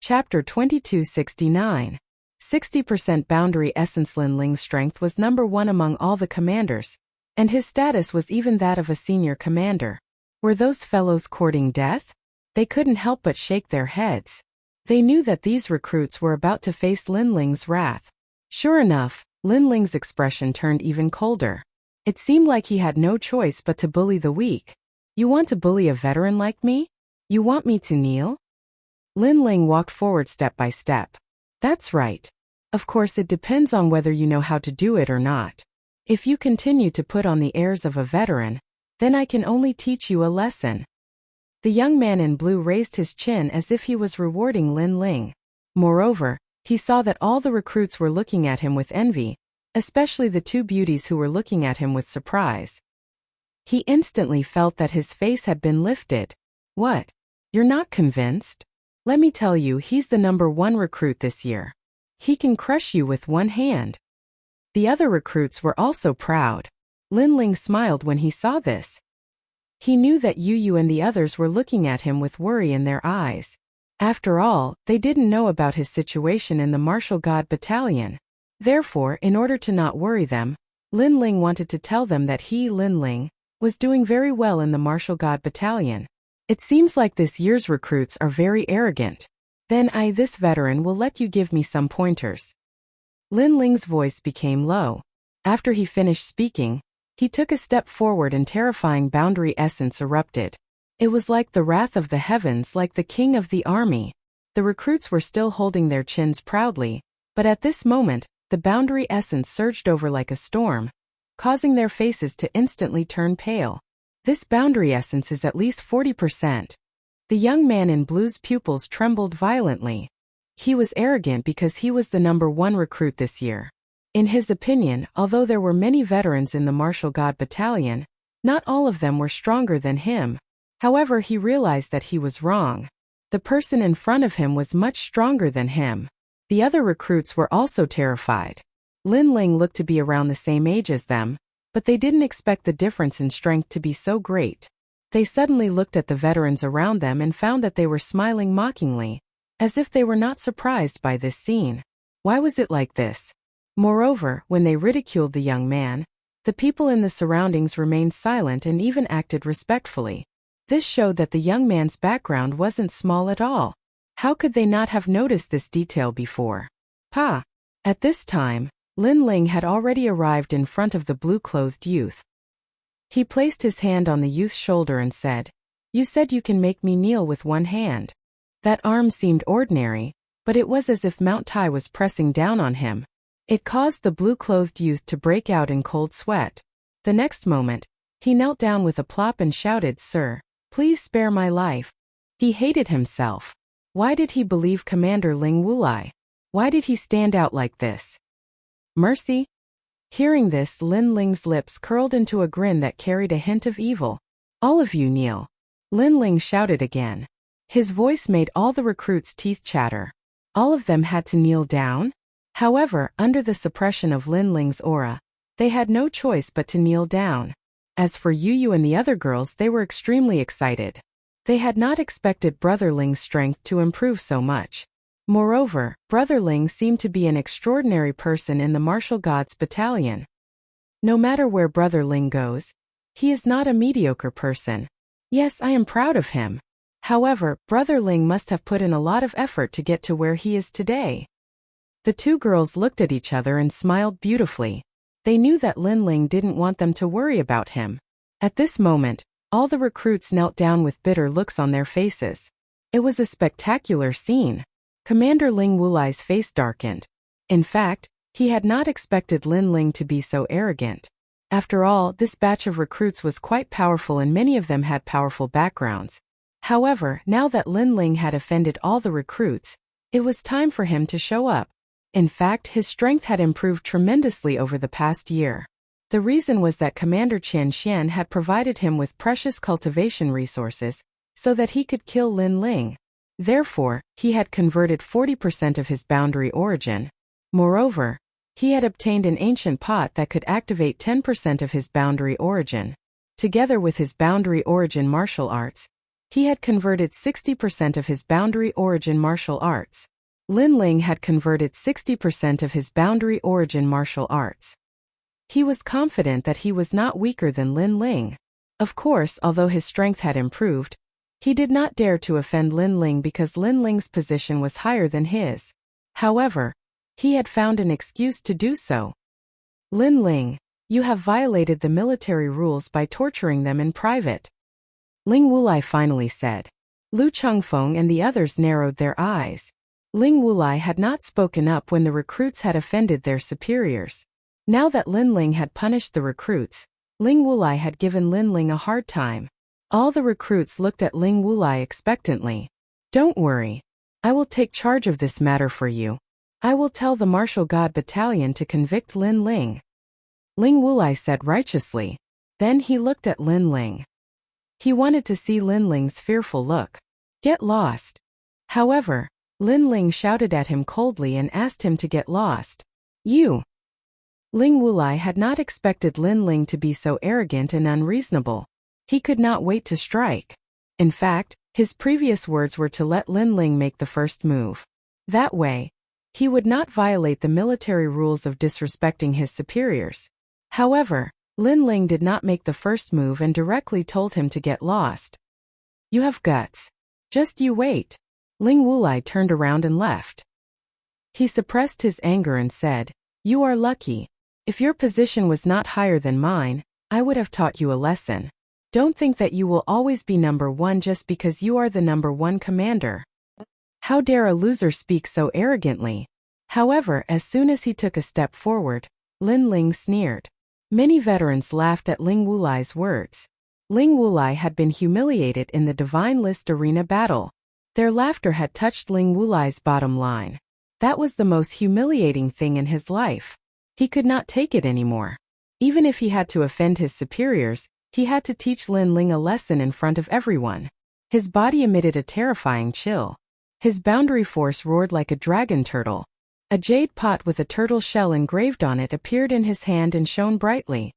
Chapter 2269. 60% Boundary Essence. Lin Ling's strength was number one among all the commanders, and his status was even that of a senior commander. Were those fellows courting death? They couldn't help but shake their heads. They knew that these recruits were about to face Lin Ling's wrath. Sure enough, Lin Ling's expression turned even colder. It seemed like he had no choice but to bully the weak. You want to bully a veteran like me? You want me to kneel? Lin Ling walked forward step by step. That's right. Of course it depends on whether you know how to do it or not. If you continue to put on the airs of a veteran, then I can only teach you a lesson. The young man in blue raised his chin as if he was rewarding Lin Ling. Moreover, he saw that all the recruits were looking at him with envy, especially the two beauties who were looking at him with surprise. He instantly felt that his face had been lifted. What? You're not convinced? Let me tell you, he's the number one recruit this year. He can crush you with one hand. The other recruits were also proud. Lin Ling smiled when he saw this. He knew that Yu and the others were looking at him with worry in their eyes. After all, they didn't know about his situation in the Martial God Battalion. Therefore, in order to not worry them, Lin Ling wanted to tell them that he, Lin Ling, was doing very well in the Martial God Battalion. It seems like this year's recruits are very arrogant. Then this veteran, will let you give me some pointers. Lin Ling's voice became low. After he finished speaking, he took a step forward and terrifying boundary essence erupted. It was like the wrath of the heavens, like the king of the army. The recruits were still holding their chins proudly, but at this moment, the boundary essence surged over like a storm, causing their faces to instantly turn pale. This boundary essence is at least 40%. The young man in blue's pupils trembled violently. He was arrogant because he was the number one recruit this year. In his opinion, although there were many veterans in the Martial God Battalion, not all of them were stronger than him. However, he realized that he was wrong. The person in front of him was much stronger than him. The other recruits were also terrified. Lin Ling looked to be around the same age as them, but they didn't expect the difference in strength to be so great. They suddenly looked at the veterans around them and found that they were smiling mockingly, as if they were not surprised by this scene. Why was it like this? Moreover, when they ridiculed the young man, the people in the surroundings remained silent and even acted respectfully. This showed that the young man's background wasn't small at all. How could they not have noticed this detail before? Pa! At this time, Lin Ling had already arrived in front of the blue-clothed youth. He placed his hand on the youth's shoulder and said, "You said you can make me kneel with one hand." That arm seemed ordinary, but it was as if Mount Tai was pressing down on him. It caused the blue-clothed youth to break out in cold sweat. The next moment, he knelt down with a plop and shouted, "Sir, please spare my life." He hated himself. Why did he believe Commander Ling Wulai? Why did he stand out like this? Mercy? Hearing this, Lin Ling's lips curled into a grin that carried a hint of evil. "All of you kneel." Lin Ling shouted again. His voice made all the recruits' teeth chatter. All of them had to kneel down? However, under the suppression of Lin Ling's aura, they had no choice but to kneel down. As for Yu and the other girls, they were extremely excited. They had not expected Brother Ling's strength to improve so much. Moreover, Brother Ling seemed to be an extraordinary person in the Martial Gods Battalion. No matter where Brother Ling goes, he is not a mediocre person. Yes, I am proud of him. However, Brother Ling must have put in a lot of effort to get to where he is today. The two girls looked at each other and smiled beautifully. They knew that Lin Ling didn't want them to worry about him. At this moment, all the recruits knelt down with bitter looks on their faces. It was a spectacular scene. Commander Ling Wulai's face darkened. In fact, he had not expected Lin Ling to be so arrogant. After all, this batch of recruits was quite powerful and many of them had powerful backgrounds. However, now that Lin Ling had offended all the recruits, it was time for him to show up. In fact, his strength had improved tremendously over the past year. The reason was that Commander Qian Xian had provided him with precious cultivation resources, so that he could kill Lin Ling. Therefore, he had converted 40% of his boundary origin. Moreover, he had obtained an ancient pot that could activate 10% of his boundary origin. Together with his boundary origin martial arts, He had converted 60% of his boundary origin martial arts. Lin Ling had converted 60% of his boundary origin martial arts. He was confident that he was not weaker than Lin Ling. Of course, although his strength had improved, he did not dare to offend Lin Ling because Lin Ling's position was higher than his. However, he had found an excuse to do so. Lin Ling, you have violated the military rules by torturing them in private. Ling Wulai finally said. Lu Chengfeng and the others narrowed their eyes. Ling Wulai had not spoken up when the recruits had offended their superiors. Now that Lin Ling had punished the recruits, Ling Wulai had given Lin Ling a hard time. All the recruits looked at Ling Wulai expectantly. Don't worry. I will take charge of this matter for you. I will tell the Martial God Battalion to convict Lin Ling. Ling Wulai said righteously. Then he looked at Lin Ling. He wanted to see Lin Ling's fearful look. Get lost. However, Lin Ling shouted at him coldly and asked him to get lost. You. Ling Wulai had not expected Lin Ling to be so arrogant and unreasonable. He could not wait to strike. In fact, his previous words were to let Lin Ling make the first move. That way, he would not violate the military rules of disrespecting his superiors. However, Lin Ling did not make the first move and directly told him to get lost. You have guts. Just you wait. Ling Wulai turned around and left. He suppressed his anger and said, You are lucky. If your position was not higher than mine, I would have taught you a lesson. Don't think that you will always be number one just because you are the number one commander. How dare a loser speak so arrogantly? However, as soon as he took a step forward, Lin Ling sneered. Many veterans laughed at Ling Wulai's words. Ling Wulai had been humiliated in the Divine List Arena battle. Their laughter had touched Ling Wulai's bottom line. That was the most humiliating thing in his life. He could not take it anymore. Even if he had to offend his superiors, he had to teach Lin Ling a lesson in front of everyone. His body emitted a terrifying chill. His boundary force roared like a dragon turtle. A jade pot with a turtle shell engraved on it appeared in his hand and shone brightly.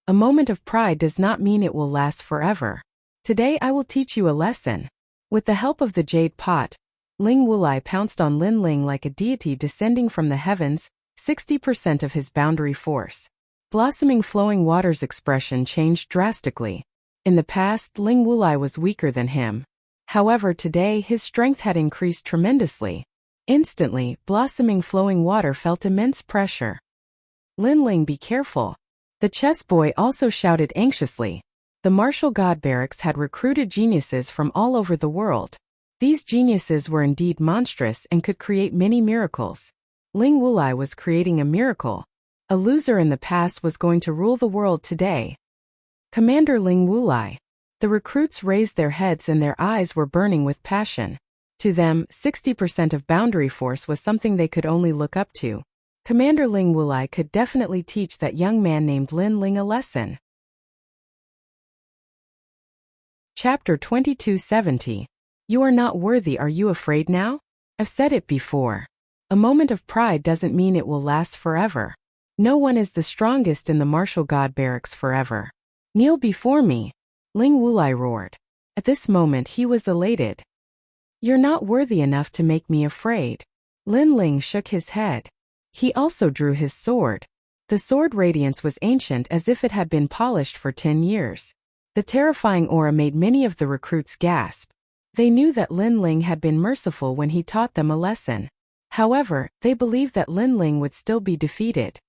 A moment of pride does not mean it will last forever. Today I will teach you a lesson. With the help of the jade pot, Ling Wulai pounced on Lin Ling like a deity descending from the heavens, 60% of his boundary force. Blossoming flowing water's expression changed drastically. In the past, Ling Wulai was weaker than him. However, today his strength had increased tremendously. Instantly, blossoming flowing water felt immense pressure. Lin Ling, be careful. The chess boy also shouted anxiously. The martial god barracks had recruited geniuses from all over the world. These geniuses were indeed monstrous and could create many miracles. Ling Wulai was creating a miracle. A loser in the past was going to rule the world today. Commander Ling Wulai. The recruits raised their heads and their eyes were burning with passion. To them, 60% of boundary force was something they could only look up to. Commander Ling Wulai could definitely teach that young man named Lin Ling a lesson. Chapter 2270. You are not worthy. Are you afraid now? I've said it before. A moment of pride doesn't mean it will last forever. No one is the strongest in the martial god barracks forever. Kneel before me. Ling Wulai roared. At this moment he was elated. You're not worthy enough to make me afraid. Lin Ling shook his head. He also drew his sword. The sword radiance was ancient as if it had been polished for 10 years. The terrifying aura made many of the recruits gasp. They knew that Lin Ling had been merciful when he taught them a lesson. However, they believed that Lin Ling would still be defeated.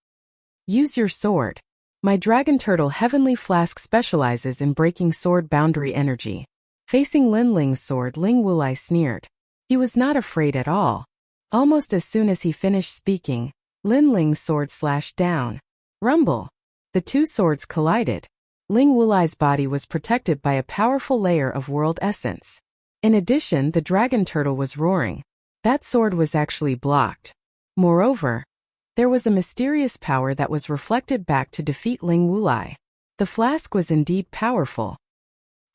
Use your sword. My dragon turtle heavenly flask specializes in breaking sword boundary energy. Facing Lin Ling's sword, Ling Wulai sneered. He was not afraid at all. Almost as soon as he finished speaking, Lin Ling's sword slashed down. Rumble. The two swords collided. Ling Wulai's body was protected by a powerful layer of world essence. In addition, the dragon turtle was roaring. That sword was actually blocked. Moreover, there was a mysterious power that was reflected back to defeat Ling Wulai. The flask was indeed powerful.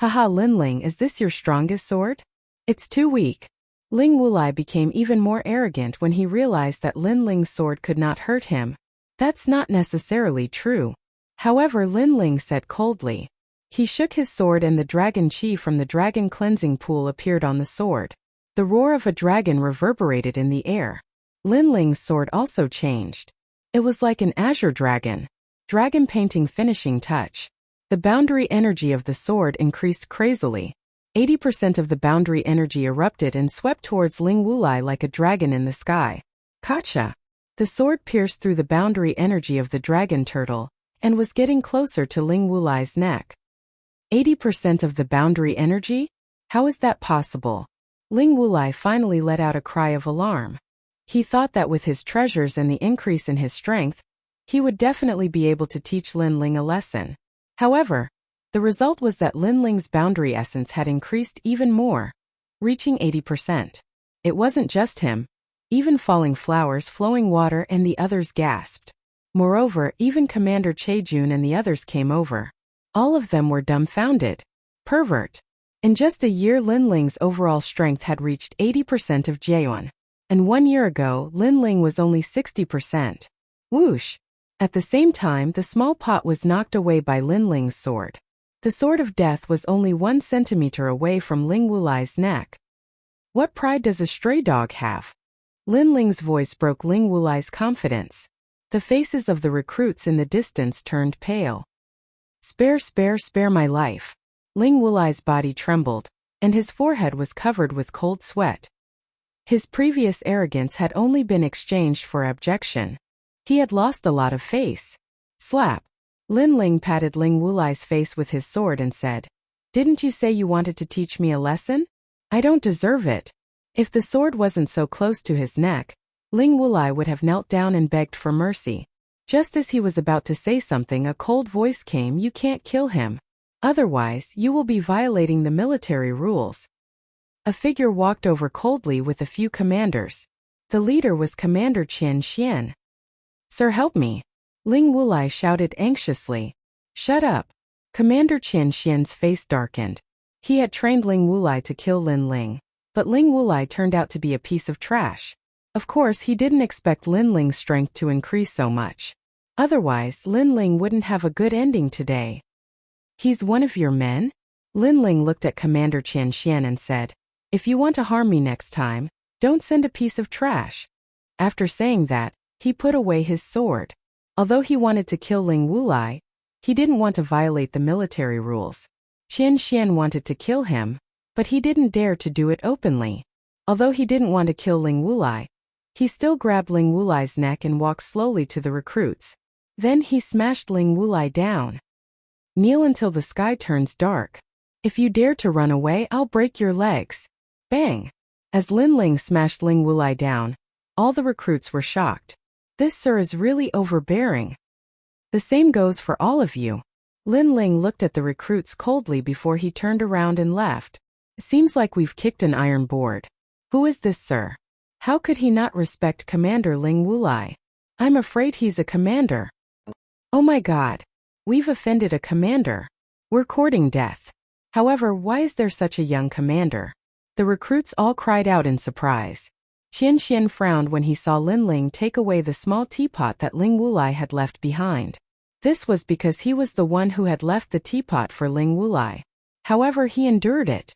Haha, Lin Ling, is this your strongest sword? It's too weak. Ling Wulai became even more arrogant when he realized that Lin Ling's sword could not hurt him. That's not necessarily true. However, Lin Ling said coldly. He shook his sword and the dragon chi from the dragon cleansing pool appeared on the sword. The roar of a dragon reverberated in the air. Lin Ling's sword also changed. It was like an azure dragon. Dragon painting finishing touch. The boundary energy of the sword increased crazily. 80% of the boundary energy erupted and swept towards Ling Wulai like a dragon in the sky. Gotcha! The sword pierced through the boundary energy of the dragon turtle and was getting closer to Ling Wulai's neck. 80% of the boundary energy? How is that possible? Ling Wulai finally let out a cry of alarm. He thought that with his treasures and the increase in his strength, he would definitely be able to teach Lin Ling a lesson. However, the result was that Lin Ling's boundary essence had increased even more, reaching 80%. It wasn't just him. Even falling flowers, flowing water, and the others gasped. Moreover, even Commander Chaejun and the others came over. All of them were dumbfounded. Pervert. In just a year, Lin Ling's overall strength had reached 80% of Jaeon. And 1 year ago, Lin Ling was only 60%. Whoosh! At the same time, the small pot was knocked away by Lin Ling's sword. The sword of death was only 1 centimeter away from Ling Wulai's neck. What pride does a stray dog have? Lin Ling's voice broke Ling Wulai's confidence. The faces of the recruits in the distance turned pale. Spare my life. Ling Wulai's body trembled, and his forehead was covered with cold sweat. His previous arrogance had only been exchanged for abjection. He had lost a lot of face. Slap. Lin Ling patted Ling Wulai's face with his sword and said, "Didn't you say you wanted to teach me a lesson? I don't deserve it." If the sword wasn't so close to his neck, Ling Wulai would have knelt down and begged for mercy. Just as he was about to say something, a cold voice came, "You can't kill him. Otherwise, you will be violating the military rules." A figure walked over coldly with a few commanders. The leader was Commander Qian Xian. "Sir, help me." Ling Wulai shouted anxiously. "Shut up." Commander Qian Xian's face darkened. He had trained Ling Wulai to kill Lin Ling, but Ling Wulai turned out to be a piece of trash. Of course, he didn't expect Lin Ling's strength to increase so much. Otherwise, Lin Ling wouldn't have a good ending today. "He's one of your men?" Lin Ling looked at Commander Qian Xian and said, "If you want to harm me next time, don't send a piece of trash." After saying that, he put away his sword. Although he wanted to kill Ling Wulai, he didn't want to violate the military rules. Qian Xian wanted to kill him, but he didn't dare to do it openly. Although he didn't want to kill Ling Wulai, he still grabbed Ling Wulai's neck and walked slowly to the recruits. Then he smashed Ling Wulai down. "Kneel until the sky turns dark. If you dare to run away, I'll break your legs." Bang! As Lin Ling smashed Ling Wulai down, all the recruits were shocked. "This sir is really overbearing." "The same goes for all of you." Lin Ling looked at the recruits coldly before he turned around and left. "Seems like we've kicked an iron board. Who is this sir? How could he not respect Commander Ling Wulai? I'm afraid he's a commander." "Oh my god. We've offended a commander. We're courting death. However, why is there such a young commander?" The recruits all cried out in surprise. Qian Xian frowned when he saw Lin Ling take away the small teapot that Ling Wulai had left behind. This was because he was the one who had left the teapot for Ling Wulai. However, he endured it.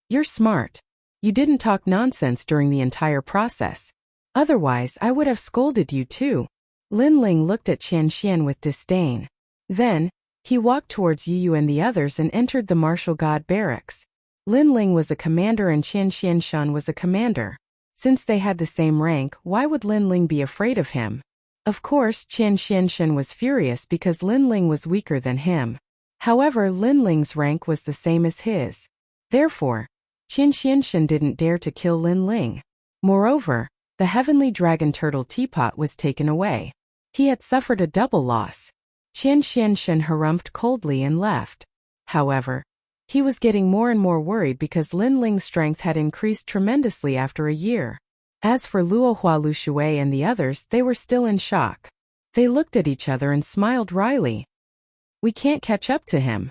"You're smart. You didn't talk nonsense during the entire process. Otherwise, I would have scolded you too." Lin Ling looked at Qian Xian with disdain. Then, he walked towards Yu and the others and entered the martial god barracks. Lin Ling was a commander and Qian Xianshan was a commander. Since they had the same rank, why would Lin Ling be afraid of him? Of course, Qian Xianshan was furious because Lin Ling was weaker than him. However, Lin Ling's rank was the same as his. Therefore, Qian Xianshan didn't dare to kill Lin Ling. Moreover, the heavenly dragon turtle teapot was taken away. He had suffered a double loss. Qian Xianshan harumphed coldly and left. However, he was getting more and more worried because Lin Ling's strength had increased tremendously after a year. As for Luohua Lushui and the others, they were still in shock. They looked at each other and smiled wryly. "We can't catch up to him."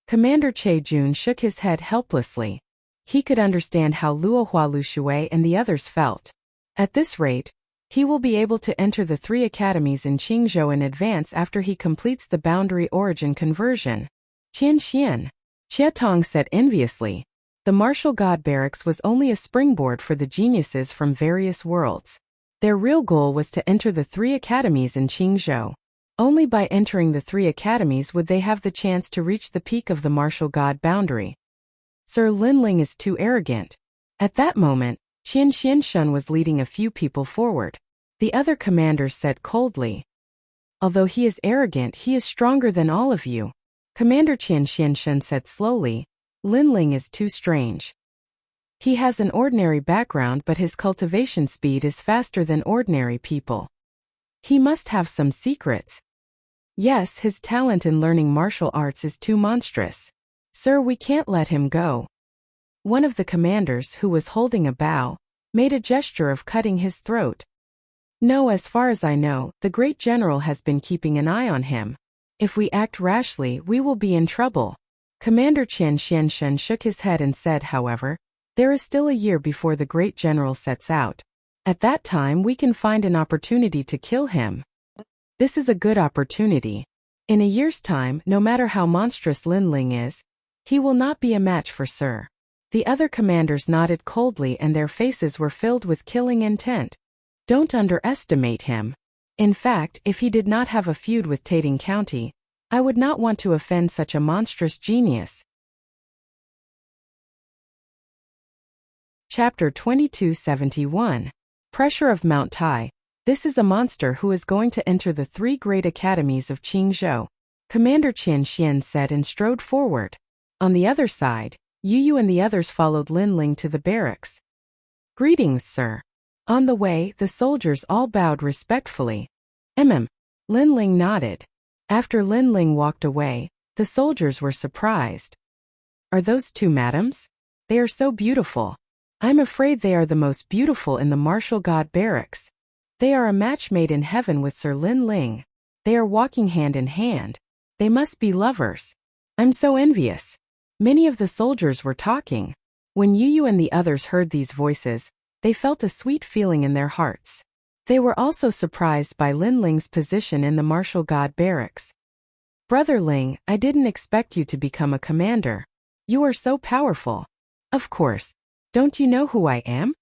Commander Chaejun shook his head helplessly. He could understand how Luohua Lushui and the others felt. At this rate, he will be able to enter the 3 academies in Qingzhou in advance after he completes the boundary origin conversion. Qian Xian, Xie Tong said enviously. The martial god barracks was only a springboard for the geniuses from various worlds. Their real goal was to enter the 3 academies in Qingzhou. Only by entering the 3 academies would they have the chance to reach the peak of the martial god boundary. Sir Linling is too arrogant. At that moment, Qian Xianshun was leading a few people forward. The other commanders said coldly. Although he is arrogant, he is stronger than all of you. Commander Qian Xianshun said slowly. Linling is too strange. He has an ordinary background, but his cultivation speed is faster than ordinary people. He must have some secrets. Yes, his talent in learning martial arts is too monstrous. Sir, we can't let him go. One of the commanders, who was holding a bow, made a gesture of cutting his throat. No, as far as I know, the great general has been keeping an eye on him. If we act rashly, we will be in trouble. Commander Qian Xianshun shook his head and said, however, there is still a year before the great general sets out. At that time we can find an opportunity to kill him. This is a good opportunity. In a year's time, no matter how monstrous Linling is, he will not be a match for Sir. The other commanders nodded coldly and their faces were filled with killing intent. Don't underestimate him. In fact, if he did not have a feud with Tating County, I would not want to offend such a monstrous genius. Chapter 2271. Pressure of Mount Tai. This is a monster who is going to enter the 3 great academies of Qingzhou. Commander Qian Xian said and strode forward. On the other side, Yu and the others followed Linling to the barracks. Greetings, sir. On the way, the soldiers all bowed respectfully. Linling nodded. After Linling walked away, the soldiers were surprised. Are those 2 madams? They are so beautiful. I'm afraid they are the most beautiful in the martial god barracks. They are a match made in heaven with Sir Linling. They are walking hand in hand. They must be lovers. I'm so envious. Many of the soldiers were talking. When Yu and the others heard these voices, they felt a sweet feeling in their hearts. They were also surprised by Linling's position in the martial god barracks. Brother Ling, I didn't expect you to become a commander. You are so powerful. Of course. Don't you know who I am?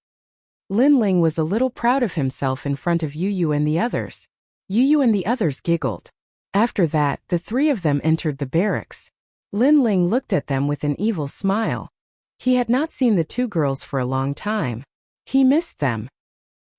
Linling was a little proud of himself in front of Yu and the others. Yu and the others giggled. After that, the 3 of them entered the barracks. Linling looked at them with an evil smile. He had not seen the 2 girls for a long time. He missed them.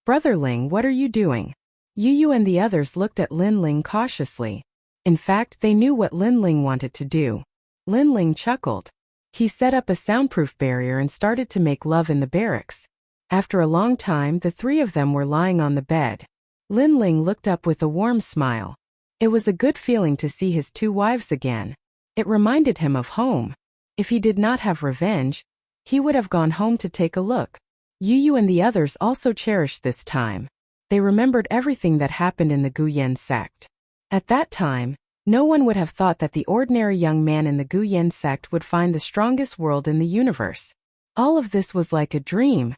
Brother Ling, what are you doing? Yu and the others looked at Linling cautiously. In fact, they knew what Linling wanted to do. Linling chuckled. He set up a soundproof barrier and started to make love in the barracks. After a long time, the 3 of them were lying on the bed. Linling looked up with a warm smile. It was a good feeling to see his 2 wives again. It reminded him of home. If he did not have revenge, he would have gone home to take a look. Yu and the others also cherished this time. They remembered everything that happened in the Guyan sect. At that time, no one would have thought that the ordinary young man in the Guyan sect would find the strongest world in the universe. All of this was like a dream.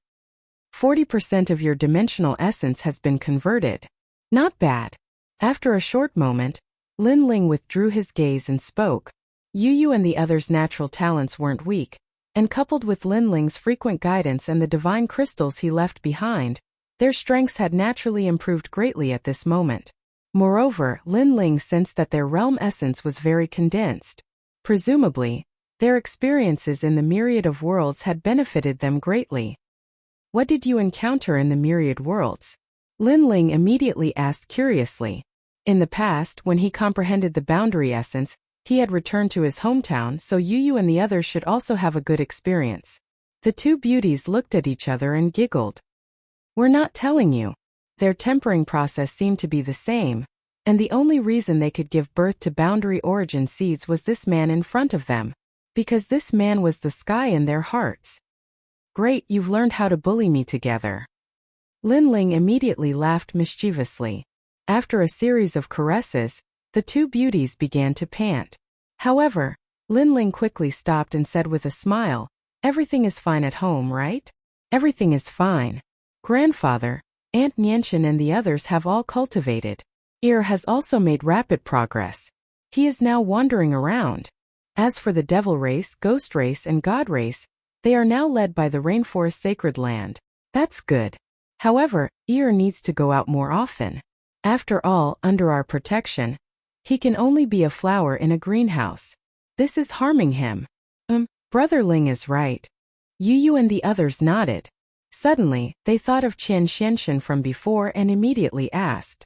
40% of your dimensional essence has been converted. Not bad. After a short moment, Linling withdrew his gaze and spoke. Yu and the others' natural talents weren't weak, and coupled with Linling's frequent guidance and the divine crystals he left behind, their strengths had naturally improved greatly at this moment. Moreover, Linling sensed that their realm essence was very condensed. Presumably, their experiences in the myriad of worlds had benefited them greatly. What did you encounter in the myriad worlds? Linling immediately asked curiously. In the past, when he comprehended the boundary essence, he had returned to his hometown, so Yu and the others should also have a good experience. The 2 beauties looked at each other and giggled. We're not telling you. Their tempering process seemed to be the same, and the only reason they could give birth to boundary origin seeds was this man in front of them, because this man was the sky in their hearts. Great, you've learned how to bully me together. Linling immediately laughed mischievously. After a series of caresses, the 2 beauties began to pant. However, Linling quickly stopped and said with a smile, everything is fine at home, right? Everything is fine. Grandfather, Aunt Nianshan and the others have all cultivated. Ir has also made rapid progress. He is now wandering around. As for the devil race, ghost race, and god race, they are now led by the rainforest sacred land. That's good. However, Eeyore needs to go out more often. After all, under our protection, he can only be a flower in a greenhouse. This is harming him. Brother Ling is right. Yu and the others nodded. Suddenly, they thought of Qian Xianshan from before and immediately asked.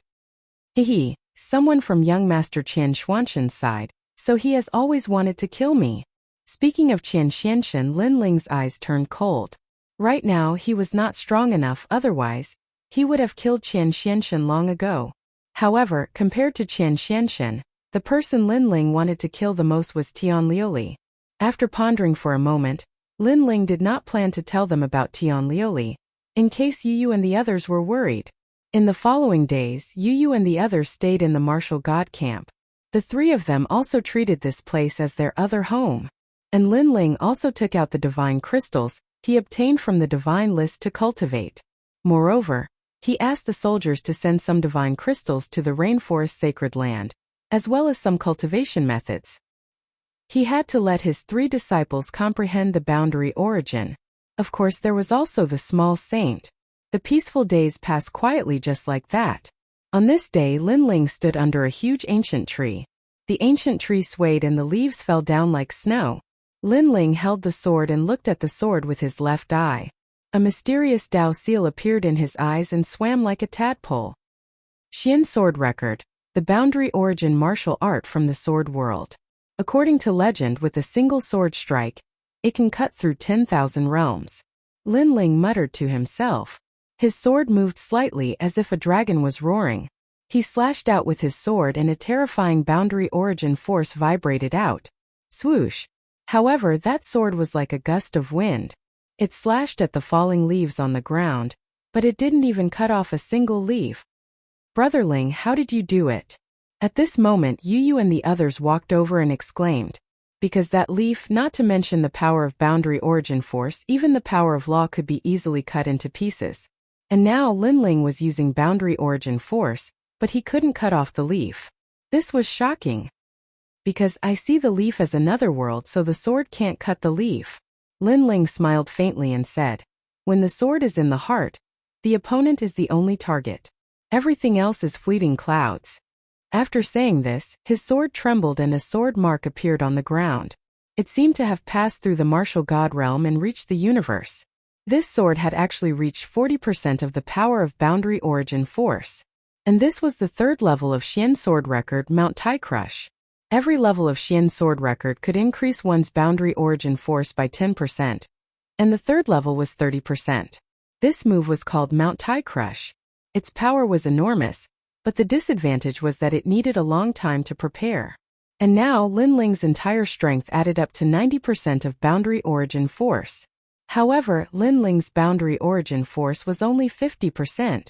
Hehe, someone from young Master Qian Xuanshan's side, so he has always wanted to kill me. Speaking of Qian Xianshan, Lin Ling's eyes turned cold. Right now he was not strong enough, otherwise, he would have killed Qian Xianshan long ago. However, compared to Qian Xianshan, the person Lin Ling wanted to kill the most was Tian Liuli. After pondering for a moment, Lin Ling did not plan to tell them about Tian Liuli, in case Yu and the others were worried. In the following days, Yu and the others stayed in the martial god camp. The three of them also treated this place as their other home. And Lin Ling also took out the divine crystals he obtained from the divine list to cultivate. Moreover, he asked the soldiers to send some divine crystals to the rainforest sacred land, as well as some cultivation methods. He had to let his three disciples comprehend the boundary origin. Of course, there was also the small saint. The peaceful days passed quietly just like that. On this day, Lin Ling stood under a huge ancient tree. The ancient tree swayed and the leaves fell down like snow. Lin Ling held the sword and looked at the sword with his left eye. A mysterious Dao seal appeared in his eyes and swam like a tadpole. Xian Sword Record, the boundary origin martial art from the sword world. According to legend, with a single sword strike, it can cut through 10,000 realms. Lin Ling muttered to himself. His sword moved slightly as if a dragon was roaring. He slashed out with his sword and a terrifying boundary origin force vibrated out. Swoosh! However, that sword was like a gust of wind. It slashed at the falling leaves on the ground, but it didn't even cut off a single leaf. Brother Ling, how did you do it? At this moment, Yu and the others walked over and exclaimed. Because that leaf, not to mention the power of boundary origin force, even the power of law could be easily cut into pieces. And now Lin Ling was using boundary origin force, but he couldn't cut off the leaf. This was shocking. Because I see the leaf as another world, so the sword can't cut the leaf. Lin Ling smiled faintly and said, when the sword is in the heart, the opponent is the only target. Everything else is fleeting clouds. After saying this, his sword trembled and a sword mark appeared on the ground. It seemed to have passed through the martial god realm and reached the universe. This sword had actually reached 40% of the power of boundary origin force. And this was the third level of Xian Sword Record, Mount Tai Crush. Every level of Xian Sword Record could increase one's boundary origin force by 10%, and the third level was 30%. This move was called Mount Tai Crush. Its power was enormous, but the disadvantage was that it needed a long time to prepare. And now Lin Ling's entire strength added up to 90% of boundary origin force. However, Lin Ling's boundary origin force was only 50%.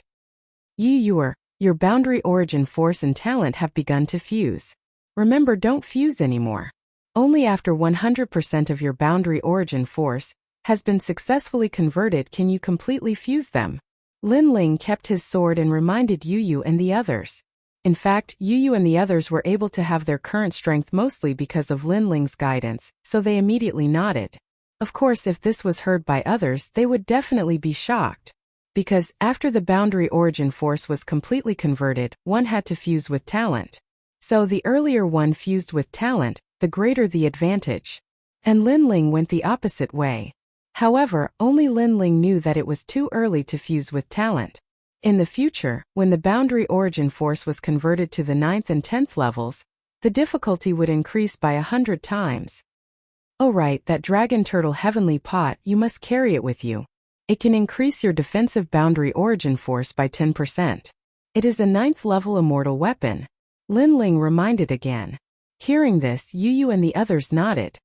Your boundary origin force and talent have begun to fuse. Remember, don't fuse anymore. Only after 100% of your boundary origin force has been successfully converted can you completely fuse them. Lin Ling kept his sword and reminded Yu and the others. In fact, Yu and the others were able to have their current strength mostly because of Lin Ling's guidance, so they immediately nodded. Of course, if this was heard by others, they would definitely be shocked. Because, after the boundary origin force was completely converted, one had to fuse with talent. So the earlier one fused with talent, the greater the advantage. And Lin Ling went the opposite way. However, only Lin Ling knew that it was too early to fuse with talent. In the future, when the boundary origin force was converted to the 9th and 10th levels, the difficulty would increase by 100 times. Oh right, that dragon turtle heavenly pot, you must carry it with you. It can increase your defensive boundary origin force by 10%. It is a 9th level immortal weapon. Lin Ling reminded again. Hearing this, Yu and the others nodded.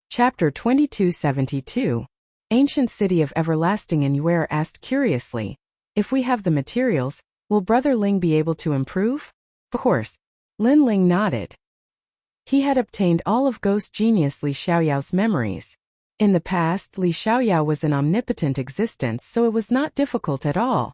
Chapter 2272. Ancient City of Everlasting. And Yuer asked curiously, if we have the materials, will Brother Ling be able to improve? Of course. Lin Ling nodded. He had obtained all of Ghost Genius Li Xiaoyao's memories. In the past, Li Xiaoyao was an omnipotent existence, so it was not difficult at all.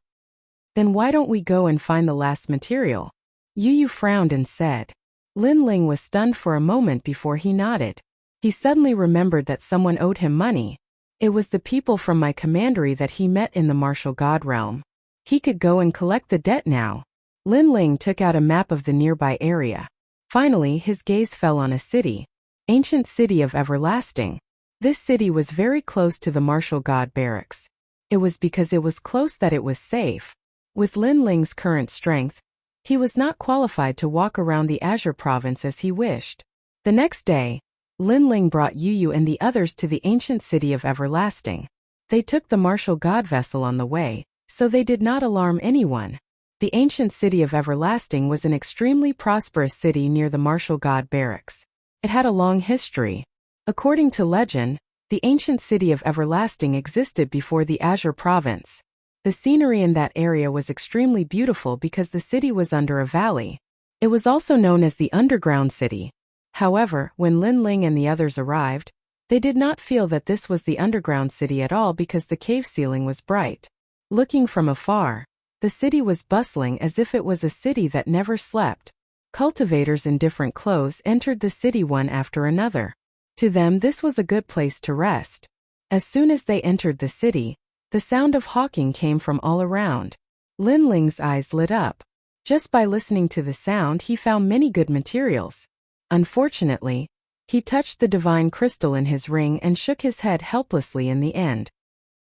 Then why don't we go and find the last material? Yu frowned and said. Lin Ling was stunned for a moment before he nodded. He suddenly remembered that someone owed him money. It was the people from my commandery that he met in the martial god realm. He could go and collect the debt now. Lin Ling took out a map of the nearby area. Finally, his gaze fell on a city. Ancient City of Everlasting. This city was very close to the martial god barracks. It was because it was close that it was safe. With Lin Ling's current strength, he was not qualified to walk around the Azure province as he wished. The next day, Lin Ling brought Yu and the others to the ancient City of Everlasting. They took the martial god vessel on the way, so they did not alarm anyone. The ancient City of Everlasting was an extremely prosperous city near the martial god barracks. It had a long history. According to legend, the ancient City of Everlasting existed before the Azure province. The scenery in that area was extremely beautiful because the city was under a valley. It was also known as the Underground City. However, when Lin Ling and the others arrived, they did not feel that this was the underground city at all because the cave ceiling was bright. Looking from afar, the city was bustling as if it was a city that never slept. Cultivators in different clothes entered the city one after another. To them, this was a good place to rest. As soon as they entered the city, the sound of hawking came from all around. Lin Ling's eyes lit up. Just by listening to the sound, he found many good materials. Unfortunately, he touched the divine crystal in his ring and shook his head helplessly in the end.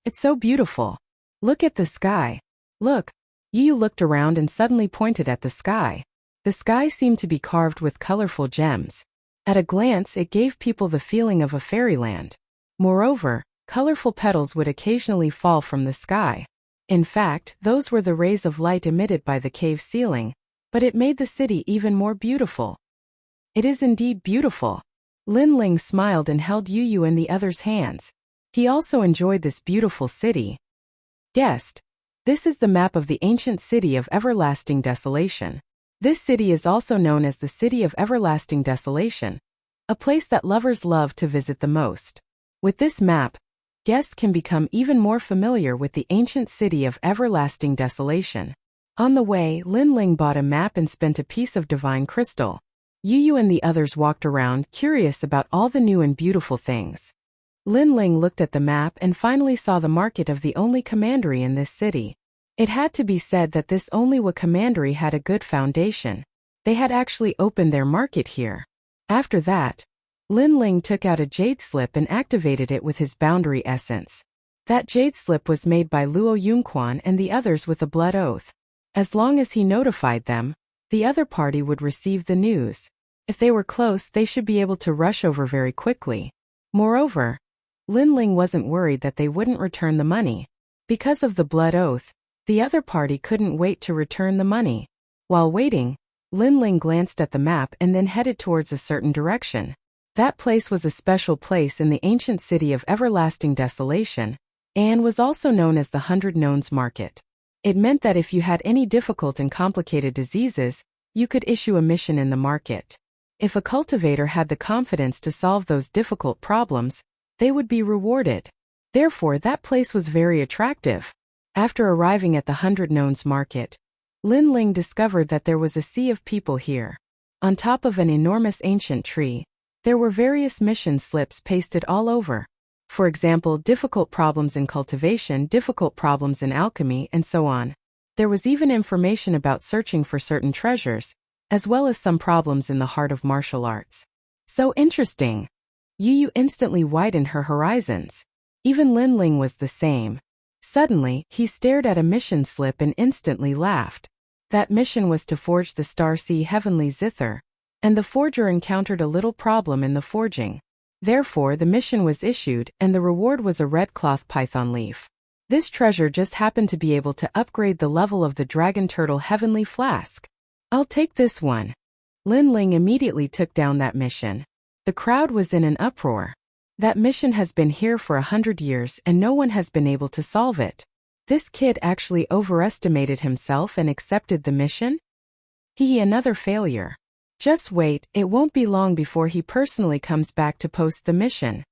It's so beautiful. Look at the sky. Look. Yu looked around and suddenly pointed at the sky. The sky seemed to be carved with colorful gems. At a glance, it gave people the feeling of a fairyland. Moreover, colorful petals would occasionally fall from the sky. In fact, those were the rays of light emitted by the cave ceiling, but it made the city even more beautiful. It is indeed beautiful. Lin Ling smiled and held Yu in the other's hands. He also enjoyed this beautiful city. Guest. This is the map of the ancient City of Everlasting Desolation. This city is also known as the City of Everlasting Desolation, a place that lovers love to visit the most. With this map, guests can become even more familiar with the ancient City of Everlasting Desolation. On the way, Lin Ling bought a map and spent a piece of divine crystal. Yu and the others walked around, curious about all the new and beautiful things. Lin Ling looked at the map and finally saw the market of the only commandery in this city. It had to be said that this Onlywa commandery had a good foundation. They had actually opened their market here. After that, Lin Ling took out a jade slip and activated it with his boundary essence. That jade slip was made by Luo Yunquan and the others with a blood oath. As long as he notified them, the other party would receive the news. If they were close, they should be able to rush over very quickly. Moreover, Lin Ling wasn't worried that they wouldn't return the money. Because of the blood oath, the other party couldn't wait to return the money. While waiting, Lin Ling glanced at the map and then headed towards a certain direction. That place was a special place in the ancient City of Everlasting Desolation, and was also known as the 100 Nones Market. It meant that if you had any difficult and complicated diseases, you could issue a mission in the market. If a cultivator had the confidence to solve those difficult problems, they would be rewarded. Therefore, that place was very attractive. After arriving at the 100 Nones Market, Lin Ling discovered that there was a sea of people here. On top of an enormous ancient tree, there were various mission slips pasted all over. For example, difficult problems in cultivation, difficult problems in alchemy, and so on. There was even information about searching for certain treasures, as well as some problems in the heart of martial arts. So interesting. Yu instantly widened her horizons. Even Lin Ling was the same. Suddenly, he stared at a mission slip and instantly laughed. That mission was to forge the Star Sea Heavenly Zither, and the forger encountered a little problem in the forging. Therefore, the mission was issued, and the reward was a red cloth python leaf. This treasure just happened to be able to upgrade the level of the Dragon Turtle Heavenly Flask. I'll take this one. Lin Ling immediately took down that mission. The crowd was in an uproar. That mission has been here for 100 years and no one has been able to solve it. This kid actually overestimated himself and accepted the mission? Another failure. Just wait, it won't be long before he personally comes back to post the mission.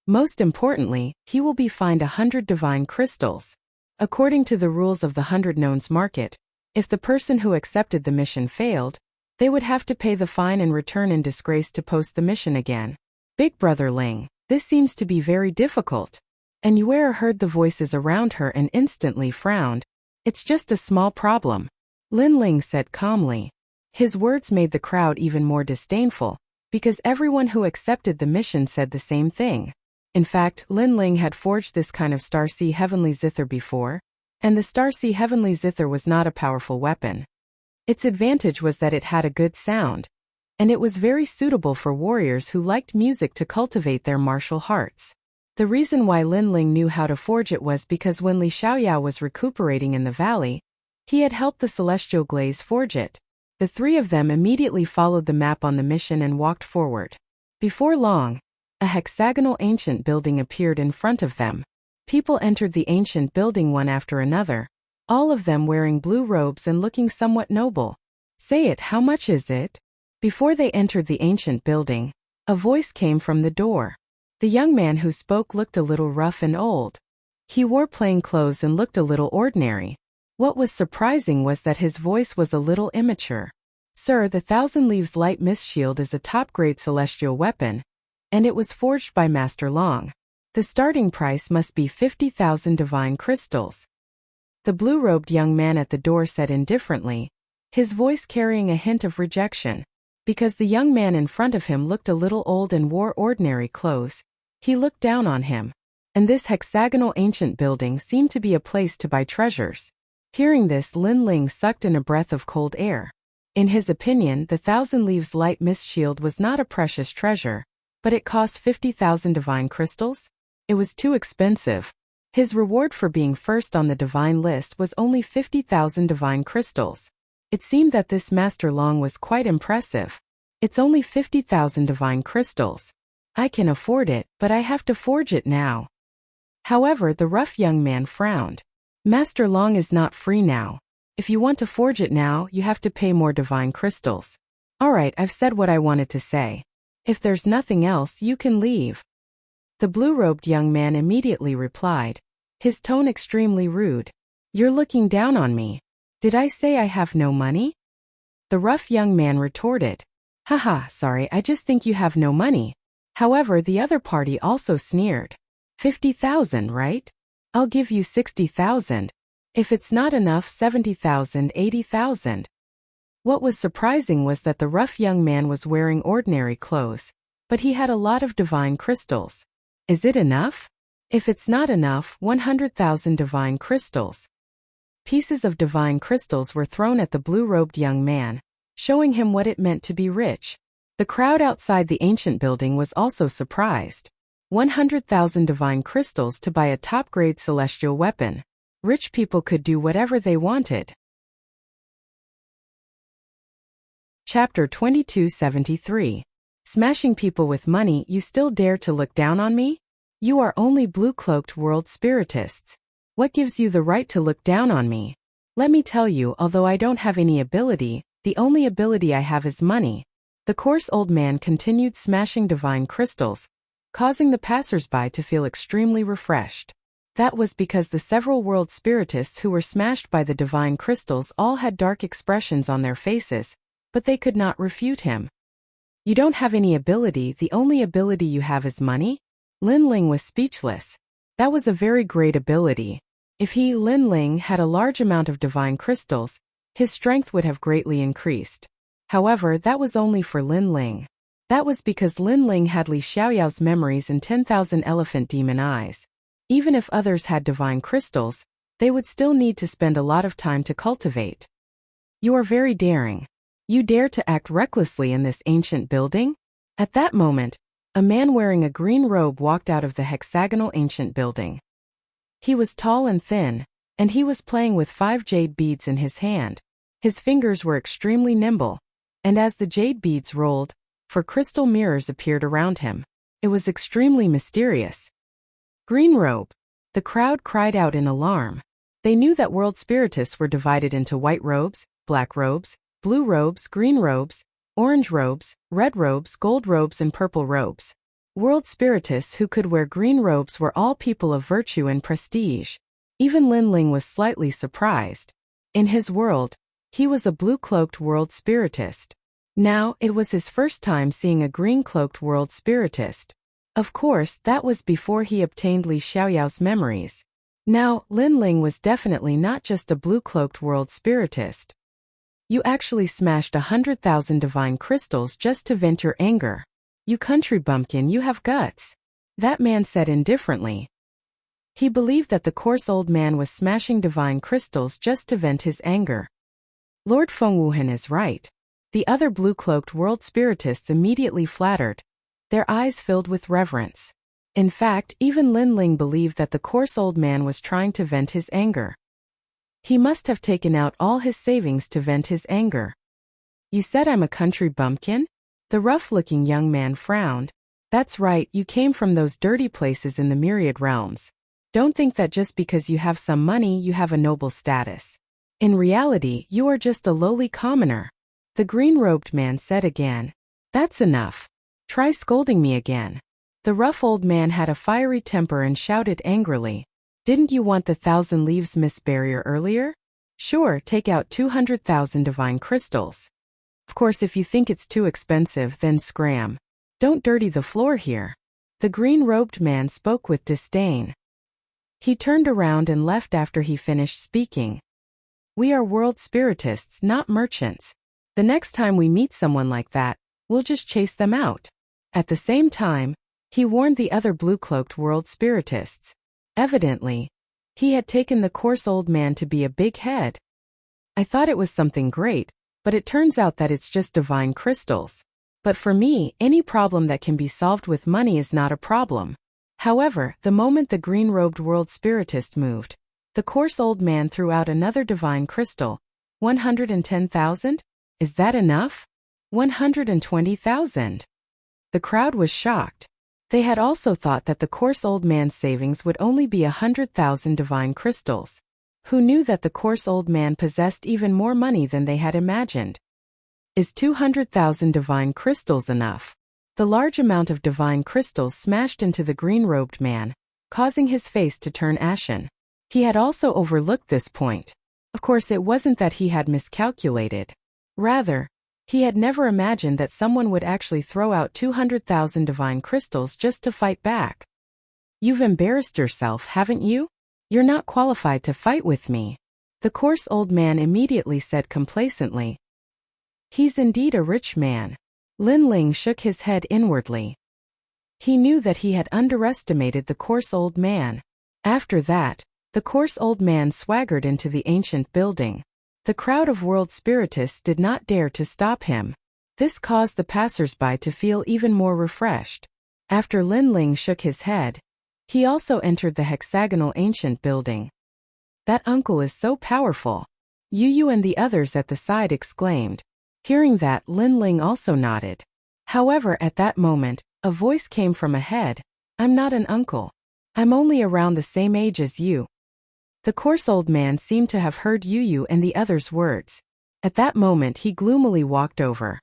Most importantly, he will be fined 100 divine crystals. According to the rules of the 100 Nones Market, if the person who accepted the mission failed, They would have to pay the fine and return in disgrace to post the mission again. Big Brother Ling, this seems to be very difficult. And Yuera heard the voices around her and instantly frowned. It's just a small problem, Lin Ling said calmly. His words made the crowd even more disdainful, because everyone who accepted the mission said the same thing. In fact, Lin Ling had forged this kind of Starsea Heavenly Zither before, and the Starsea Heavenly Zither was not a powerful weapon. Its advantage was that it had a good sound, and it was very suitable for warriors who liked music to cultivate their martial hearts. The reason why Lin Ling knew how to forge it was because when Li Xiaoyao was recuperating in the valley, he had helped the Celestial Glaze forge it. The three of them immediately followed the map on the mission and walked forward. Before long, a hexagonal ancient building appeared in front of them. People entered the ancient building one after another, all of them wearing blue robes and looking somewhat noble. Say it, how much is it? Before they entered the ancient building, a voice came from the door. The young man who spoke looked a little rough and old. He wore plain clothes and looked a little ordinary. What was surprising was that his voice was a little immature. Sir, the Thousand Leaves Light Mist Shield is a top-grade celestial weapon, and it was forged by Master Long. The starting price must be 50,000 divine crystals. The blue-robed young man at the door said indifferently, his voice carrying a hint of rejection. Because the young man in front of him looked a little old and wore ordinary clothes, he looked down on him. And this hexagonal ancient building seemed to be a place to buy treasures. Hearing this, Lin Ling sucked in a breath of cold air. In his opinion, the Thousand Leaves Light Mist Shield was not a precious treasure, but it cost 50,000 divine crystals? It was too expensive. His reward for being first on the divine list was only 50,000 divine crystals. It seemed that this Master Long was quite impressive. It's only 50,000 divine crystals. I can afford it, but I have to forge it now. However, the rough young man frowned. Master Long is not free now. If you want to forge it now, you have to pay more divine crystals. Alright, I've said what I wanted to say. If there's nothing else, you can leave. The blue-robed young man immediately replied, his tone extremely rude. You're looking down on me. Did I say I have no money? The rough young man retorted. Haha, sorry, I just think you have no money. However, the other party also sneered. 50,000, right? I'll give you 60,000. If it's not enough, 70,000, 80,000. What was surprising was that the rough young man was wearing ordinary clothes, but he had a lot of divine crystals. Is it enough? If it's not enough, 100,000 divine crystals. Pieces of divine crystals were thrown at the blue-robed young man, showing him what it meant to be rich. The crowd outside the ancient building was also surprised. 100,000 divine crystals to buy a top-grade celestial weapon. Rich people could do whatever they wanted. Chapter 2273. Smashing people with money, you still dare to look down on me? You are only blue-cloaked world spiritists. What gives you the right to look down on me? Let me tell you, although I don't have any ability, the only ability I have is money. The coarse old man continued smashing divine crystals, causing the passers-by to feel extremely refreshed. That was because the several world spiritists who were smashed by the divine crystals all had dark expressions on their faces, but they could not refute him. You don't have any ability, the only ability you have is money? Lin Ling was speechless. That was a very great ability. If he, Lin Ling, had a large amount of divine crystals, his strength would have greatly increased. However, that was only for Lin Ling. That was because Lin Ling had Li Xiaoyao's memories and 10,000 elephant demon eyes. Even if others had divine crystals, they would still need to spend a lot of time to cultivate. You are very daring. You dare to act recklessly in this ancient building? At that moment, a man wearing a green robe walked out of the hexagonal ancient building. He was tall and thin, and he was playing with 5 jade beads in his hand. His fingers were extremely nimble, and as the jade beads rolled, 4 crystal mirrors appeared around him. It was extremely mysterious. Green robe. The crowd cried out in alarm. They knew that world spiritists were divided into white robes, black robes, blue robes, green robes, orange robes, red robes, gold robes, and purple robes. World spiritists who could wear green robes were all people of virtue and prestige. Even Lin Ling was slightly surprised. In his world, he was a blue-cloaked world spiritist. Now, it was his first time seeing a green-cloaked world spiritist. Of course, that was before he obtained Li Xiaoyao's memories. Now, Lin Ling was definitely not just a blue-cloaked world spiritist. You actually smashed 100,000 divine crystals just to vent your anger. You country bumpkin, you have guts. That man said indifferently. He believed that the coarse old man was smashing divine crystals just to vent his anger. Lord Fengwuhan is right. The other blue-cloaked world spiritists immediately flattered, their eyes filled with reverence. In fact, even Lin Ling believed that the coarse old man was trying to vent his anger. He must have taken out all his savings to vent his anger. You said I'm a country bumpkin? The rough-looking young man frowned. That's right, you came from those dirty places in the myriad realms. Don't think that just because you have some money you have a noble status. In reality, you are just a lowly commoner. The green-robed man said again. That's enough. Try scolding me again. The rough old man had a fiery temper and shouted angrily. Didn't you want the 1,000 leaves miss barrier earlier? Sure, take out 200,000 divine crystals. Of course, if you think it's too expensive, then scram. Don't dirty the floor here. The green-robed man spoke with disdain. He turned around and left after he finished speaking. We are world spiritists, not merchants. The next time we meet someone like that, we'll just chase them out. At the same time, he warned the other blue-cloaked world spiritists. Evidently, he had taken the coarse old man to be a big head. I thought it was something great, but it turns out that it's just divine crystals. But for me, any problem that can be solved with money is not a problem. However, the moment the green-robed world spiritist moved, the coarse old man threw out another divine crystal. 110,000? Is that enough? 120,000. The crowd was shocked. They had also thought that the coarse old man's savings would only be 100,000 divine crystals. Who knew that the coarse old man possessed even more money than they had imagined? Is 200,000 divine crystals enough? The large amount of divine crystals smashed into the green-robed man, causing his face to turn ashen. He had also overlooked this point. Of course, it wasn't that he had miscalculated. Rather, he had never imagined that someone would actually throw out 200,000 divine crystals just to fight back. You've embarrassed yourself, haven't you? You're not qualified to fight with me. The coarse old man immediately said complacently. He's indeed a rich man. Lin Ling shook his head inwardly. He knew that he had underestimated the coarse old man. After that, the coarse old man swaggered into the ancient building. The crowd of world spiritists did not dare to stop him. This caused the passers-by to feel even more refreshed. After Lin Ling shook his head, he also entered the hexagonal ancient building. That uncle is so powerful. Yu and the others at the side exclaimed. Hearing that, Lin Ling also nodded. However, at that moment, a voice came from ahead. I'm not an uncle. I'm only around the same age as you. The coarse old man seemed to have heard Yu and the others' words. At that moment he gloomily walked over.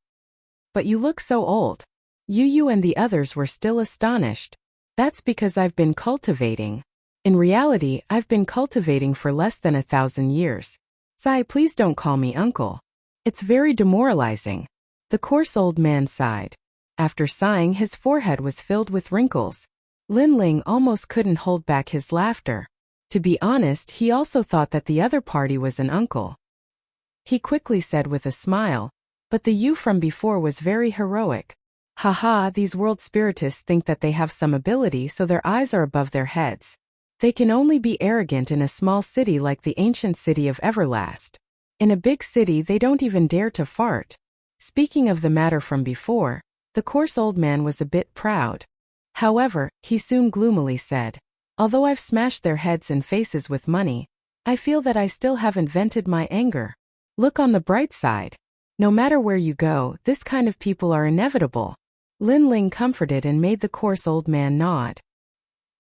But you look so old. Yu and the others were still astonished. That's because I've been cultivating. In reality, I've been cultivating for less than 1,000 years. Sai, please don't call me uncle. It's very demoralizing. The coarse old man sighed. After sighing, his forehead was filled with wrinkles. Lin Ling almost couldn't hold back his laughter. To be honest, he also thought that the other party was an uncle. He quickly said with a smile, but the you from before was very heroic. Haha, these world spiritists think that they have some ability, so their eyes are above their heads. They can only be arrogant in a small city like the ancient city of Everlast. In a big city they don't even dare to fart. Speaking of the matter from before, the coarse old man was a bit proud. However, he soon gloomily said, although I've smashed their heads and faces with money, I feel that I still haven't vented my anger. Look on the bright side. No matter where you go, this kind of people are inevitable. Lin Ling comforted and made the coarse old man nod.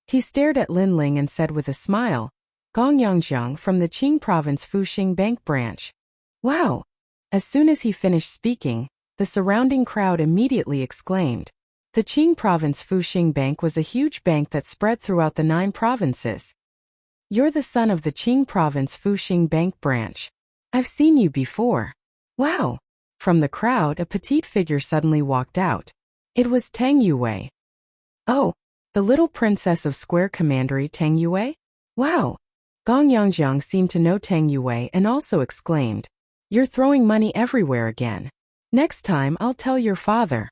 He stared at Lin Ling and said with a smile, Gong Yangjiang from the Qing province Fuxing Bank branch. Wow! As soon as he finished speaking, the surrounding crowd immediately exclaimed. The Qing province Fuxing Bank was a huge bank that spread throughout the 9 provinces. You're the son of the Qing province Fuxing Bank branch. I've seen you before. Wow! From the crowd, a petite figure suddenly walked out. It was Tang Yue. Oh, the little princess of Square Commandery Tang Yue? Wow! Gong Yongjiang seemed to know Tang Yue and also exclaimed, "You're throwing money everywhere again. Next time I'll tell your father."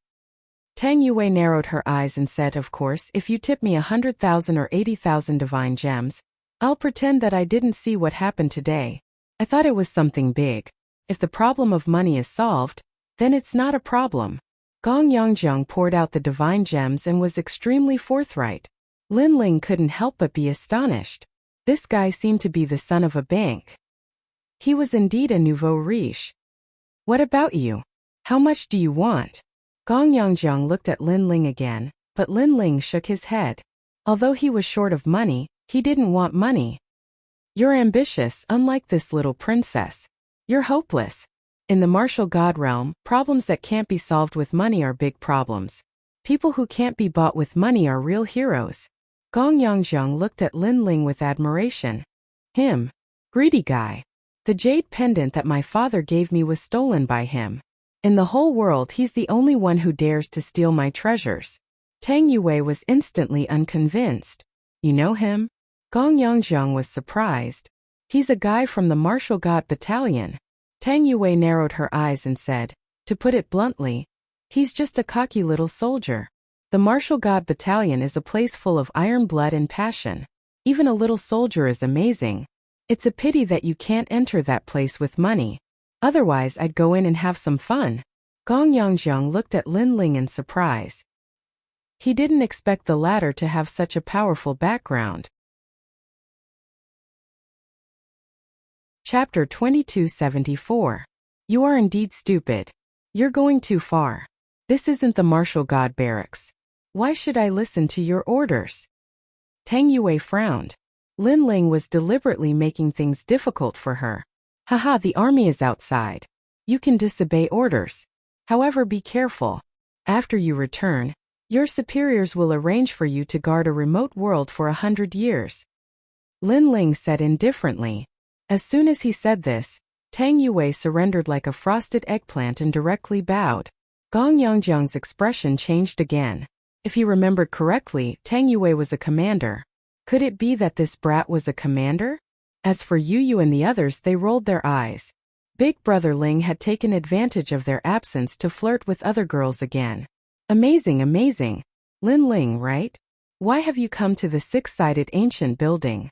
Tang Yue narrowed her eyes and said, "Of course, if you tip me 100,000 or 80,000 divine gems, I'll pretend that I didn't see what happened today. I thought it was something big. If the problem of money is solved, then it's not a problem." Gong Yongjiang poured out the divine gems and was extremely forthright. Lin Ling couldn't help but be astonished. This guy seemed to be the son of a bank. He was indeed a nouveau riche. "What about you? How much do you want?" Gong Yongjiang looked at Lin Ling again, but Lin Ling shook his head. Although he was short of money, he didn't want money. "You're ambitious, unlike this little princess. You're hopeless. In the martial god realm, problems that can't be solved with money are big problems. People who can't be bought with money are real heroes." Gong Yongjiang looked at Lin Ling with admiration. "Him? Greedy guy. The jade pendant that my father gave me was stolen by him. In the whole world he's the only one who dares to steal my treasures." Tang Yue was instantly unconvinced. "You know him?" Gong Yongjiang was surprised. "He's a guy from the martial god battalion." Tang Yue narrowed her eyes and said, "To put it bluntly, he's just a cocky little soldier. The martial god battalion is a place full of iron blood and passion. Even a little soldier is amazing. It's a pity that you can't enter that place with money. Otherwise I'd go in and have some fun." Gong Yongjiang looked at Lin Ling in surprise. He didn't expect the latter to have such a powerful background. Chapter 2274. You are indeed stupid. You're going too far. This isn't the martial god barracks. Why should I listen to your orders? Tang Yue frowned. Lin Ling was deliberately making things difficult for her. Haha, the army is outside. You can disobey orders. However, be careful. After you return, your superiors will arrange for you to guard a remote world for 100 years. Lin Ling said indifferently. As soon as he said this, Tang Yue surrendered like a frosted eggplant and directly bowed. Gong Yongjiang's expression changed again. If he remembered correctly, Tang Yue was a commander. Could it be that this brat was a commander? As for Yu and the others, they rolled their eyes. Big brother Ling had taken advantage of their absence to flirt with other girls again. Amazing, amazing. Lin Ling, right? Why have you come to the six-sided ancient building?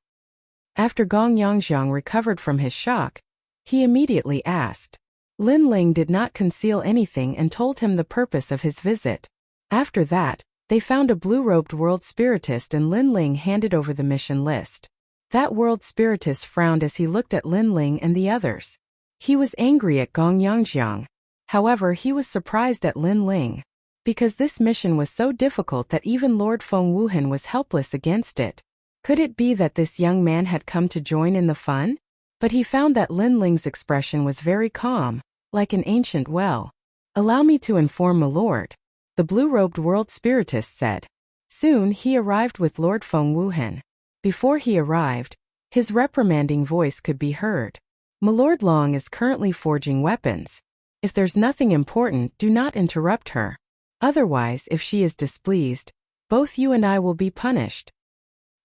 After Gong Yongjiang recovered from his shock, he immediately asked. Lin Ling did not conceal anything and told him the purpose of his visit. After that, they found a blue-robed world spiritist and Lin Ling handed over the mission list. That world spiritist frowned as he looked at Lin Ling and the others. He was angry at Gong Yongjiang. However, he was surprised at Lin Ling. Because this mission was so difficult that even Lord Feng Wuhan was helpless against it. Could it be that this young man had come to join in the fun? But he found that Lin Ling's expression was very calm, like an ancient well. "Allow me to inform milord," the blue-robed world spiritist said. Soon he arrived with Lord Feng Wuhan. Before he arrived, his reprimanding voice could be heard. "Milord Long is currently forging weapons. If there's nothing important, do not interrupt her. Otherwise, if she is displeased, both you and I will be punished."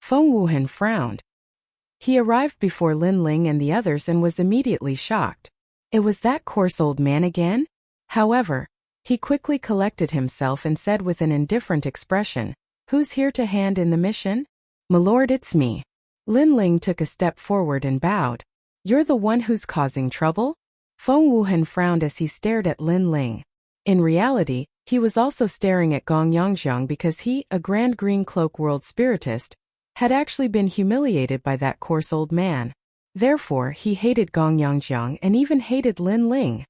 Feng Wuhan frowned. He arrived before Lin Ling and the others and was immediately shocked. It was that coarse old man again? However, he quickly collected himself and said with an indifferent expression, "Who's here to hand in the mission?" "Milord, it's me." Lin Ling took a step forward and bowed. "You're the one who's causing trouble?" Feng Wuhan frowned as he stared at Lin Ling. In reality, he was also staring at Gong Yongjiang because he, a Grand Green Cloak world spiritist, had actually been humiliated by that coarse old man. Therefore, he hated Gong Yongjiang and even hated Lin Ling.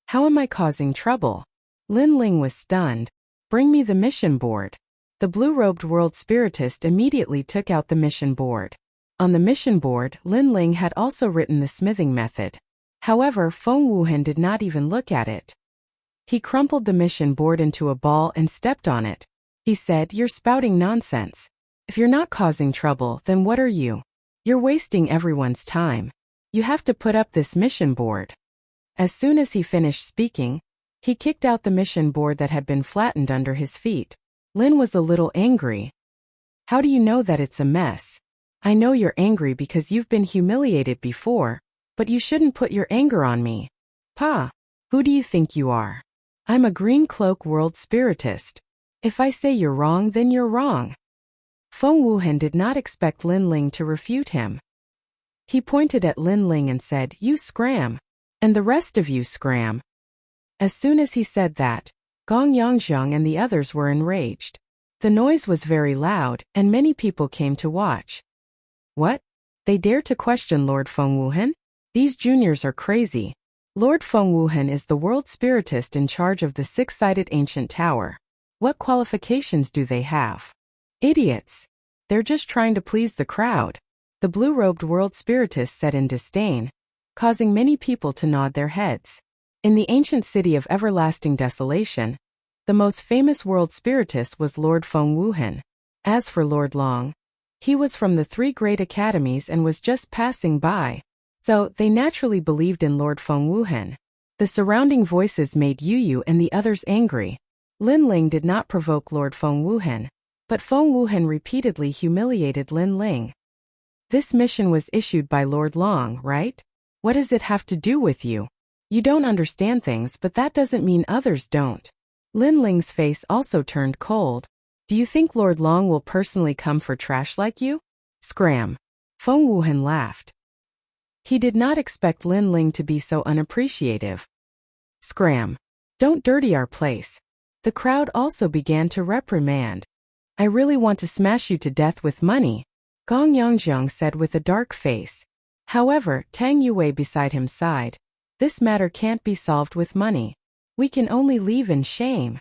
"How am I causing trouble?" Lin Ling was stunned. "Bring me the mission board." The blue-robed world spiritist immediately took out the mission board. On the mission board, Lin Ling had also written the smithing method. However, Feng Wuhan did not even look at it. He crumpled the mission board into a ball and stepped on it. He said, "You're spouting nonsense. If you're not causing trouble, then what are you? You're wasting everyone's time. You have to put up this mission board." As soon as he finished speaking, he kicked out the mission board that had been flattened under his feet. Lin was a little angry. How do you know that it's a mess? I know you're angry because you've been humiliated before, but you shouldn't put your anger on me. Pa, who do you think you are? I'm a green cloak world spiritist. If I say you're wrong, then you're wrong. Feng Wuhan did not expect Lin Ling to refute him. He pointed at Lin Ling and said, "You scram. And the rest of you scram." As soon as he said that, Gong Yongzheng and the others were enraged. The noise was very loud, and many people came to watch. What? They dare to question Lord Feng Wuhan? These juniors are crazy. Lord Feng Wuhan is the world spiritist in charge of the six-sided ancient tower. What qualifications do they have? Idiots. They're just trying to please the crowd, the blue-robed world spiritist said in disdain, causing many people to nod their heads. In the ancient city of everlasting desolation, the most famous world spiritist was Lord Feng Wuhan. As for Lord Long, he was from the three great academies and was just passing by, so they naturally believed in Lord Feng Wuhan. The surrounding voices made Yu and the others angry. Lin Ling did not provoke Lord Feng Wuhan, but Feng Wuhan repeatedly humiliated Lin Ling. This mission was issued by Lord Long, right? What does it have to do with you? You don't understand things, but that doesn't mean others don't. Lin Ling's face also turned cold. Do you think Lord Long will personally come for trash like you? Scram. Feng Wuhan laughed. He did not expect Lin Ling to be so unappreciative. Scram. Don't dirty our place. The crowd also began to reprimand. I really want to smash you to death with money, Gong Yongzheng said with a dark face. However, Tang Yue beside him sighed. This matter can't be solved with money. We can only leave in shame.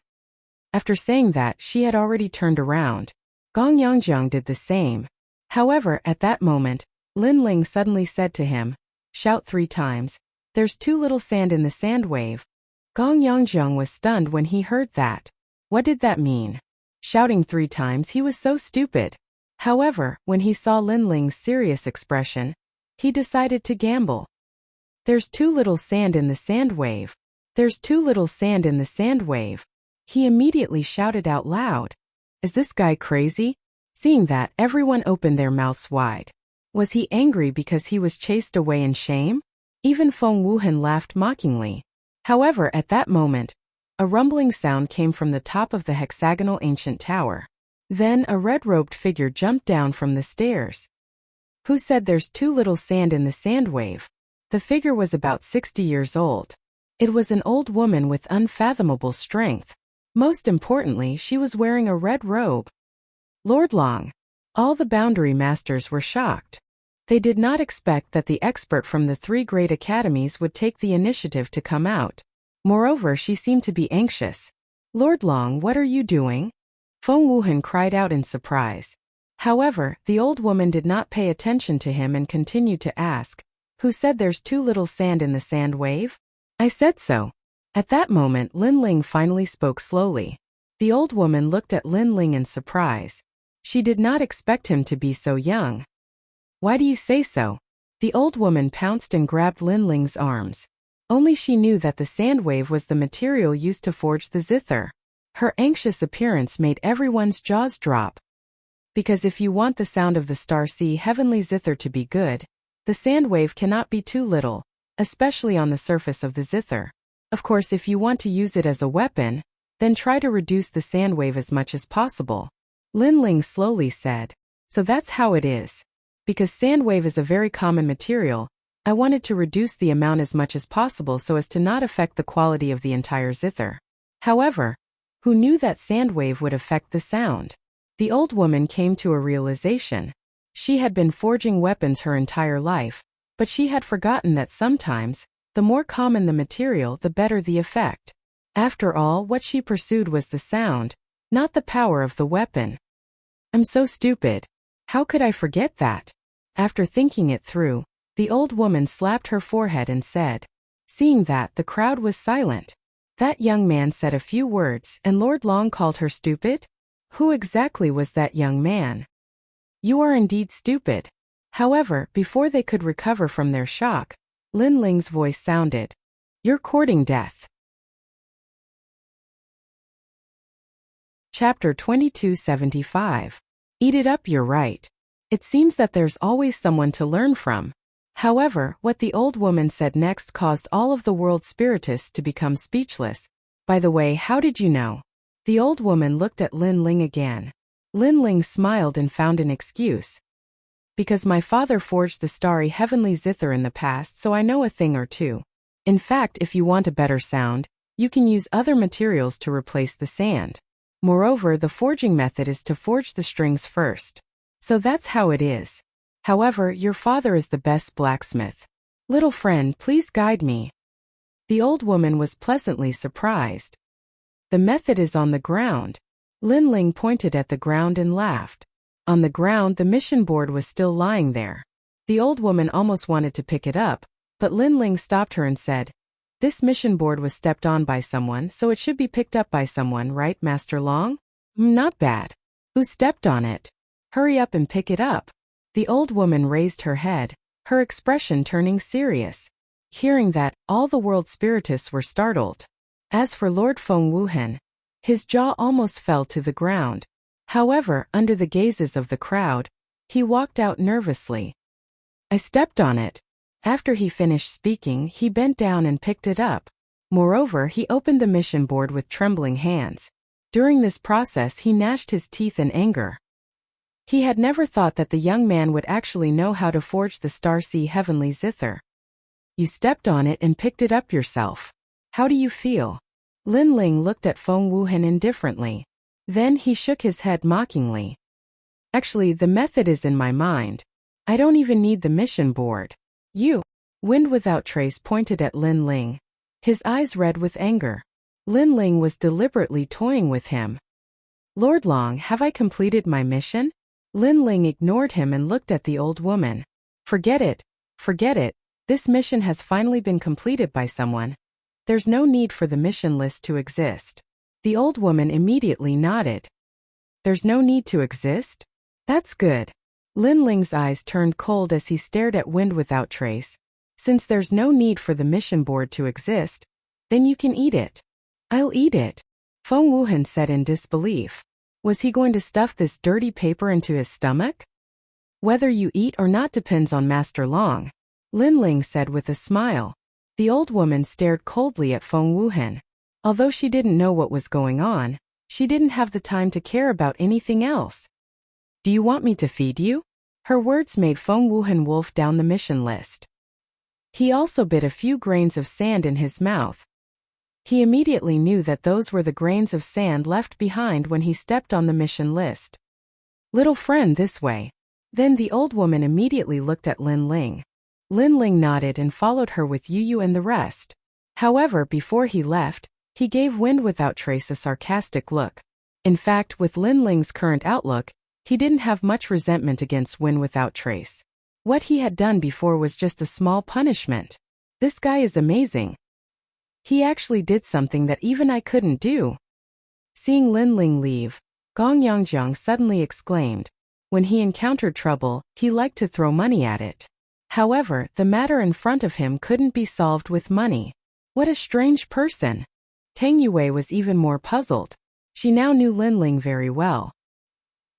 After saying that, she had already turned around. Gong Yongzheng did the same. However, at that moment, Lin Ling suddenly said to him, "Shout 3 times. There's too little sand in the sand wave." Gong Yongzheng was stunned when he heard that. What did that mean? Shouting 3 times, he was so stupid. However, when he saw Lin Ling's serious expression, he decided to gamble. There's too little sand in the sand wave. There's too little sand in the sand wave. He immediately shouted out loud. Is this guy crazy? Seeing that, everyone opened their mouths wide. Was he angry because he was chased away in shame? Even Feng Wuhan laughed mockingly. However, at that moment, a rumbling sound came from the top of the hexagonal ancient tower. Then a red-robed figure jumped down from the stairs. Who said there's too little sand in the sand wave? The figure was about 60 years old. It was an old woman with unfathomable strength. Most importantly, she was wearing a red robe. Lord Long. All the boundary masters were shocked. They did not expect that the expert from the 3 great academies would take the initiative to come out. Moreover, she seemed to be anxious. Lord Long, what are you doing? Feng Wuhan cried out in surprise. However, the old woman did not pay attention to him and continued to ask, who said there's too little sand in the sand wave? I said so. At that moment, Lin Ling finally spoke slowly. The old woman looked at Lin Ling in surprise. She did not expect him to be so young. Why do you say so? The old woman pounced and grabbed Lin Ling's arms. Only she knew that the sand wave was the material used to forge the zither. Her anxious appearance made everyone's jaws drop. Because if you want the sound of the star sea heavenly zither to be good, the sand wave cannot be too little, especially on the surface of the zither. Of course, if you want to use it as a weapon, then try to reduce the sand wave as much as possible. Lin Ling slowly said. So that's how it is. Because sand wave is a very common material, I wanted to reduce the amount as much as possible so as to not affect the quality of the entire zither. However, who knew that sand wave would affect the sound? The old woman came to a realization. She had been forging weapons her entire life, but she had forgotten that sometimes, the more common the material, the better the effect. After all, what she pursued was the sound, not the power of the weapon. I'm so stupid. How could I forget that? After thinking it through, the old woman slapped her forehead and said. Seeing that, the crowd was silent. That young man said a few words, and Lord Long called her stupid? Who exactly was that young man? You are indeed stupid. However, before they could recover from their shock, Lin Ling's voice sounded. You're courting death. Chapter 2275. Eat it up, you're right. It seems that there's always someone to learn from. However, what the old woman said next caused all of the world's spiritists to become speechless. By the way, how did you know? The old woman looked at Lin Ling again. Lin Ling smiled and found an excuse. Because my father forged the starry heavenly zither in the past, so I know a thing or two. In fact, if you want a better sound, you can use other materials to replace the sand. Moreover, the forging method is to forge the strings first. So that's how it is. However, your father is the best blacksmith. Little friend, please guide me. The old woman was pleasantly surprised. The method is on the ground. Lin Ling pointed at the ground and laughed. On the ground, the mission board was still lying there. The old woman almost wanted to pick it up, but Lin Ling stopped her and said, "This mission board was stepped on by someone, so it should be picked up by someone, right, Master Long?" Not bad. Who stepped on it? Hurry up and pick it up." The old woman raised her head, her expression turning serious. Hearing that, all the world spiritists were startled. As for Lord Feng Wuhan, his jaw almost fell to the ground. However, under the gazes of the crowd, he walked out nervously. "I stepped on it." After he finished speaking, he bent down and picked it up. Moreover, he opened the mission board with trembling hands. During this process, he gnashed his teeth in anger. He had never thought that the young man would actually know how to forge the Star-Sea Heavenly Zither. "You stepped on it and picked it up yourself. How do you feel?" Lin Ling looked at Feng Wuhan indifferently. Then he shook his head mockingly. "Actually, the method is in my mind. I don't even need the mission board." "You." Wind Without Trace pointed at Lin Ling. His eyes red with anger. Lin Ling was deliberately toying with him. "Lord Long, have I completed my mission?" Lin Ling ignored him and looked at the old woman. Forget it. This mission has finally been completed by someone. There's no need for the mission list to exist." The old woman immediately nodded. "There's no need to exist? That's good." Lin Ling's eyes turned cold as he stared at Wind Without Trace. "Since there's no need for the mission board to exist, then you can eat it." "I'll eat it," Feng Wuhan said in disbelief. Was he going to stuff this dirty paper into his stomach? "Whether you eat or not depends on Master Long," Lin Ling said with a smile. The old woman stared coldly at Feng Wuhan. Although she didn't know what was going on, she didn't have the time to care about anything else. "Do you want me to feed you?" Her words made Feng Wuhan wolf down the mission list. He also bit a few grains of sand in his mouth. He immediately knew that those were the grains of sand left behind when he stepped on the mission list. "Little friend, this way." Then the old woman immediately looked at Lin Ling. Lin Ling nodded and followed her with Yu and the rest. However, before he left, he gave Wind Without Trace a sarcastic look. In fact, with Lin Ling's current outlook, he didn't have much resentment against Wind Without Trace. What he had done before was just a small punishment. This guy is amazing. He actually did something that even I couldn't do. Seeing Lin Ling leave, Gong Yangjiang suddenly exclaimed. When he encountered trouble, he liked to throw money at it. However, the matter in front of him couldn't be solved with money. What a strange person. Tang Yue was even more puzzled. She now knew Lin Ling very well.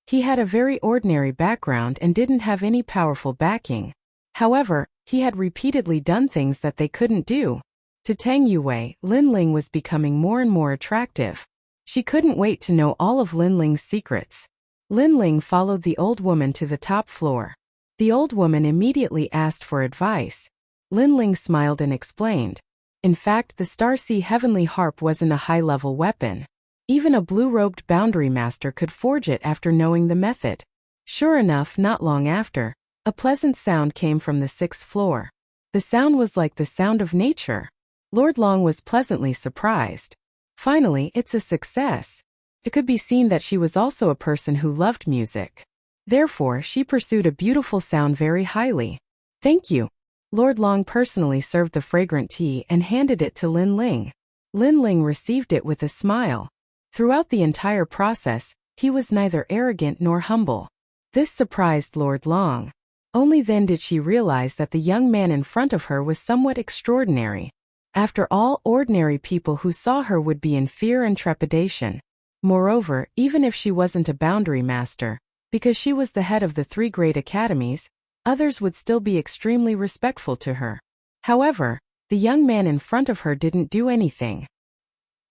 He had a very ordinary background and didn't have any powerful backing. However, he had repeatedly done things that they couldn't do. To Tang Yue, Lin Ling was becoming more and more attractive. She couldn't wait to know all of Lin Ling's secrets. Lin Ling followed the old woman to the top floor. The old woman immediately asked for advice. Lin Ling smiled and explained. In fact, the Star-Sea Heavenly Harp wasn't a high-level weapon. Even a blue-robed boundary master could forge it after knowing the method. Sure enough, not long after, a pleasant sound came from the 6th floor. The sound was like the sound of nature. Lord Long was pleasantly surprised. Finally, it's a success. It could be seen that she was also a person who loved music. Therefore, she pursued a beautiful sound very highly. "Thank you." Lord Long personally served the fragrant tea and handed it to Lin Ling. Lin Ling received it with a smile. Throughout the entire process, he was neither arrogant nor humble. This surprised Lord Long. Only then did she realize that the young man in front of her was somewhat extraordinary. After all, ordinary people who saw her would be in fear and trepidation. Moreover, even if she wasn't a boundary master, because she was the head of the 3 great academies, others would still be extremely respectful to her. However, the young man in front of her didn't do anything.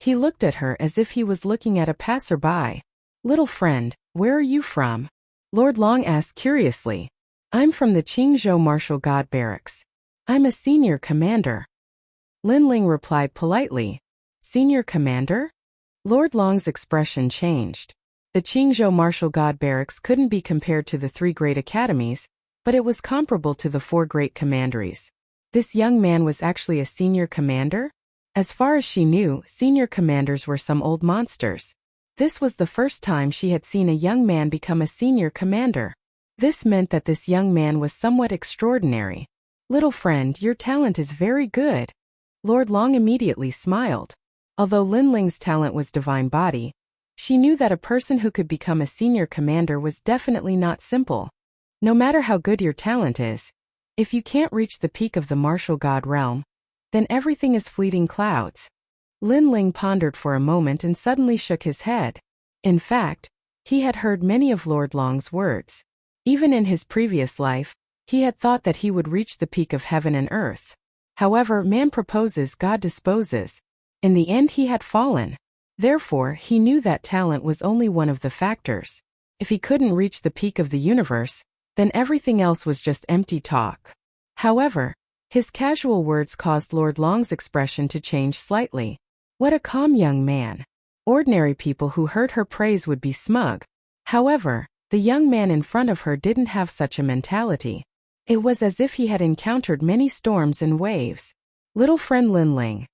He looked at her as if he was looking at a passerby. "Little friend, where are you from?" Lord Long asked curiously. "I'm from the Qingzhou Martial God Barracks. I'm a senior commander." Lin Ling replied politely. "Senior commander?" Lord Long's expression changed. The Qingzhou Martial God Barracks couldn't be compared to the 3 great academies, but it was comparable to the 4 great commanderies. This young man was actually a senior commander? As far as she knew, senior commanders were some old monsters. This was the first time she had seen a young man become a senior commander. This meant that this young man was somewhat extraordinary. "Little friend, your talent is very good." Lord Long immediately smiled. Although Lin Ling's talent was divine body, she knew that a person who could become a senior commander was definitely not simple. No matter how good your talent is, if you can't reach the peak of the martial god realm, then everything is fleeting clouds. Lin Ling pondered for a moment and suddenly shook his head. In fact, he had heard many of Lord Long's words. Even in his previous life, he had thought that he would reach the peak of heaven and earth. However, man proposes, God disposes. In the end, he had fallen. Therefore, he knew that talent was only one of the factors. If he couldn't reach the peak of the universe, then everything else was just empty talk. However, his casual words caused Lord Long's expression to change slightly. What a calm young man. Ordinary people who heard her praise would be smug. However, the young man in front of her didn't have such a mentality. It was as if he had encountered many storms and waves. "Little friend Lin Ling,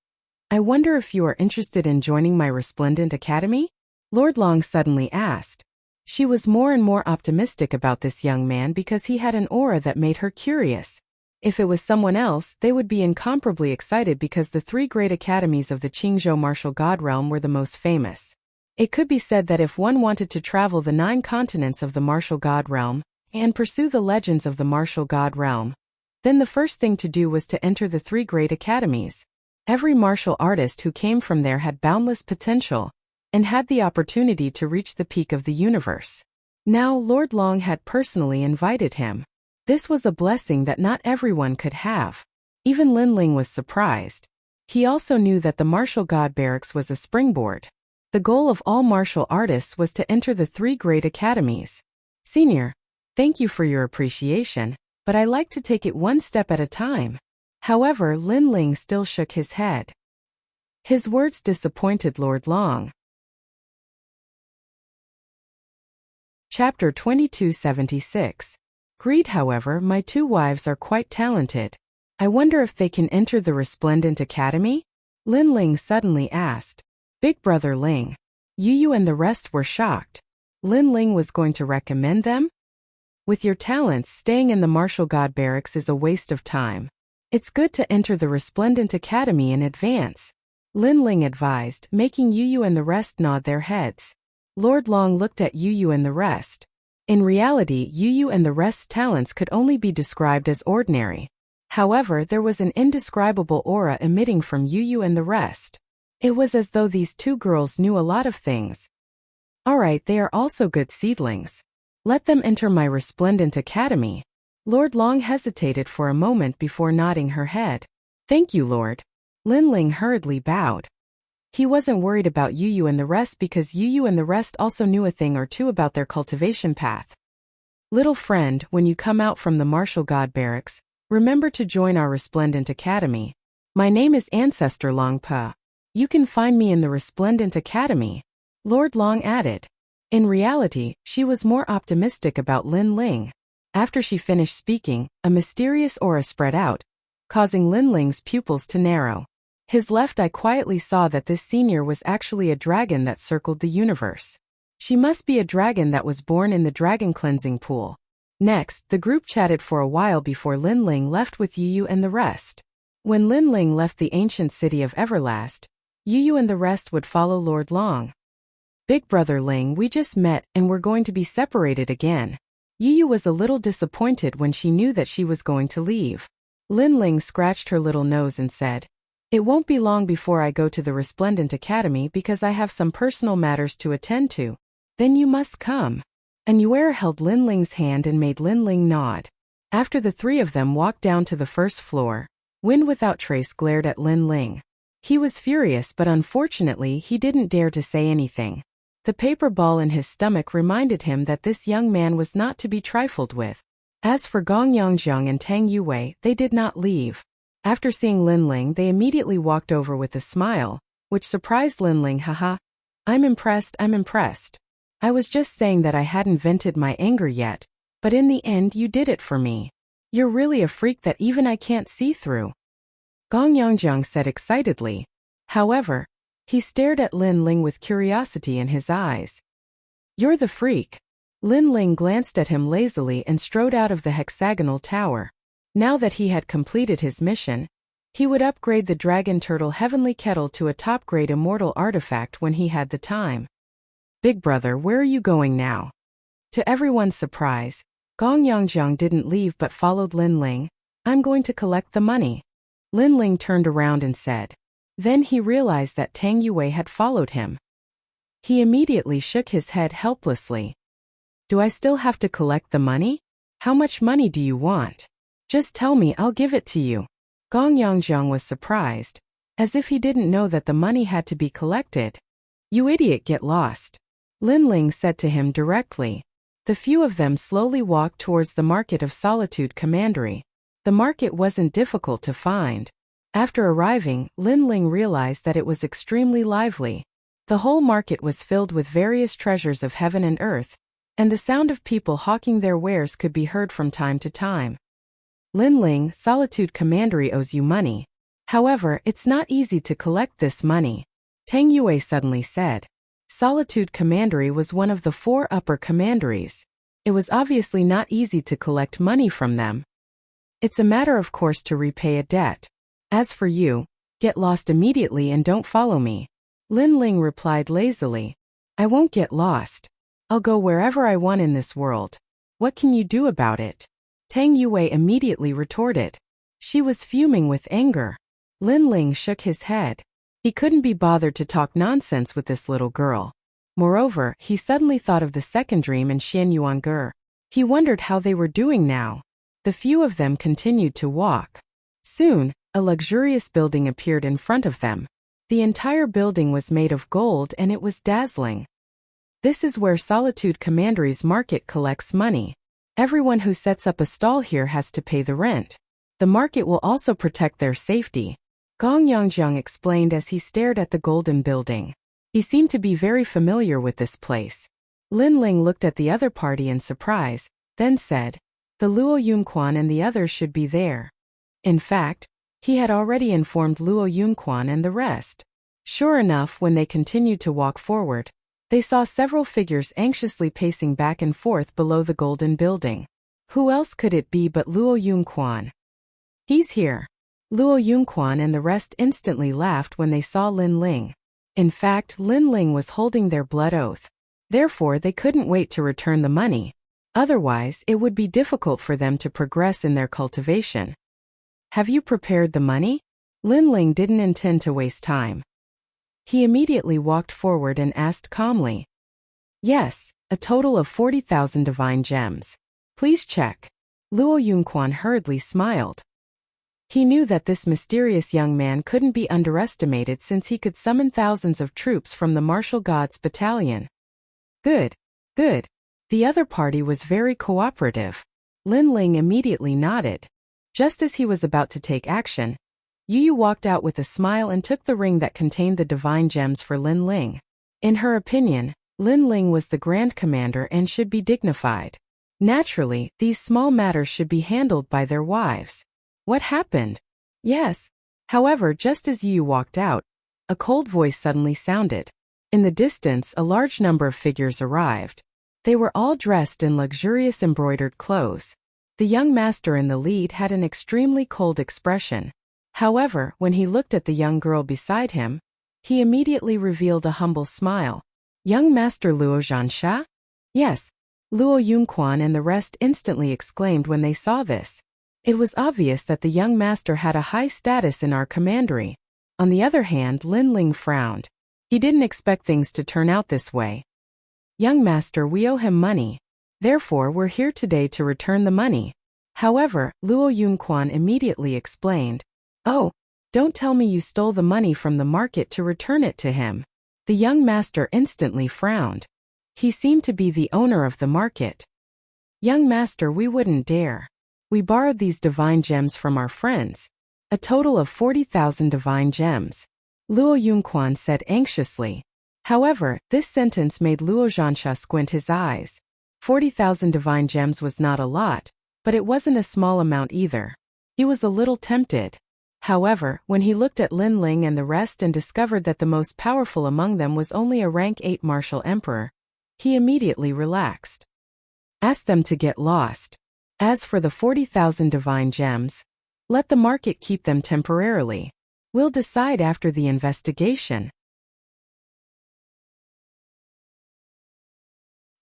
I wonder if you are interested in joining my resplendent academy?" Lord Long suddenly asked. She was more and more optimistic about this young man because he had an aura that made her curious. If it was someone else, they would be incomparably excited because the 3 great academies of the Qingzhou martial god realm were the most famous. It could be said that if one wanted to travel the 9 continents of the martial god realm and pursue the legends of the martial god realm, then the first thing to do was to enter the 3 great academies. Every martial artist who came from there had boundless potential and had the opportunity to reach the peak of the universe. Now Lord Long had personally invited him. This was a blessing that not everyone could have. Even Lin Ling was surprised. He also knew that the martial god barracks was a springboard. The goal of all martial artists was to enter the 3 great academies. "Senior, thank you for your appreciation, but I like to take it one step at a time." However, Lin Ling still shook his head. His words disappointed Lord Long. Chapter 2276. Greed. However, my 2 wives are quite talented. I wonder if they can enter the Resplendent Academy? Lin Ling suddenly asked. Big brother Ling. Yu and the rest were shocked. Lin Ling was going to recommend them? With your talents, staying in the martial god barracks is a waste of time. It's good to enter the Resplendent Academy in advance, Lin Ling advised, making Yu and the rest nod their heads. Lord Long looked at Yu and the rest. In reality, Yu and the rest's talents could only be described as ordinary. However, there was an indescribable aura emitting from Yu and the rest. It was as though these 2 girls knew a lot of things. Alright, they are also good seedlings. Let them enter my Resplendent Academy. Lord Long hesitated for a moment before nodding her head. Thank you, Lord. Lin Ling hurriedly bowed. He wasn't worried about Yu and the rest because Yu and the rest also knew a thing or two about their cultivation path. Little friend, when you come out from the martial god barracks, remember to join our Resplendent Academy. My name is Ancestor Long Pa. You can find me in the Resplendent Academy, Lord Long added. In reality, she was more optimistic about Lin Ling. After she finished speaking, a mysterious aura spread out, causing Lin Ling's pupils to narrow. His left eye quietly saw that this senior was actually a dragon that circled the universe. She must be a dragon that was born in the dragon cleansing pool. Next, the group chatted for a while before Lin Ling left with Yu and the rest. When Lin Ling left the ancient city of Everlast, Yu and the rest would follow Lord Long. Big brother Ling, we just met and we're going to be separated again. Yu was a little disappointed when she knew that she was going to leave. Lin Ling scratched her little nose and said, It won't be long before I go to the Resplendent Academy because I have some personal matters to attend to. Then you must come. Anywhere held Lin Ling's hand and made Lin Ling nod. After the three of them walked down to the first floor, Wind Without Trace glared at Lin Ling. He was furious, but unfortunately he didn't dare to say anything. The paper ball in his stomach reminded him that this young man was not to be trifled with. As for Gong Yongzheng and Tang Yuwei, they did not leave. After seeing Lin Ling, they immediately walked over with a smile, which surprised Lin Ling. Haha. I'm impressed. I was just saying that I hadn't vented my anger yet, but in the end you did it for me. You're really a freak that even I can't see through. Gong Yongzheng said excitedly. However, he stared at Lin Ling with curiosity in his eyes. You're the freak. Lin Ling glanced at him lazily and strode out of the hexagonal tower. Now that he had completed his mission, he would upgrade the Dragon Turtle Heavenly Kettle to a top-grade immortal artifact when he had the time. Big brother, where are you going now? To everyone's surprise, Gong Yongzheng didn't leave but followed Lin Ling. I'm going to collect the money. Lin Ling turned around and said. Then he realized that Tang Yuwei had followed him. He immediately shook his head helplessly. Do I still have to collect the money? How much money do you want? Just tell me, I'll give it to you. Gong Yongzheng was surprised, as if he didn't know that the money had to be collected. You idiot, get lost. Lin Ling said to him directly. The few of them slowly walked towards the Market of Solitude Commandery. The market wasn't difficult to find. After arriving, Lin Ling realized that it was extremely lively. The whole market was filled with various treasures of heaven and earth, and the sound of people hawking their wares could be heard from time to time. Lin Ling, Solitude Commandery owes you money. However, it's not easy to collect this money. Tang Yuwei suddenly said. Solitude Commandery was one of the 4 upper commanderies. It was obviously not easy to collect money from them. It's a matter of course to repay a debt. As for you, get lost immediately and don't follow me. Lin Ling replied lazily. I won't get lost. I'll go wherever I want in this world. What can you do about it? Tang Yuwei immediately retorted. She was fuming with anger. Lin Ling shook his head. He couldn't be bothered to talk nonsense with this little girl. Moreover, he suddenly thought of the second dream and Xian Yuange. He wondered how they were doing now. The few of them continued to walk. Soon, a luxurious building appeared in front of them. The entire building was made of gold and it was dazzling. This is where Solitude Commandery's market collects money. Everyone who sets up a stall here has to pay the rent. The market will also protect their safety. Gong Yongzheng explained as he stared at the golden building. He seemed to be very familiar with this place. Lin Ling looked at the other party in surprise, then said, the Luo Yunquan and the others should be there. In fact, he had already informed Luo Yunquan and the rest. Sure enough, when they continued to walk forward, they saw several figures anxiously pacing back and forth below the golden building. Who else could it be but Luo Yunquan? He's here. Luo Yunquan and the rest instantly laughed when they saw Lin Ling. In fact, Lin Ling was holding their blood oath. Therefore, they couldn't wait to return the money. Otherwise, it would be difficult for them to progress in their cultivation. Have you prepared the money? Lin Ling didn't intend to waste time. He immediately walked forward and asked calmly. Yes, a total of 40,000 divine gems. Please check. Luo Yunquan hurriedly smiled. He knew that this mysterious young man couldn't be underestimated since he could summon thousands of troops from the martial gods battalion. Good. The other party was very cooperative. Lin Ling immediately nodded. Just as he was about to take action, Yu walked out with a smile and took the ring that contained the divine gems for Lin Ling. In her opinion, Lin Ling was the Grand Commander and should be dignified. Naturally, these small matters should be handled by their wives. What happened? Yes. However, just as Yu walked out, a cold voice suddenly sounded. In the distance, a large number of figures arrived. They were all dressed in luxurious embroidered clothes. The young master in the lead had an extremely cold expression. However, when he looked at the young girl beside him, he immediately revealed a humble smile. Young Master Luo Zhansha? Yes. Luo Yunquan and the rest instantly exclaimed when they saw this. It was obvious that the young master had a high status in our commandery. On the other hand, Lin Ling frowned. He didn't expect things to turn out this way. Young master, we owe him money. Therefore, we're here today to return the money. However, Luo Yunquan immediately explained, "Oh, don't tell me you stole the money from the market to return it to him." The young master instantly frowned. He seemed to be the owner of the market. "Young master, we wouldn't dare. We borrowed these divine gems from our friends. A total of 40,000 divine gems," Luo Yunquan said anxiously. However, this sentence made Luo Zhansha squint his eyes. 40,000 divine gems was not a lot, but it wasn't a small amount either. He was a little tempted. However, when he looked at Lin Ling and the rest and discovered that the most powerful among them was only a rank 8 martial emperor, he immediately relaxed. Ask them to get lost. As for the 40,000 divine gems, let the market keep them temporarily. We'll decide after the investigation.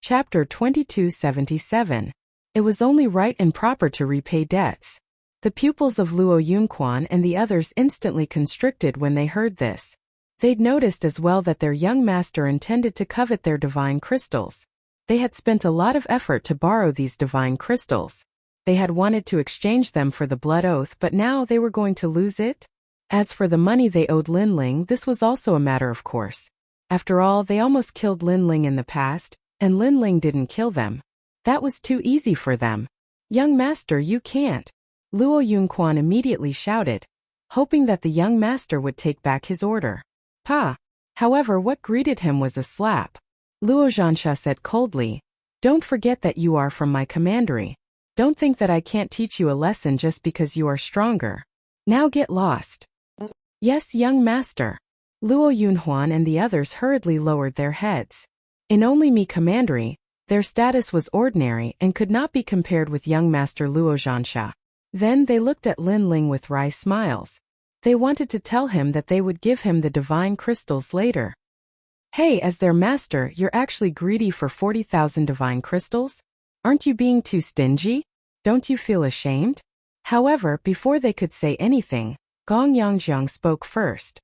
Chapter 2277. It was only right and proper to repay debts. The pupils of Luo Yunquan and the others instantly constricted when they heard this. They'd noticed as well that their young master intended to covet their divine crystals. They had spent a lot of effort to borrow these divine crystals. They had wanted to exchange them for the blood oath, but now they were going to lose it? As for the money they owed Lin Ling, this was also a matter of course. After all, they almost killed Lin Ling in the past, and Lin Ling didn't kill them. That was too easy for them. "Young master, you can't," Luo Yunquan immediately shouted, hoping that the young master would take back his order. Pa! However, what greeted him was a slap. Luo Zhansha said coldly, "Don't forget that you are from my commandery. Don't think that I can't teach you a lesson just because you are stronger. Now get lost." "Yes, young master." Luo Yunhuan and the others hurriedly lowered their heads. In only Mi commandery, their status was ordinary and could not be compared with young master Luo Zhansha. Then they looked at Lin Ling with wry smiles. They wanted to tell him that they would give him the divine crystals later. "Hey, as their master, you're actually greedy for 40,000 divine crystals? Aren't you being too stingy? Don't you feel ashamed?" However, before they could say anything, Gong Yongzhang spoke first.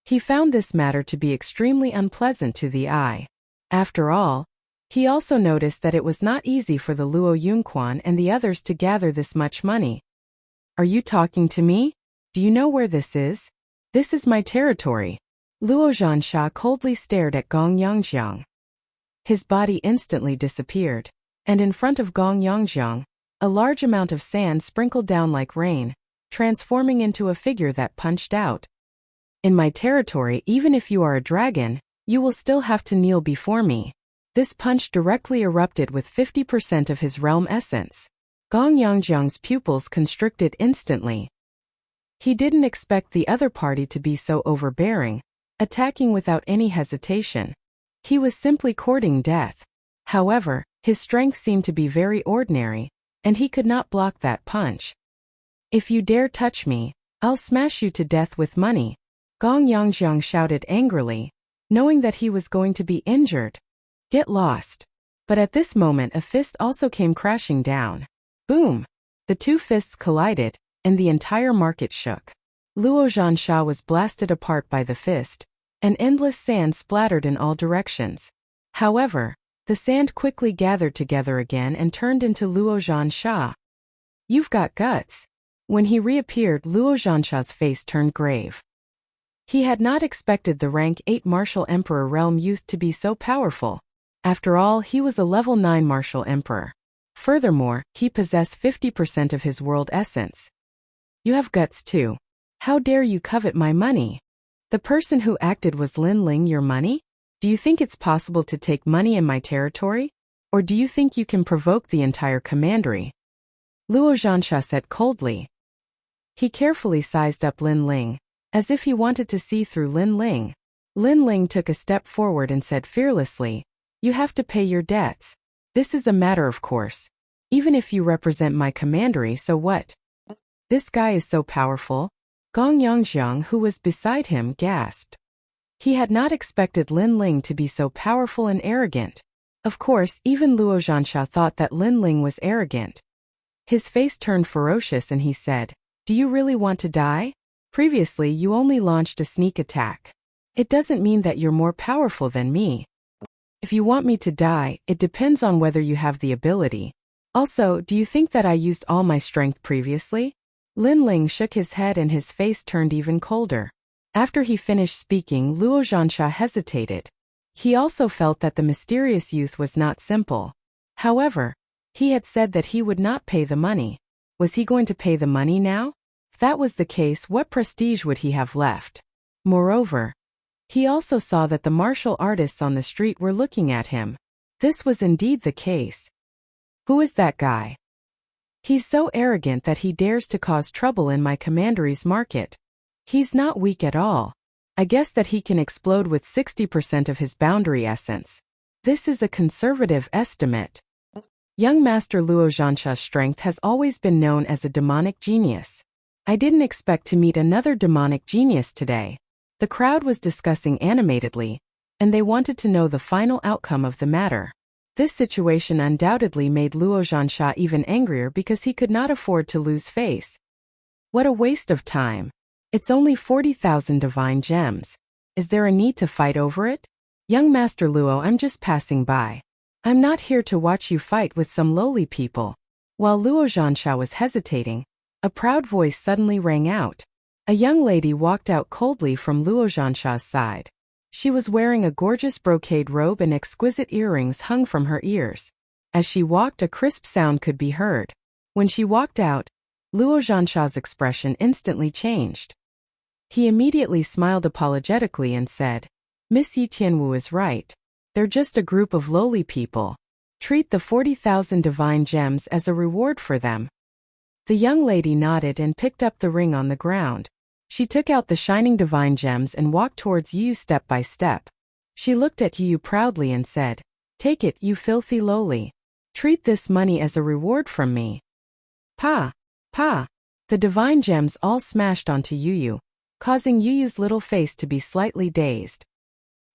He found this matter to be extremely unpleasant to the eye. After all, he also noticed that it was not easy for the Luo Yunquan and the others to gather this much money. "Are you talking to me? Do you know where this is? This is my territory." Luo Zhansha coldly stared at Gong Yongzhang. His body instantly disappeared, and in front of Gong Yongzhang, a large amount of sand sprinkled down like rain, transforming into a figure that punched out. "In my territory, even if you are a dragon, you will still have to kneel before me." This punch directly erupted with 50% of his realm essence. Gong Yongzhang's pupils constricted instantly. He didn't expect the other party to be so overbearing, attacking without any hesitation. He was simply courting death. However, his strength seemed to be very ordinary, and he could not block that punch. "If you dare touch me, I'll smash you to death with money," Gong Yongzhang shouted angrily, knowing that he was going to be injured. "Get lost." But at this moment a fist also came crashing down. Boom! The two fists collided, and the entire market shook. Luo Zhansha was blasted apart by the fist, and endless sand splattered in all directions. However, the sand quickly gathered together again and turned into Luo Zhansha. "You've got guts." When he reappeared, Luo Zhansha's face turned grave. He had not expected the rank 8 martial emperor realm youth to be so powerful. After all, he was a level 9 martial emperor. Furthermore, he possessed 50% of his world essence. "You have guts too. How dare you covet my money? The person who acted was Lin Ling your money? Do you think it's possible to take money in my territory? Or do you think you can provoke the entire commandery?" Luo Zhansha said coldly. He carefully sized up Lin Ling, as if he wanted to see through Lin Ling. Lin Ling took a step forward and said fearlessly, "You have to pay your debts. This is a matter of course. Even if you represent my commandery, so what? This guy is so powerful." Gong Yongzhang, who was beside him, gasped. He had not expected Lin Ling to be so powerful and arrogant. Of course, even Luo Zhansha thought that Lin Ling was arrogant. His face turned ferocious and he said, "Do you really want to die? Previously, you only launched a sneak attack. It doesn't mean that you're more powerful than me. If you want me to die, it depends on whether you have the ability. Also, do you think that I used all my strength previously? Lin Ling shook his head and his face turned even colder. After he finished speaking, Luo Zhansha hesitated. He also felt that the mysterious youth was not simple. However, he had said that he would not pay the money. Was he going to pay the money now? If that was the case, what prestige would he have left? Moreover, he also saw that the martial artists on the street were looking at him. This was indeed the case. Who is that guy? He's so arrogant that he dares to cause trouble in my commandery's market. He's not weak at all. I guess that he can explode with 60% of his boundary essence. This is a conservative estimate. Young Master Luo Zhansha's strength has always been known as a demonic genius. I didn't expect to meet another demonic genius today. The crowd was discussing animatedly, and they wanted to know the final outcome of the matter. This situation undoubtedly made Luo Zhansha even angrier because he could not afford to lose face. What a waste of time. It's only 40,000 divine gems. Is there a need to fight over it? Young Master Luo, I'm just passing by. I'm not here to watch you fight with some lowly people. While Luo Zhansha was hesitating, a proud voice suddenly rang out. A young lady walked out coldly from Luo Zhansha's side. She was wearing a gorgeous brocade robe and exquisite earrings hung from her ears. As she walked, a crisp sound could be heard. When she walked out, Luo Zhansha's expression instantly changed. He immediately smiled apologetically and said, Miss Yi Tianwu is right. They're just a group of lowly people. Treat the 40,000 divine gems as a reward for them. The young lady nodded and picked up the ring on the ground. She took out the shining divine gems and walked towards Yu step by step. She looked at Yu proudly and said, Take it, you filthy lowly. Treat this money as a reward from me. Pa! Pa! The divine gems all smashed onto Yu, causing Yu's little face to be slightly dazed.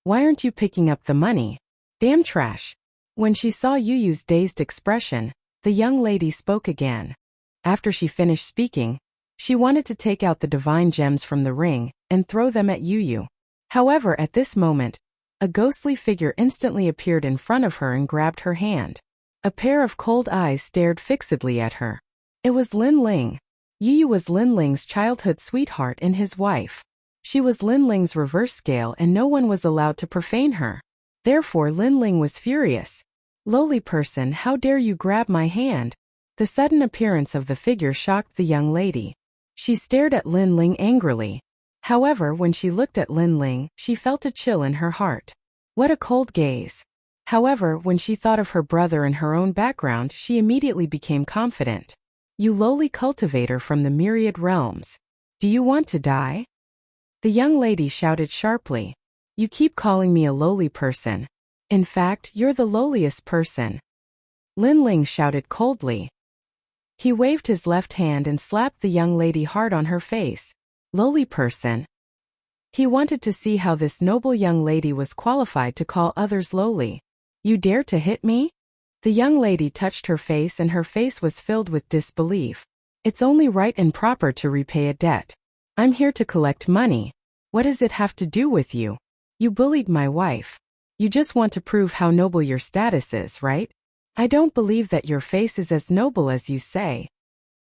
Why aren't you picking up the money? Damn trash. When she saw Yu's dazed expression, the young lady spoke again. After she finished speaking, she wanted to take out the divine gems from the ring and throw them at Yu. However, at this moment, a ghostly figure instantly appeared in front of her and grabbed her hand. A pair of cold eyes stared fixedly at her. It was Lin Ling. Yu was Lin Ling's childhood sweetheart and his wife. She was Lin Ling's reverse scale and no one was allowed to profane her. Therefore, Lin Ling was furious. Lowly person, how dare you grab my hand? The sudden appearance of the figure shocked the young lady. She stared at Lin Ling angrily. However, when she looked at Lin Ling, she felt a chill in her heart. What a cold gaze. However, when she thought of her brother and her own background, she immediately became confident. You lowly cultivator from the myriad realms. Do you want to die? The young lady shouted sharply. You keep calling me a lowly person. In fact, you're the lowliest person. Lin Ling shouted coldly. He waved his left hand and slapped the young lady hard on her face. Lowly person. He wanted to see how this noble young lady was qualified to call others lowly. You dare to hit me? The young lady touched her face and her face was filled with disbelief. It's only right and proper to repay a debt. I'm here to collect money. What does it have to do with you? You bullied my wife. You just want to prove how noble your status is, right? I don't believe that your face is as noble as you say.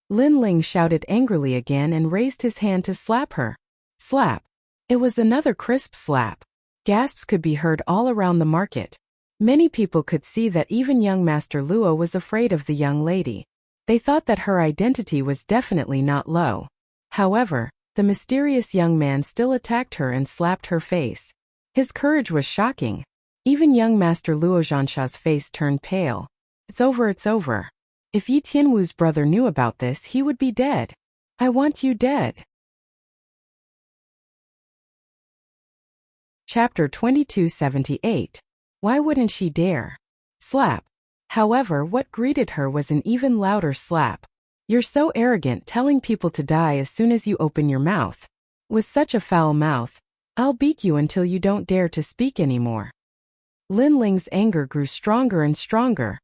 Lin Ling shouted angrily again and raised his hand to slap her. Slap. It was another crisp slap. Gasps could be heard all around the market. Many people could see that even young Master Luo was afraid of the young lady. They thought that her identity was definitely not low. However, the mysterious young man still attacked her and slapped her face. His courage was shocking. Even young Master Luo Zhansha's face turned pale. It's over, it's over. If Yi Tianwu's brother knew about this, he would be dead. I want you dead. Chapter 2278. Why wouldn't she dare? Slap. However, what greeted her was an even louder slap. You're so arrogant, telling people to die as soon as you open your mouth. With such a foul mouth, I'll beat you until you don't dare to speak anymore. Lin Ling's anger grew stronger and stronger.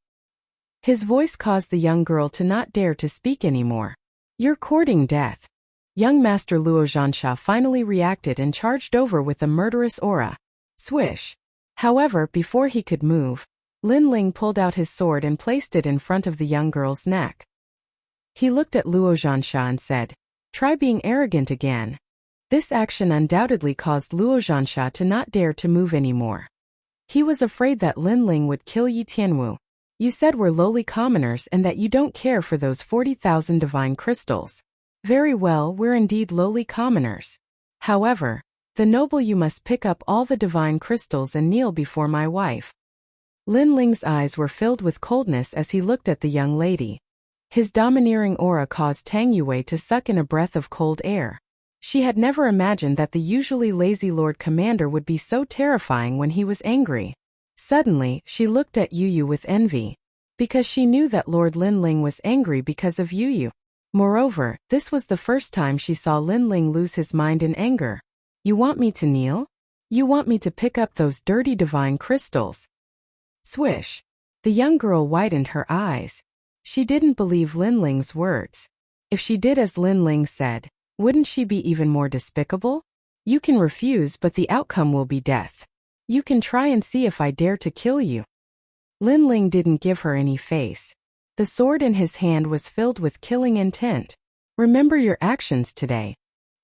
His voice caused the young girl to not dare to speak anymore. You're courting death. Young Master Luo Zhansha finally reacted and charged over with a murderous aura. Swish! However, before he could move, Lin Ling pulled out his sword and placed it in front of the young girl's neck. He looked at Luo Zhansha and said, "Try being arrogant again." This action undoubtedly caused Luo Zhansha to not dare to move anymore. He was afraid that Lin Ling would kill Yi Tianwu. "You said we're lowly commoners and that you don't care for those 40,000 divine crystals. Very well, we're indeed lowly commoners. However, the noble, you must pick up all the divine crystals and kneel before my wife." Lin Ling's eyes were filled with coldness as he looked at the young lady. His domineering aura caused Tang Yue to suck in a breath of cold air. She had never imagined that the usually lazy Lord Commander would be so terrifying when he was angry. Suddenly, she looked at Yu Yu with envy, because she knew that Lord Lin Ling was angry because of Yu Yu. Moreover, this was the first time she saw Lin Ling lose his mind in anger. "You want me to kneel? You want me to pick up those dirty divine crystals?" Swish! The young girl widened her eyes. She didn't believe Lin Ling's words. If she did as Lin Ling said, wouldn't she be even more despicable? "You can refuse, but the outcome will be death. You can try and see if I dare to kill you." Lin Ling didn't give her any face. The sword in his hand was filled with killing intent. "Remember your actions today."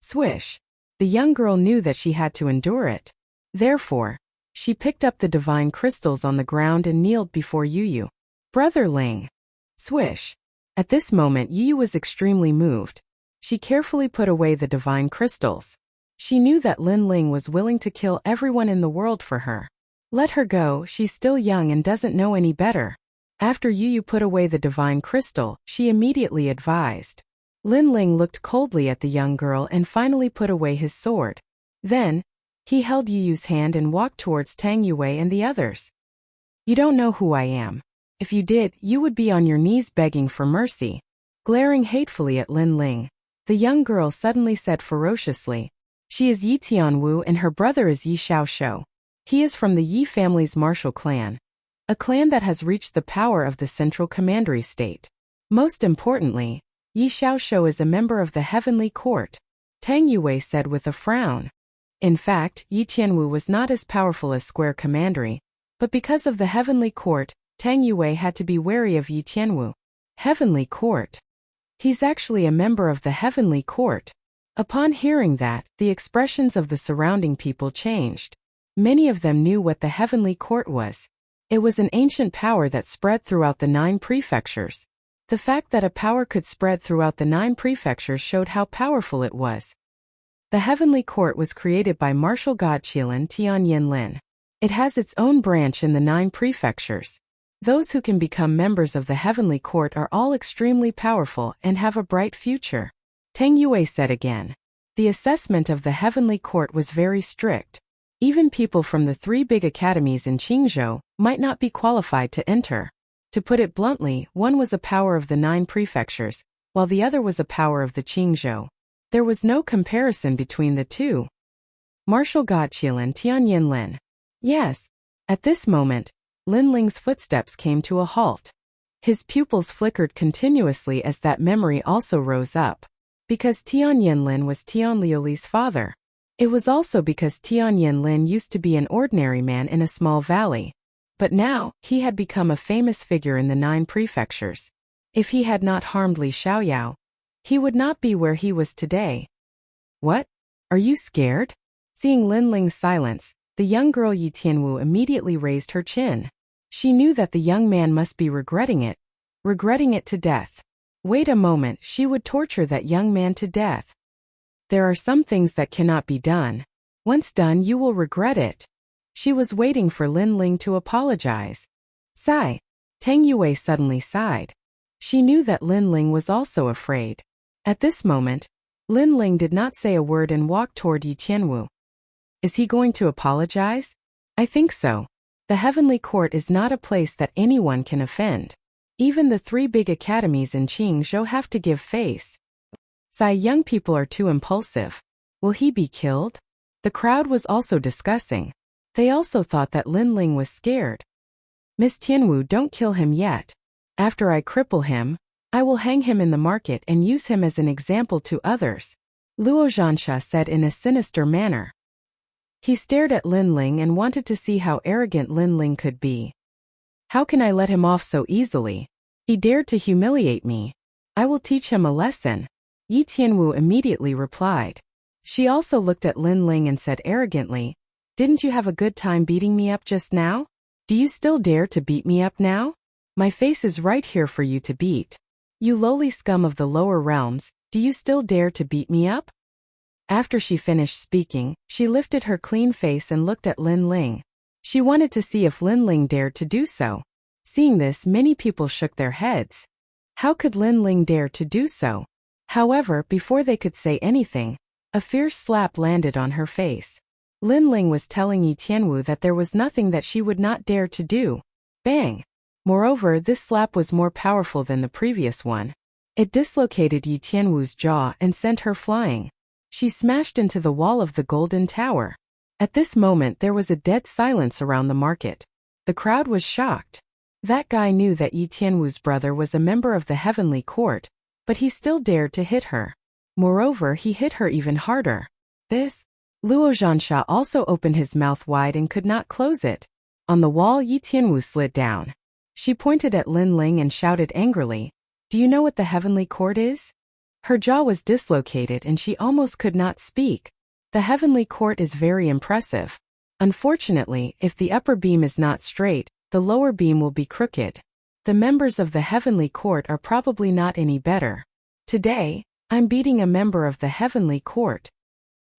Swish! The young girl knew that she had to endure it. Therefore, she picked up the divine crystals on the ground and kneeled before Yu Yu. "Brother Ling." Swish! At this moment Yu Yu was extremely moved. She carefully put away the divine crystals. She knew that Lin Ling was willing to kill everyone in the world for her. Let her go, she's still young and doesn't know any better. After Yu Yu put away the divine crystal, she immediately advised. Lin Ling looked coldly at the young girl and finally put away his sword. Then, he held Yu Yu's hand and walked towards Tang Yue and the others. "You don't know who I am. If you did, you would be on your knees begging for mercy." Glaring hatefully at Lin Ling, the young girl suddenly said ferociously, "She is Yi Tianwu and her brother is Yi Xiaoshou. He is from the Yi family's martial clan. A clan that has reached the power of the central commandery state. Most importantly, Yi Xiaoshou is a member of the heavenly court," Tang Yue said with a frown. In fact, Yi Tianwu was not as powerful as Square Commandery, but because of the heavenly court, Tang Yue had to be wary of Yi Tianwu. Heavenly court. He's actually a member of the heavenly court. Upon hearing that, the expressions of the surrounding people changed. Many of them knew what the heavenly court was. It was an ancient power that spread throughout the 9 prefectures. The fact that a power could spread throughout the 9 prefectures showed how powerful it was. The heavenly court was created by martial god Qilin Tianyinlin. It has its own branch in the 9 prefectures. Those who can become members of the heavenly court are all extremely powerful and have a bright future. Tang Yue said again. The assessment of the heavenly court was very strict. Even people from the 3 big academies in Qingzhou might not be qualified to enter. To put it bluntly, one was a power of the 9 prefectures, while the other was a power of the Qingzhou. There was no comparison between the two. Martial god Qilin Tianyinlin. Yes. At this moment, Lin Ling's footsteps came to a halt. His pupils flickered continuously as that memory also rose up. Because Tianyinlin was Tianliuli's father. It was also because Tianyinlin used to be an ordinary man in a small valley. But now, he had become a famous figure in the 9 prefectures. If he had not harmed Li Xiaoyao, he would not be where he was today. "What? Are you scared?" Seeing Lin Ling's silence, the young girl Yi Tianwu immediately raised her chin. She knew that the young man must be regretting it to death. Wait a moment, she would torture that young man to death. There are some things that cannot be done. Once done, you will regret it. She was waiting for Lin Ling to apologize. Sigh. Tang Yue suddenly sighed. She knew that Lin Ling was also afraid. At this moment, Lin Ling did not say a word and walked toward Yi Tianwu. Is he going to apologize? I think so. The heavenly court is not a place that anyone can offend. Even the 3 big academies in Qingzhou have to give face. Sigh, young people are too impulsive. Will he be killed? The crowd was also discussing. They also thought that Lin Ling was scared. Miss Tianwu, don't kill him yet. After I cripple him, I will hang him in the market and use him as an example to others. Luo Zhansha said in a sinister manner. He stared at Lin Ling and wanted to see how arrogant Lin Ling could be. How can I let him off so easily? He dared to humiliate me. I will teach him a lesson. Yi Tianwu immediately replied. She also looked at Lin Ling and said arrogantly, Didn't you have a good time beating me up just now? Do you still dare to beat me up now? My face is right here for you to beat. You lowly scum of the lower realms, do you still dare to beat me up? After she finished speaking, she lifted her clean face and looked at Lin Ling. She wanted to see if Lin Ling dared to do so. Seeing this, many people shook their heads. How could Lin Ling dare to do so? However, before they could say anything, a fierce slap landed on her face. Lin Ling was telling Yi Tianwu that there was nothing that she would not dare to do. Bang! Moreover, this slap was more powerful than the previous one. It dislocated Yi Tianwu's jaw and sent her flying. She smashed into the wall of the golden tower. At this moment there was a dead silence around the market. The crowd was shocked. That guy knew that Yi Tianwu's brother was a member of the heavenly court, but he still dared to hit her. Moreover, he hit her even harder. Luo Zhansha also opened his mouth wide and could not close it. On the wall, Yi Tianwu slid down. She pointed at Lin Ling and shouted angrily, Do you know what the heavenly court is? Her jaw was dislocated and she almost could not speak. The heavenly court is very impressive. Unfortunately, if the upper beam is not straight, the lower beam will be crooked. The members of the heavenly court are probably not any better. Today, I'm beating a member of the heavenly court.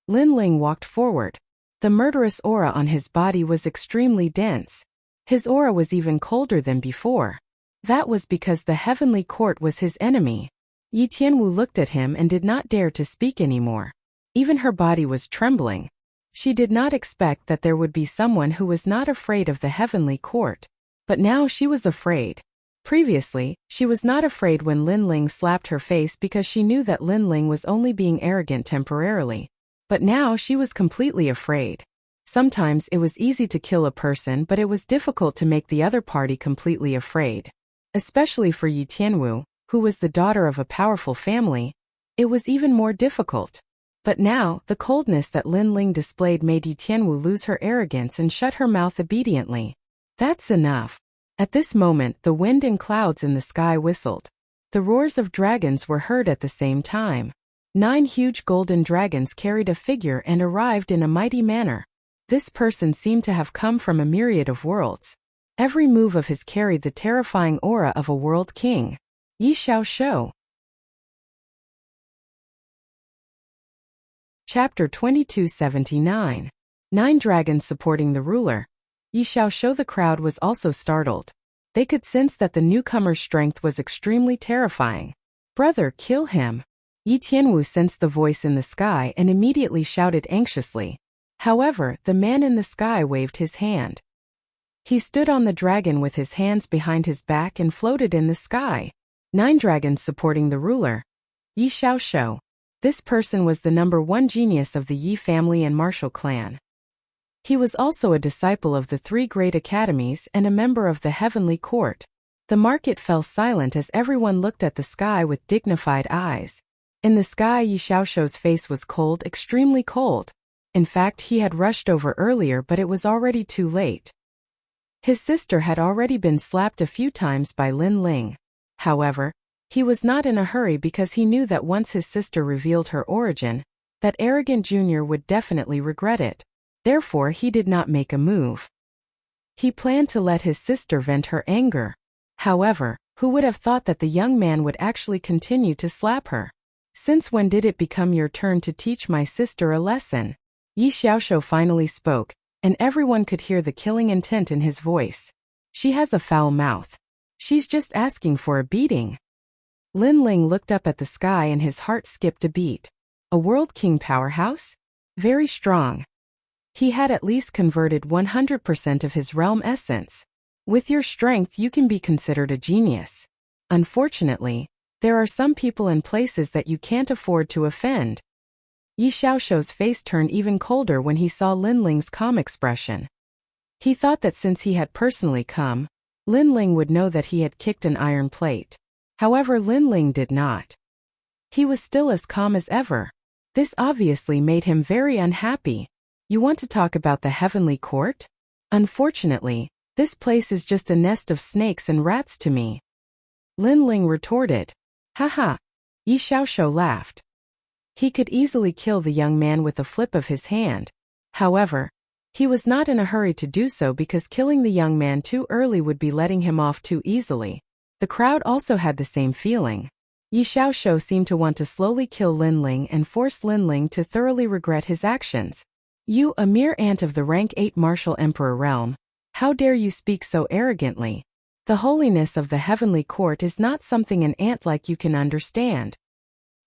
Lin Ling walked forward. The murderous aura on his body was extremely dense. His aura was even colder than before. That was because the heavenly court was his enemy. Yi Tianwu looked at him and did not dare to speak anymore. Even her body was trembling. She did not expect that there would be someone who was not afraid of the heavenly court. But now she was afraid. Previously, she was not afraid when Lin Ling slapped her face because she knew that Lin Ling was only being arrogant temporarily. But now she was completely afraid. Sometimes it was easy to kill a person, but it was difficult to make the other party completely afraid. Especially for Yi Tianwu, who was the daughter of a powerful family, it was even more difficult. But now, the coldness that Lin Ling displayed made Yi Tianwu lose her arrogance and shut her mouth obediently. That's enough. At this moment, the wind and clouds in the sky whistled. The roars of dragons were heard at the same time. 9 huge golden dragons carried a figure and arrived in a mighty manner. This person seemed to have come from a myriad of worlds. Every move of his carried the terrifying aura of a world king. Yi Xiaoshou. Chapter 2279. 9 dragons supporting the ruler. Yi Xiaoshou. The crowd was also startled. They could sense that the newcomer's strength was extremely terrifying. Brother, kill him. Yi Tianwu sensed the voice in the sky and immediately shouted anxiously. However, the man in the sky waved his hand. He stood on the dragon with his hands behind his back and floated in the sky. 9 dragons supporting the ruler. Yi Xiaoshou. This person was the #1 genius of the Yi family and martial clan. He was also a disciple of the 3 great academies and a member of the heavenly court. The market fell silent as everyone looked at the sky with dignified eyes. In the sky, Yi Xiaoshou's face was cold, extremely cold. In fact, he had rushed over earlier, but it was already too late. His sister had already been slapped a few times by Lin Ling. However, he was not in a hurry because he knew that once his sister revealed her origin, that arrogant junior would definitely regret it. Therefore, he did not make a move. He planned to let his sister vent her anger. However, who would have thought that the young man would actually continue to slap her? Since when did it become your turn to teach my sister a lesson? Yi Xiaoshou finally spoke, and everyone could hear the killing intent in his voice. She has a foul mouth. She's just asking for a beating. Lin Ling looked up at the sky and his heart skipped a beat. A world king powerhouse? Very strong. He had at least converted 100% of his realm essence. With your strength you can be considered a genius. Unfortunately, there are some people and places that you can't afford to offend. Yi Xiaoshou's face turned even colder when he saw Lin Ling's calm expression. He thought that since he had personally come, Lin Ling would know that he had kicked an iron plate. However, Lin Ling did not. He was still as calm as ever. This obviously made him very unhappy. You want to talk about the heavenly court? Unfortunately, this place is just a nest of snakes and rats to me. Lin Ling retorted. Haha. Yi Xiaoshou laughed. He could easily kill the young man with a flip of his hand. However, he was not in a hurry to do so because killing the young man too early would be letting him off too easily. The crowd also had the same feeling. Yi Xiaoshou seemed to want to slowly kill Lin Ling and force Lin Ling to thoroughly regret his actions. You, a mere ant of the rank 8 martial emperor realm, how dare you speak so arrogantly? The holiness of the heavenly court is not something an ant like you can understand.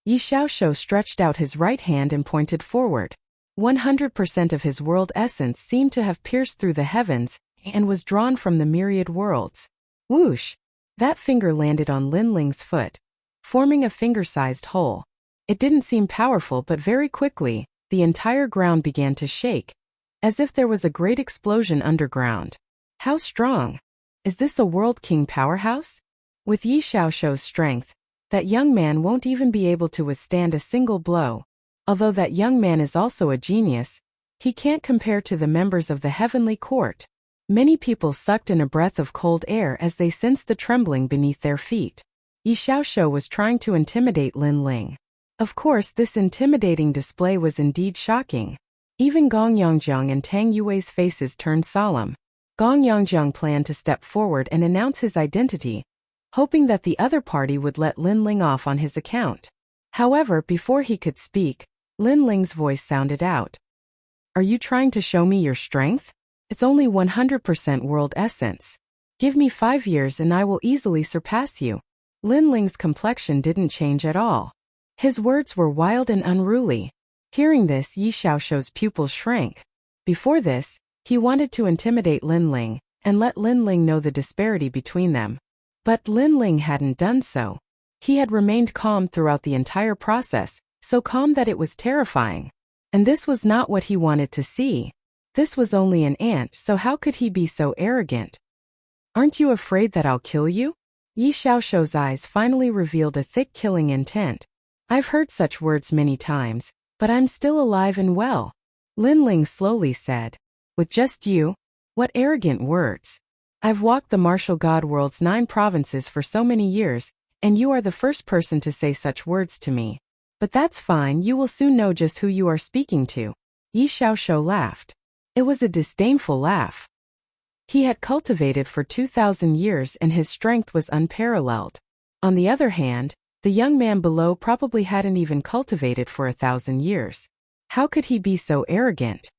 Yi Xiaoshou stretched out his right hand and pointed forward. 100% of his world essence seemed to have pierced through the heavens and was drawn from the myriad worlds. Whoosh! That finger landed on Lin Ling's foot, forming a finger-sized hole. It didn't seem powerful, but very quickly, the entire ground began to shake, as if there was a great explosion underground. How strong! Is this a World King powerhouse? With Yi Xiaoshou's strength, that young man won't even be able to withstand a single blow. Although that young man is also a genius, he can't compare to the members of the heavenly court. Many people sucked in a breath of cold air as they sensed the trembling beneath their feet. Yi Xiaoshou was trying to intimidate Lin Ling. Of course, this intimidating display was indeed shocking. Even Gong Yongzheng and Tang Yue's faces turned solemn. Gong Yongzheng planned to step forward and announce his identity, hoping that the other party would let Lin Ling off on his account. However, before he could speak, Lin Ling's voice sounded out. Are you trying to show me your strength? It's only 100% world essence. Give me 5 years and I will easily surpass you. Lin Ling's complexion didn't change at all. His words were wild and unruly. Hearing this, Yi Xiaoshou's pupils shrank. Before this, he wanted to intimidate Lin Ling and let Lin Ling know the disparity between them. But Lin Ling hadn't done so. He had remained calm throughout the entire process, so calm that it was terrifying. And this was not what he wanted to see. This was only an ant, so how could he be so arrogant? Aren't you afraid that I'll kill you? Yi Xiaoshou's eyes finally revealed a thick killing intent. I've heard such words many times, but I'm still alive and well. Lin Ling slowly said. With just you? What arrogant words. I've walked the martial god world's 9 provinces for so many years, and you are the first person to say such words to me. But that's fine, you will soon know just who you are speaking to. Yi Xiaoshou laughed. It was a disdainful laugh. He had cultivated for 2,000 years and his strength was unparalleled. On the other hand, the young man below probably hadn't even cultivated for 1,000 years. How could he be so arrogant?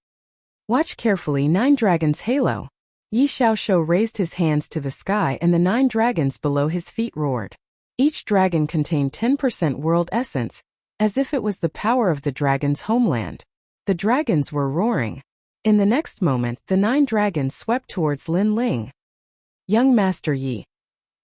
Watch carefully, 9 dragons halo. Yi Xiaoshou raised his hands to the sky and the 9 dragons below his feet roared. Each dragon contained 10% world essence, as if it was the power of the dragon's homeland. The dragons were roaring. In the next moment, the 9 dragons swept towards Lin Ling. Young Master Yi.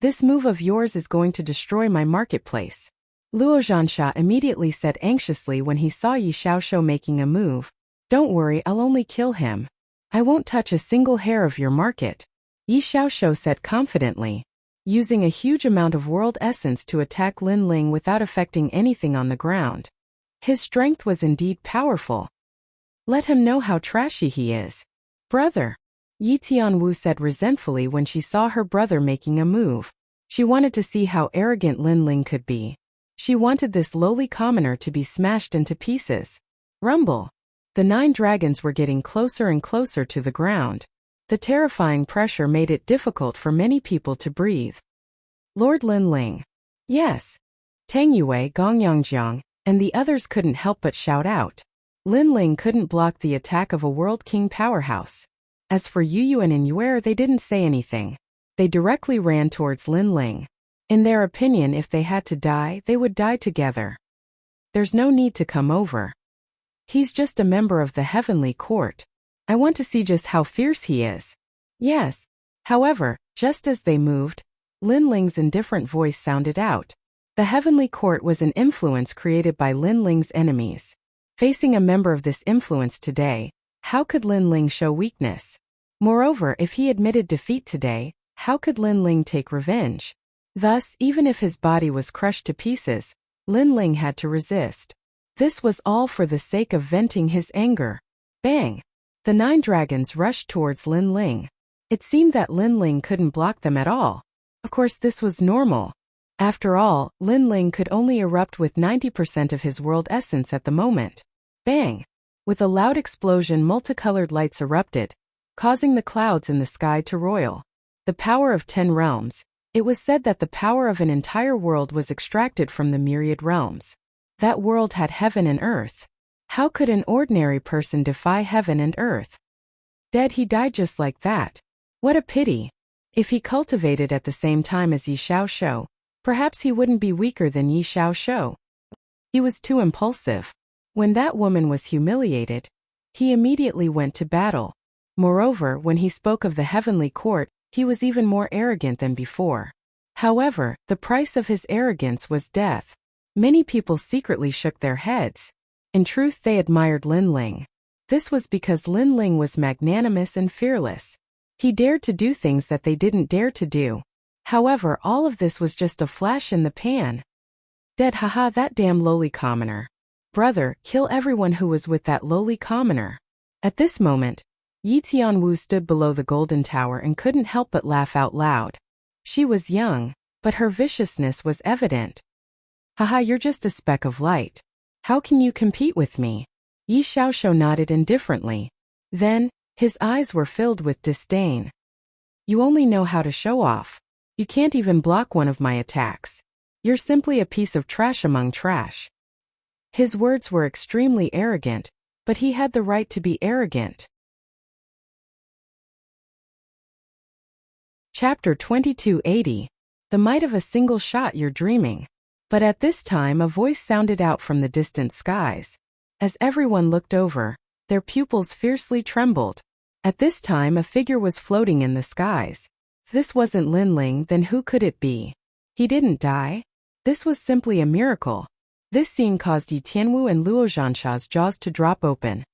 This move of yours is going to destroy my marketplace. Luo Zhansha immediately said anxiously when he saw Yi Xiaoshou making a move. Don't worry, I'll only kill him. I won't touch a single hair of your market. Yi Xiaoshou said confidently, using a huge amount of world essence to attack Lin Ling without affecting anything on the ground. His strength was indeed powerful. Let him know how trashy he is. Brother. Yi Tianwu said resentfully when she saw her brother making a move. She wanted to see how arrogant Lin Ling could be. She wanted this lowly commoner to be smashed into pieces. Rumble. The 9 dragons were getting closer and closer to the ground. The terrifying pressure made it difficult for many people to breathe. Lord Lin Ling. Yes. Tang Yue, Gong Yongzheng, and the others couldn't help but shout out. Lin Ling couldn't block the attack of a World King powerhouse. As for Yu Yuan and Yuer, they didn't say anything. They directly ran towards Lin Ling. In their opinion, if they had to die, they would die together. There's no need to come over. He's just a member of the heavenly court. I want to see just how fierce he is. Yes. However, just as they moved, Lin Ling's indifferent voice sounded out. The heavenly court was an influence created by Lin Ling's enemies. Facing a member of this influence today, how could Lin Ling show weakness? Moreover, if he admitted defeat today, how could Lin Ling take revenge? Thus, even if his body was crushed to pieces, Lin Ling had to resist. This was all for the sake of venting his anger. Bang! The 9 dragons rushed towards Lin Ling. It seemed that Lin Ling couldn't block them at all. Of course, this was normal. After all, Lin Ling could only erupt with 90% of his world essence at the moment. Bang! With a loud explosion, multicolored lights erupted, causing the clouds in the sky to roil. The power of 10 realms. It was said that the power of an entire world was extracted from the myriad realms. That world had heaven and earth. How could an ordinary person defy heaven and earth? Dead, he died just like that. What a pity. If he cultivated at the same time as Yi Xiaoshu, perhaps he wouldn't be weaker than Yi Xiaoshu. He was too impulsive. When that woman was humiliated, he immediately went to battle. Moreover, when he spoke of the heavenly court, he was even more arrogant than before. However, the price of his arrogance was death. Many people secretly shook their heads. In truth, they admired Lin Ling. This was because Lin Ling was magnanimous and fearless. He dared to do things that they didn't dare to do. However, all of this was just a flash in the pan. Dead, haha, that damn lowly commoner. Brother, kill everyone who was with that lowly commoner. At this moment, Yi Tianwu stood below the golden tower and couldn't help but laugh out loud. She was young, but her viciousness was evident. Haha, you're just a speck of light. How can you compete with me? Yi Xiaoshu nodded indifferently. Then, his eyes were filled with disdain. You only know how to show off. You can't even block one of my attacks. You're simply a piece of trash among trash. His words were extremely arrogant, but he had the right to be arrogant. Chapter 2280. The might of a single shot, you're dreaming. But at this time a voice sounded out from the distant skies. As everyone looked over, their pupils fiercely trembled. At this time a figure was floating in the skies. If this wasn't Lin Ling, then who could it be? He didn't die? This was simply a miracle. This scene caused Yi Tianwu and Luo Zhansha's jaws to drop open.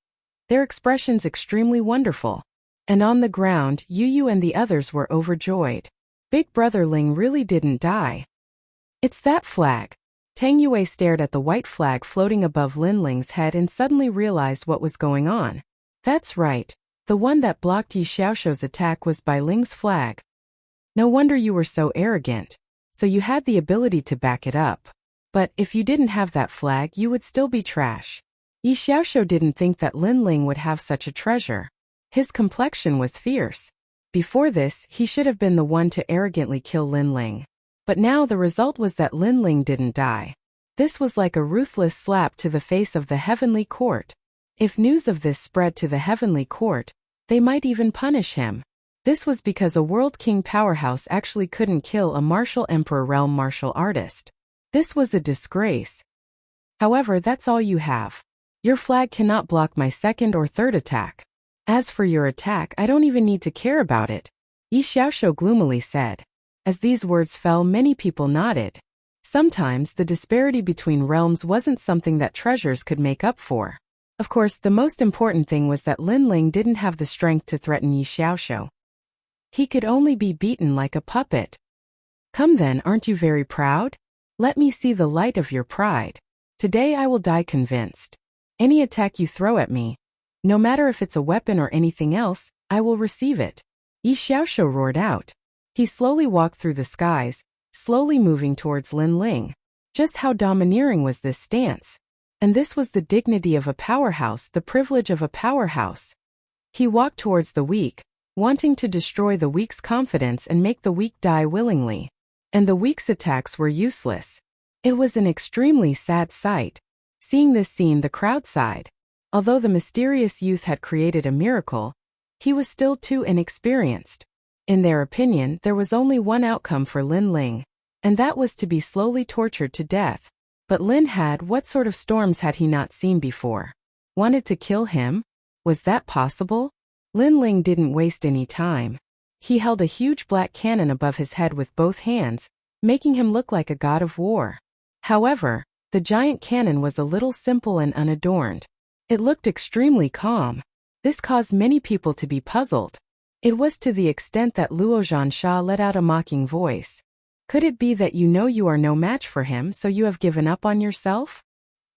Their expressions extremely wonderful. And on the ground, Yu Yu and the others were overjoyed. Big Brother Ling really didn't die. It's that flag. Tang Yue stared at the white flag floating above Lin Ling's head and suddenly realized what was going on. That's right. The one that blocked Yi Xiaoshu's attack was by Ling's flag. No wonder you were so arrogant. So you had the ability to back it up. But if you didn't have that flag, you would still be trash. Yi Xiaoshu didn't think that Lin Ling would have such a treasure. His complexion was fierce. Before this, he should have been the one to arrogantly kill Lin Ling. But now the result was that Lin Ling didn't die. This was like a ruthless slap to the face of the heavenly court. If news of this spread to the heavenly court, they might even punish him. This was because a world king powerhouse actually couldn't kill a martial emperor realm martial artist. This was a disgrace. However, that's all you have. Your flag cannot block my second or third attack. As for your attack, I don't even need to care about it, Yi Xiaoshu gloomily said. As these words fell, many people nodded. Sometimes the disparity between realms wasn't something that treasures could make up for. Of course, the most important thing was that Lin Ling didn't have the strength to threaten Yi Xiaoshu. He could only be beaten like a puppet. Come then, aren't you very proud? Let me see the light of your pride. Today I will die convinced. Any attack you throw at me, no matter if it's a weapon or anything else, I will receive it. Yi Xiaoshu roared out. He slowly walked through the skies, slowly moving towards Lin Ling. Just how domineering was this stance? And this was the dignity of a powerhouse, the privilege of a powerhouse. He walked towards the weak, wanting to destroy the weak's confidence and make the weak die willingly. And the weak's attacks were useless. It was an extremely sad sight. Seeing this scene, the crowd sighed. Although the mysterious youth had created a miracle, he was still too inexperienced. In their opinion, there was only one outcome for Lin Ling, and that was to be slowly tortured to death. But Lin had, what sort of storms had he not seen before? Wanted to kill him? Was that possible? Lin Ling didn't waste any time. He held a huge black cannon above his head with both hands, making him look like a god of war. However, the giant cannon was a little simple and unadorned. It looked extremely calm. This caused many people to be puzzled. It was to the extent that Luo Zhansha let out a mocking voice. Could it be that you know you are no match for him, so you have given up on yourself?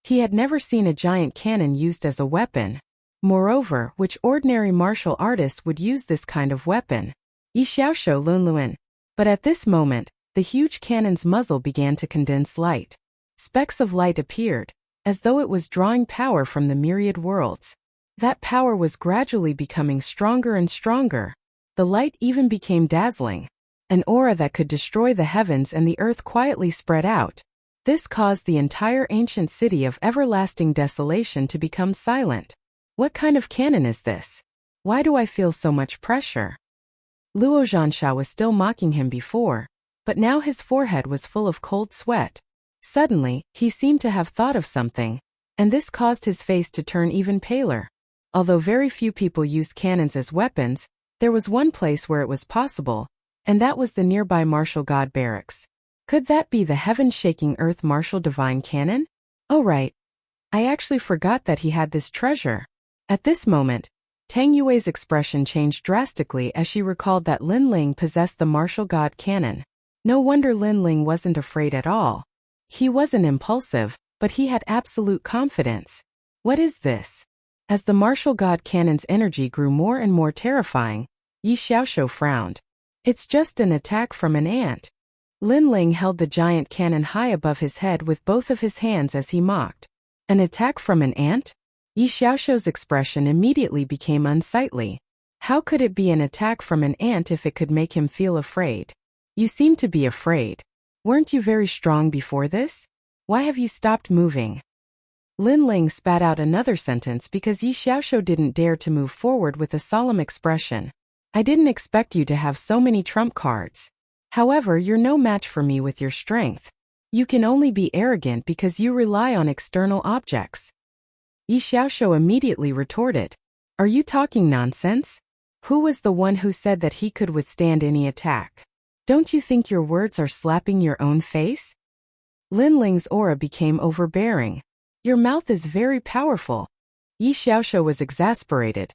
He had never seen a giant cannon used as a weapon. Moreover, which ordinary martial artists would use this kind of weapon? Yi Xiaoshu Lunluan. But at this moment, the huge cannon's muzzle began to condense light. Specks of light appeared, as though it was drawing power from the myriad worlds. That power was gradually becoming stronger and stronger. The light even became dazzling. An aura that could destroy the heavens and the earth quietly spread out. This caused the entire ancient city of everlasting desolation to become silent. What kind of cannon is this? Why do I feel so much pressure? Luo Zhansha was still mocking him before, but now his forehead was full of cold sweat. Suddenly, he seemed to have thought of something, and this caused his face to turn even paler. Although very few people used cannons as weapons, there was one place where it was possible, and that was the nearby martial god barracks. Could that be the heaven-shaking earth martial divine cannon? Oh right. I actually forgot that he had this treasure. At this moment, Tang Yue's expression changed drastically as she recalled that Lin Ling possessed the martial god cannon. No wonder Lin Ling wasn't afraid at all. He wasn't impulsive, but he had absolute confidence. What is this? As the martial god cannon's energy grew more and more terrifying, Yi Xiaoshu frowned. It's just an attack from an ant. Lin Ling held the giant cannon high above his head with both of his hands as he mocked. An attack from an ant? Yi Xiaoshu's expression immediately became unsightly. How could it be an attack from an ant if it could make him feel afraid? You seem to be afraid. Weren't you very strong before this? Why have you stopped moving? Lin Ling spat out another sentence because Yi Xiaoshu didn't dare to move forward with a solemn expression. I didn't expect you to have so many trump cards. However, you're no match for me with your strength. You can only be arrogant because you rely on external objects. Yi Xiaoshu immediately retorted. Are you talking nonsense? Who was the one who said that he could withstand any attack? Don't you think your words are slapping your own face? Lin Ling's aura became overbearing. Your mouth is very powerful. Yi Xiaoshu was exasperated.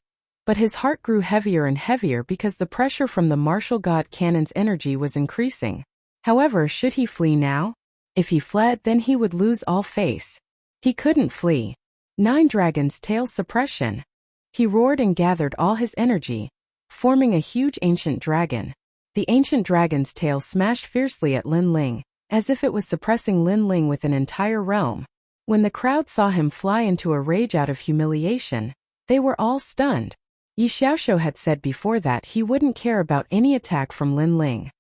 But his heart grew heavier and heavier because the pressure from the martial god cannon's energy was increasing. However, should he flee now? If he fled, then he would lose all face. He couldn't flee. 9 Dragons' Tail Suppression. He roared and gathered all his energy, forming a huge ancient dragon. The ancient dragon's tail smashed fiercely at Lin Ling, as if it was suppressing Lin Ling with an entire realm. When the crowd saw him fly into a rage out of humiliation, they were all stunned. Yi Xiaoshu had said before that he wouldn't care about any attack from Lin Ling.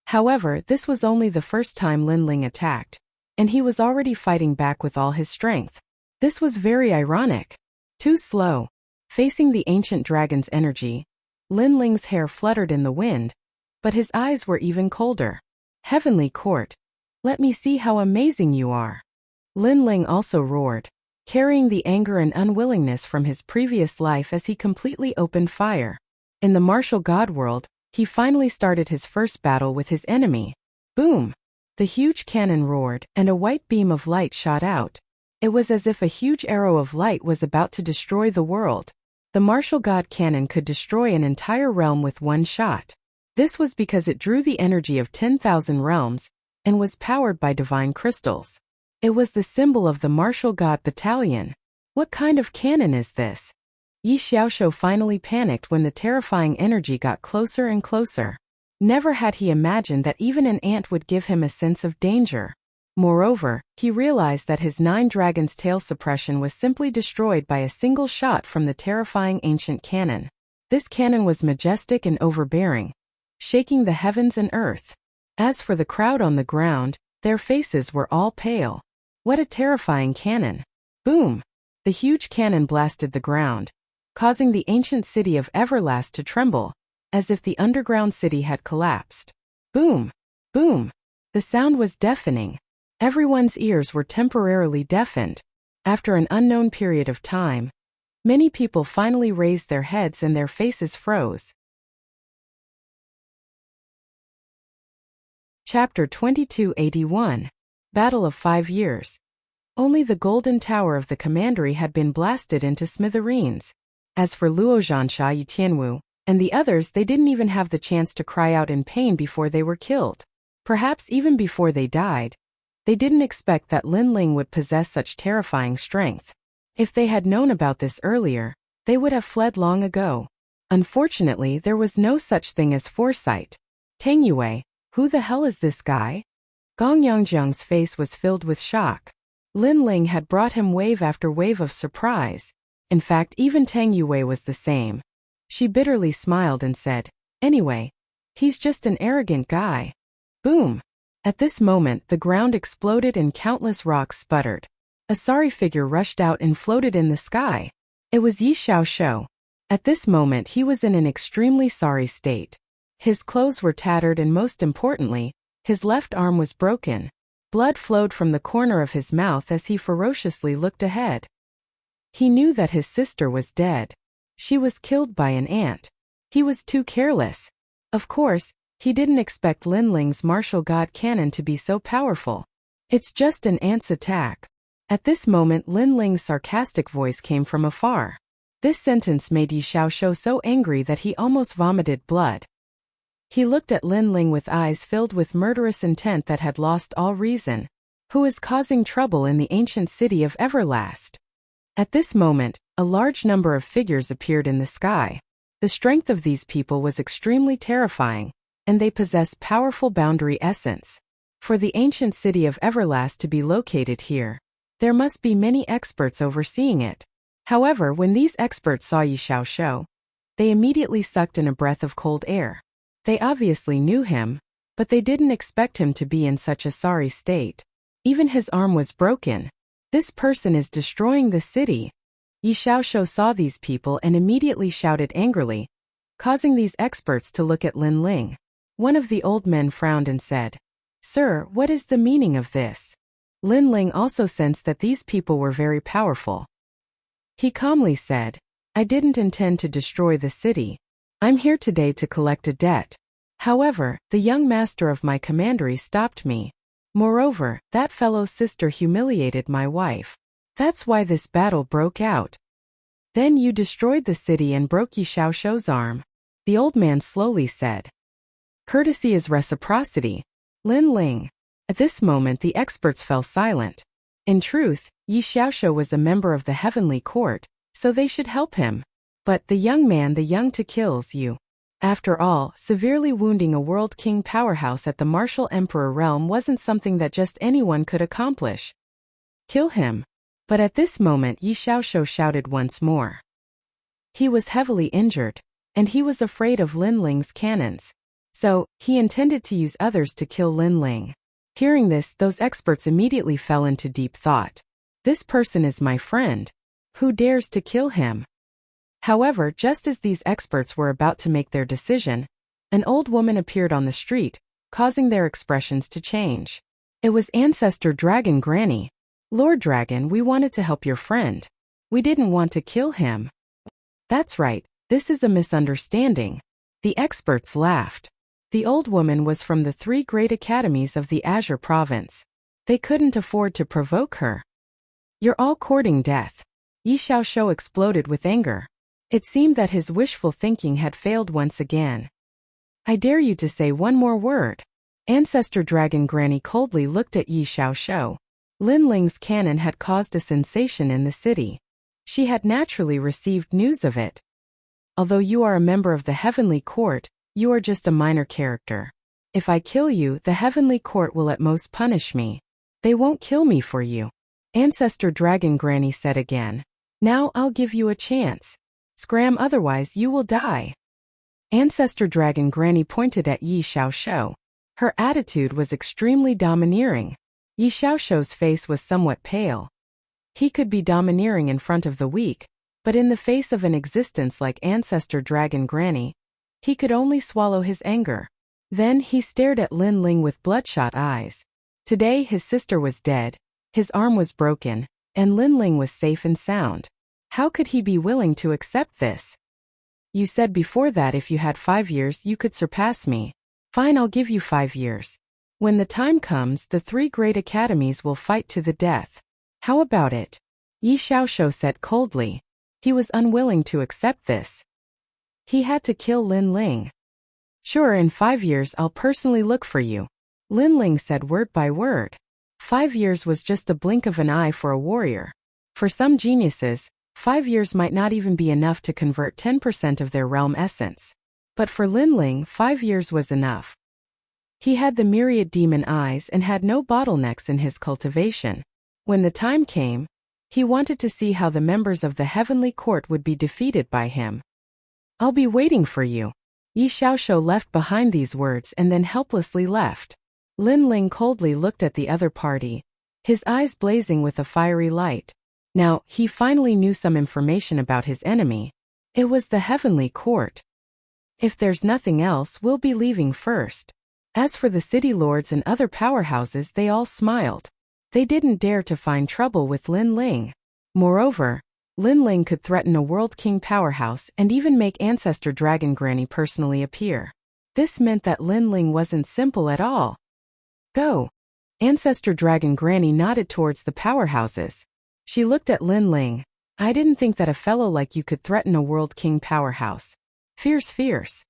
However, this was only the first time Lin Ling attacked, and he was already fighting back with all his strength. This was very ironic. Too slow. Facing the ancient dragon's energy, Lin Ling's hair fluttered in the wind, but his eyes were even colder. Heavenly Court. Let me see how amazing you are. Lin Ling also roared, carrying the anger and unwillingness from his previous life as he completely opened fire. In the martial god world, he finally started his first battle with his enemy. Boom! The huge cannon roared, and a white beam of light shot out. It was as if a huge arrow of light was about to destroy the world. The martial god cannon could destroy an entire realm with one shot. This was because it drew the energy of 10,000 realms, and was powered by divine crystals. It was the symbol of the martial god battalion. What kind of cannon is this? Yi Xiaoshu finally panicked when the terrifying energy got closer and closer. Never had he imagined that even an ant would give him a sense of danger. Moreover, he realized that his 9 Dragons' Tail suppression was simply destroyed by a single shot from the terrifying ancient cannon. This cannon was majestic and overbearing, shaking the heavens and earth. As for the crowd on the ground, their faces were all pale. What a terrifying cannon! Boom! The huge cannon blasted the ground, causing the ancient city of Everlast to tremble, as if the underground city had collapsed. Boom! Boom! The sound was deafening. Everyone's ears were temporarily deafened. After an unknown period of time, many people finally raised their heads and their faces froze. Chapter 2281. Battle of 5 Years. Only the golden tower of the commandery had been blasted into smithereens. As for Luo Zhansha Yi Tianwu and the others, they didn't even have the chance to cry out in pain before they were killed. Perhaps even before they died, They didn't expect that Lin Ling would possess such terrifying strength. If they had known about this earlier, they would have fled long ago. Unfortunately, there was no such thing as foresight. Tang Yue, who the hell is this guy? Gong Yongjiang's face was filled with shock. Lin Ling had brought him wave after wave of surprise. In fact, even Tang Yue was the same. She bitterly smiled and said, "Anyway, he's just an arrogant guy." Boom! At this moment, the ground exploded and countless rocks sputtered. A sorry figure rushed out and floated in the sky. It was Yi Xiaoshou. At this moment, he was in an extremely sorry state. His clothes were tattered and most importantly, his left arm was broken. Blood flowed from the corner of his mouth as he ferociously looked ahead. He knew that his sister was dead. She was killed by an ant. He was too careless. Of course, he didn't expect Lin Ling's martial god cannon to be so powerful. It's just an ant's attack. At this moment, Lin Ling's sarcastic voice came from afar. This sentence made Yi Xiaoshou so angry that he almost vomited blood. He looked at Lin Ling with eyes filled with murderous intent that had lost all reason. Who is causing trouble in the ancient city of Everlast? At this moment, a large number of figures appeared in the sky. The strength of these people was extremely terrifying, and they possess powerful boundary essence. For the ancient city of Everlast to be located here, there must be many experts overseeing it. However, when these experts saw Yi Xiaoshou, they immediately sucked in a breath of cold air. They obviously knew him, but they didn't expect him to be in such a sorry state. Even his arm was broken. This person is destroying the city. Yi Xiaoshou saw these people and immediately shouted angrily, causing these experts to look at Lin Ling. One of the old men frowned and said, "Sir, what is the meaning of this?" Lin Ling also sensed that these people were very powerful. He calmly said, "I didn't intend to destroy the city. I'm here today to collect a debt. However, the young master of my commandery stopped me. Moreover, that fellow's sister humiliated my wife. That's why this battle broke out. Then you destroyed the city and broke Yi Xiaoshou's arm," the old man slowly said. "Courtesy is reciprocity, Lin Ling." At this moment, the experts fell silent. In truth, Yi Xiaoshou was a member of the heavenly court, so they should help him. But the young to kills you. After all, severely wounding a world king powerhouse at the martial emperor realm wasn't something that just anyone could accomplish. Kill him. But at this moment, Yi Xiaoshou shouted once more. He was heavily injured, and he was afraid of Lin Ling's cannons. So, he intended to use others to kill Lin Ling. Hearing this, those experts immediately fell into deep thought. This person is my friend. Who dares to kill him? However, just as these experts were about to make their decision, an old woman appeared on the street, causing their expressions to change. It was Ancestor Dragon Granny. "Lord Dragon, we wanted to help your friend. We didn't want to kill him." "That's right, this is a misunderstanding." The experts laughed. The old woman was from the 3 great academies of the Azure province. They couldn't afford to provoke her. "You're all courting death." Yi Xiaoshou exploded with anger. It seemed that his wishful thinking had failed once again. "I dare you to say one more word." Ancestor Dragon Granny coldly looked at Yi Xiaoshou. Lin Ling's cannon had caused a sensation in the city. She had naturally received news of it. "Although you are a member of the heavenly court, you are just a minor character. If I kill you, the heavenly court will at most punish me. They won't kill me for you," Ancestor Dragon Granny said again. "Now I'll give you a chance. Scram, otherwise you will die." Ancestor Dragon Granny pointed at Yi Xiaoshou. Her attitude was extremely domineering. Yi Xiaoshou's face was somewhat pale. He could be domineering in front of the weak, but in the face of an existence like Ancestor Dragon Granny, he could only swallow his anger. Then he stared at Lin Ling with bloodshot eyes. Today his sister was dead, his arm was broken, and Lin Ling was safe and sound. How could he be willing to accept this? "You said before that if you had 5 years you could surpass me. Fine, I'll give you 5 years. When the time comes, the 3 great academies will fight to the death. How about it?" Yi Xiaoshou said coldly. He was unwilling to accept this. He had to kill Lin Ling. "Sure, in 5 years I'll personally look for you," Lin Ling said word by word. 5 years was just a blink of an eye for a warrior. For some geniuses, 5 years might not even be enough to convert 10% of their realm essence. But for Linling, 5 years was enough. He had the myriad demon eyes and had no bottlenecks in his cultivation. When the time came, he wanted to see how the members of the heavenly court would be defeated by him. "I'll be waiting for you." Yi Xiaoshu left behind these words and then helplessly left. Linling coldly looked at the other party, his eyes blazing with a fiery light. Now, he finally knew some information about his enemy. It was the heavenly court. "If there's nothing else, we'll be leaving first." As for the city lords and other powerhouses, they all smiled. They didn't dare to find trouble with Linling. Moreover, Linling could threaten a World King powerhouse and even make Ancestor Dragon Granny personally appear. This meant that Linling wasn't simple at all. "Go." Ancestor Dragon Granny nodded towards the powerhouses. She looked at Linling. "I didn't think that a fellow like you could threaten a World King powerhouse. Fierce, fierce."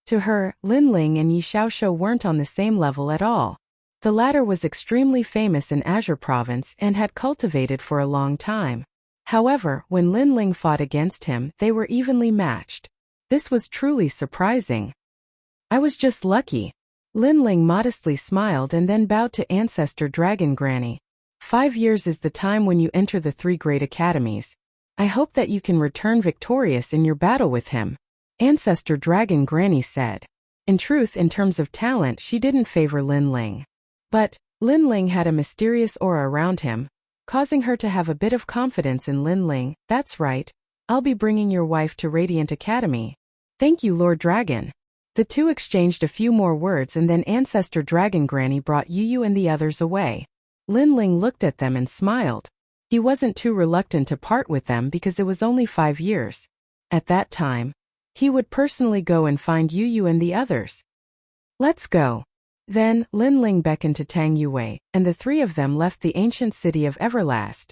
To her, Linling and Yi Xiaoshu weren't on the same level at all. The latter was extremely famous in Azure Province and had cultivated for a long time. However, when Linling fought against him, they were evenly matched. This was truly surprising. "I was just lucky." Linling modestly smiled and then bowed to Ancestor Dragon Granny. 5 years is the time when you enter the 3 great academies. I hope that you can return victorious in your battle with him," Ancestor Dragon Granny said. In truth, in terms of talent, she didn't favor Linling. But Linling had a mysterious aura around him, causing her to have a bit of confidence in Linling. "That's right. I'll be bringing your wife to Radiant Academy." "Thank you, Lord Dragon." The two exchanged a few more words and then Ancestor Dragon Granny brought Yu and the others away. Linling looked at them and smiled. He wasn't too reluctant to part with them because it was only 5 years. At that time, he would personally go and find Yu and the others. "Let's go." Then, Linling beckoned to Tang Yue, and the 3 of them left the ancient city of Everlast.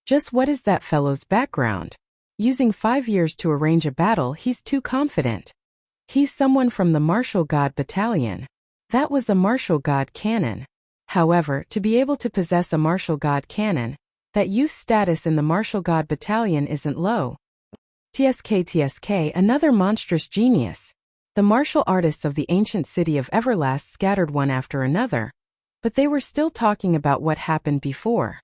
Just what is that fellow's background? Using 5 years to arrange a battle, he's too confident. He's someone from the Martial God Battalion. That was a Martial God cannon. However, to be able to possess a Martial God cannon, that youth status in the Martial God Battalion isn't low. TSK, another monstrous genius. The martial artists of the ancient city of Everlast scattered one after another, but they were still talking about what happened before.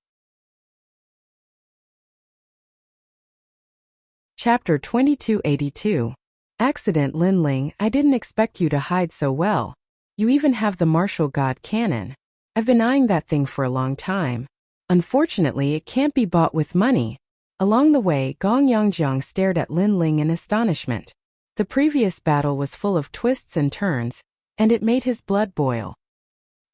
Chapter 2282. Accident. Linling, I didn't expect you to hide so well. You even have the Martial God cannon. I've been eyeing that thing for a long time. Unfortunately, it can't be bought with money. Along the way, Gong Yangjiang stared at Linling in astonishment. The previous battle was full of twists and turns, and it made his blood boil.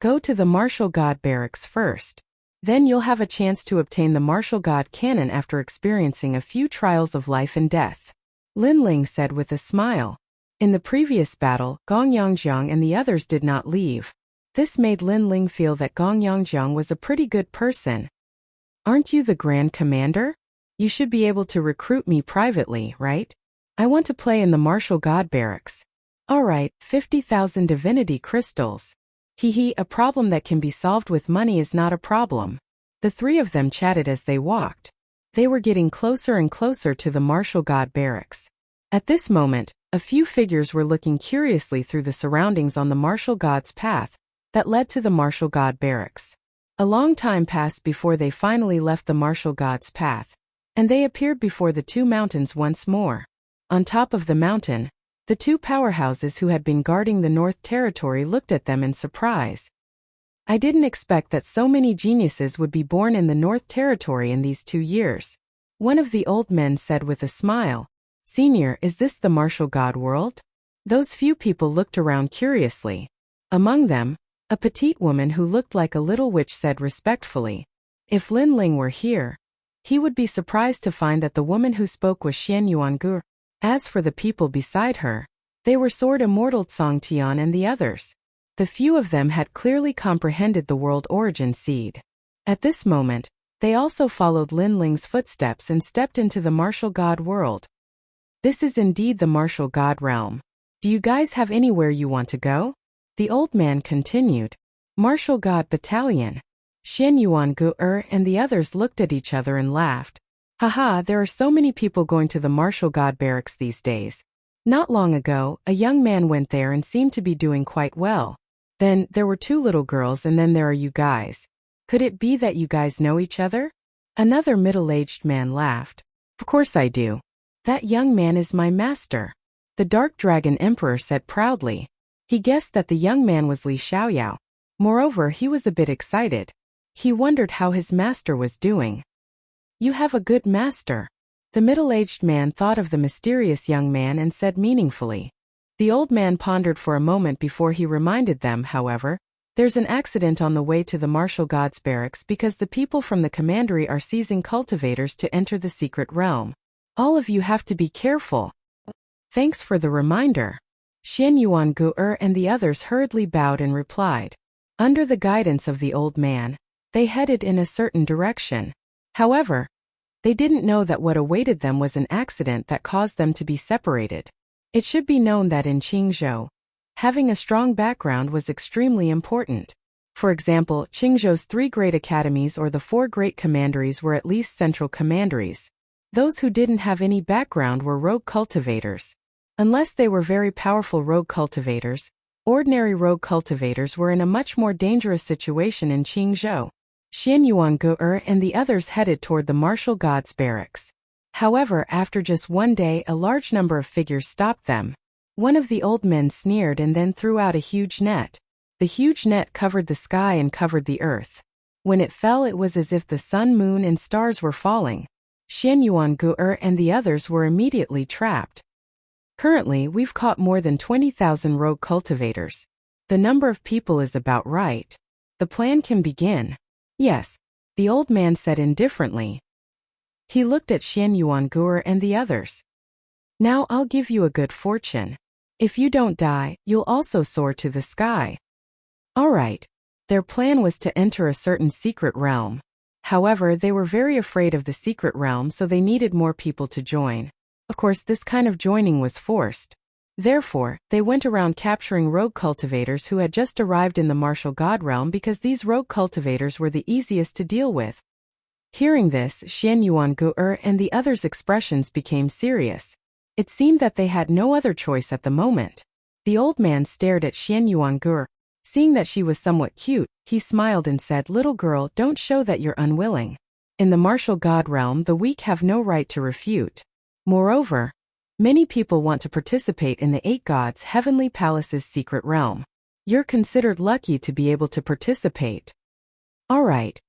Go to the Martial God barracks first. Then you'll have a chance to obtain the Martial God cannon after experiencing a few trials of life and death, Linling said with a smile. In the previous battle, Gong Yangjiang and the others did not leave. This made Linling feel that Gong Yangjiang was a pretty good person. Aren't you the Grand Commander? You should be able to recruit me privately, right? I want to play in the Martial God barracks. Alright, 50,000 divinity crystals. A problem that can be solved with money is not a problem. The 3 of them chatted as they walked. They were getting closer and closer to the Martial God barracks. At this moment, a few figures were looking curiously through the surroundings on the Martial God's path that led to the Martial God barracks. A long time passed before they finally left the Martial God's path, and they appeared before the 2 mountains once more. On top of the mountain, the 2 powerhouses who had been guarding the North Territory looked at them in surprise. I didn't expect that so many geniuses would be born in the North Territory in these 2 years. One of the old men said with a smile. Senior, is this the Martial God world? Those few people looked around curiously. Among them, a petite woman who looked like a little witch said respectfully. If Linling were here, he would be surprised to find that the woman who spoke was Xian Yuangu. As for the people beside her, they were Sword Immortal Song Tian and the others. The few of them had clearly comprehended the world origin seed. At this moment, they also followed Linling's footsteps and stepped into the Martial God world. This is indeed the Martial God realm. Do you guys have anywhere you want to go? The old man continued. Martial God Battalion. Xian Yuan Gu and the others looked at each other and laughed. Haha, there are so many people going to the martial god barracks these days. Not long ago, a young man went there and seemed to be doing quite well. Then, there were two little girls and then there are you guys. Could it be that you guys know each other? Another middle-aged man laughed. Of course I do. That young man is my master. The Dark Dragon Emperor said proudly. He guessed that the young man was Li Xiaoyao. Moreover, he was a bit excited. He wondered how his master was doing. You have a good master. The middle-aged man thought of the mysterious young man and said meaningfully. The old man pondered for a moment before he reminded them, however, there's an accident on the way to the martial gods barracks because the people from the commandery are seizing cultivators to enter the secret realm. All of you have to be careful. Thanks for the reminder. Xian Yuan Gu and the others hurriedly bowed and replied. Under the guidance of the old man, they headed in a certain direction. However, they didn't know that what awaited them was an accident that caused them to be separated. It should be known that in Qingzhou, having a strong background was extremely important. For example, Qingzhou's 3 great academies or the 4 great commanderies were at least central commanderies. Those who didn't have any background were rogue cultivators. Unless they were very powerful rogue cultivators, ordinary rogue cultivators were in a much more dangerous situation in Qingzhou. Xian Yuan Gu and the others headed toward the martial gods barracks. However, after just one day, a large number of figures stopped them. One of the old men sneered and then threw out a huge net. The huge net covered the sky and covered the earth. When it fell, it was as if the sun, moon, and stars were falling. Xian Yuan Gu and the others were immediately trapped. Currently, we've caught more than 20,000 rogue cultivators. The number of people is about right. The plan can begin. Yes, the old man said indifferently. He looked at Xian Yuan Gu and the others. Now I'll give you a good fortune. If you don't die, you'll also soar to the sky. Alright. Their plan was to enter a certain secret realm. However, they were very afraid of the secret realm, so they needed more people to join. Of course, this kind of joining was forced. Therefore, they went around capturing rogue cultivators who had just arrived in the martial god realm because these rogue cultivators were the easiest to deal with. Hearing this, Xian Yuan Gu and the others' expressions became serious. It seemed that they had no other choice at the moment. The old man stared at Xian Yuan Gu. Seeing that she was somewhat cute, he smiled and said, "Little girl, don't show that you're unwilling. In the martial god realm, the weak have no right to refute. Moreover, many people want to participate in the 8 gods' heavenly palace's secret realm. You're considered lucky to be able to participate." Alright.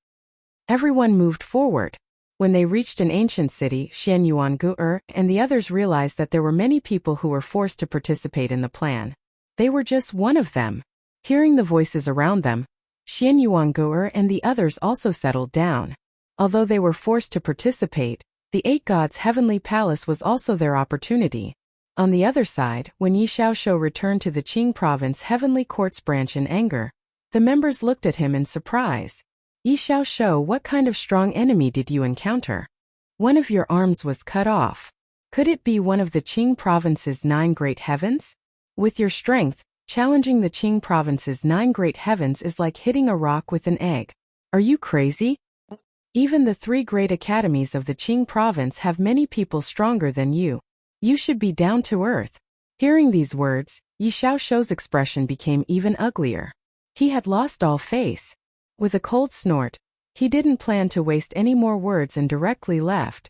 Everyone moved forward. When they reached an ancient city, Xian Yuan Gu and the others realized that there were many people who were forced to participate in the plan. They were just one of them. Hearing the voices around them, Xian Yuan Gu and the others also settled down. Although they were forced to participate, the 8 gods' heavenly palace was also their opportunity. On the other side, when Yi Xiaoshou returned to the Qing province heavenly courts branch in anger, the members looked at him in surprise. "Yi Xiaoshou, what kind of strong enemy did you encounter? One of your arms was cut off. Could it be one of the Qing province's 9 great heavens? With your strength, challenging the Qing province's 9 great heavens is like hitting a rock with an egg. Are you crazy? Even the 3 great academies of the Qing province have many people stronger than you. You should be down to earth." Hearing these words, Yi Xiaoshou's expression became even uglier. He had lost all face. With a cold snort, he didn't plan to waste any more words and directly left.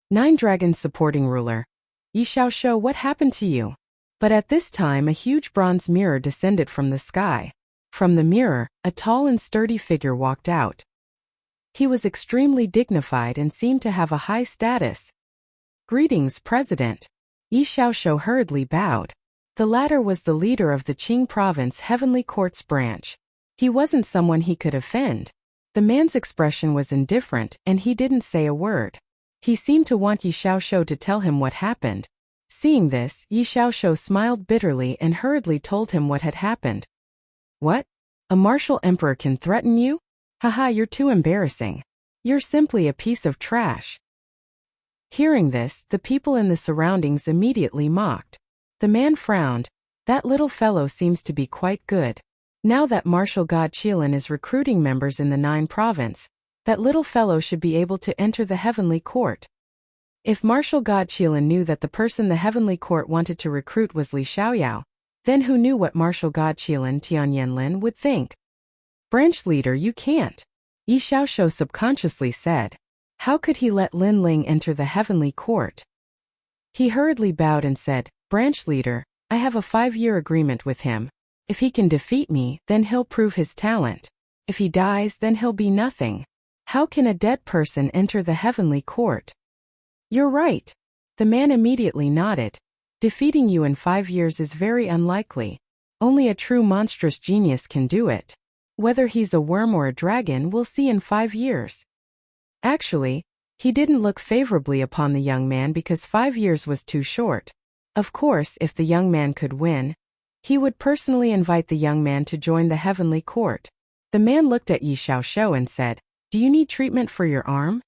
9 Dragons supporting ruler. "Yi Xiaoshou, what happened to you?" But at this time a huge bronze mirror descended from the sky. From the mirror, a tall and sturdy figure walked out. He was extremely dignified and seemed to have a high status. "Greetings, President." Yi Xiaoshou hurriedly bowed. The latter was the leader of the Qing province heavenly courts branch. He wasn't someone he could offend. The man's expression was indifferent, and he didn't say a word. He seemed to want Yi Xiaoshou to tell him what happened. Seeing this, Yi Xiaoshou smiled bitterly and hurriedly told him what had happened. "What? A martial emperor can threaten you? Haha, you're too embarrassing. You're simply a piece of trash." Hearing this, the people in the surroundings immediately mocked. The man frowned. "That little fellow seems to be quite good. Now that Martial God Qilin is recruiting members in the 9 province, that little fellow should be able to enter the heavenly court. If Martial God Qilin knew that the person the heavenly court wanted to recruit was Li Xiaoyao, then who knew what Martial God Qilin Tianyanlin would think? Branch leader, you can't. Yi Xiaoshou subconsciously said. How could he let Lin Ling enter the heavenly court? He hurriedly bowed and said, Branch leader, I have a 5-year agreement with him. If he can defeat me, then he'll prove his talent. If he dies, then he'll be nothing. How can a dead person enter the heavenly court? You're right. The man immediately nodded. Defeating you in 5 years is very unlikely. Only a true monstrous genius can do it. Whether he's a worm or a dragon, we'll see in 5 years. Actually, he didn't look favorably upon the young man because 5 years was too short. Of course, if the young man could win, he would personally invite the young man to join the heavenly court. The man looked at Yi Xiaoshou and said, Do you need treatment for your arm?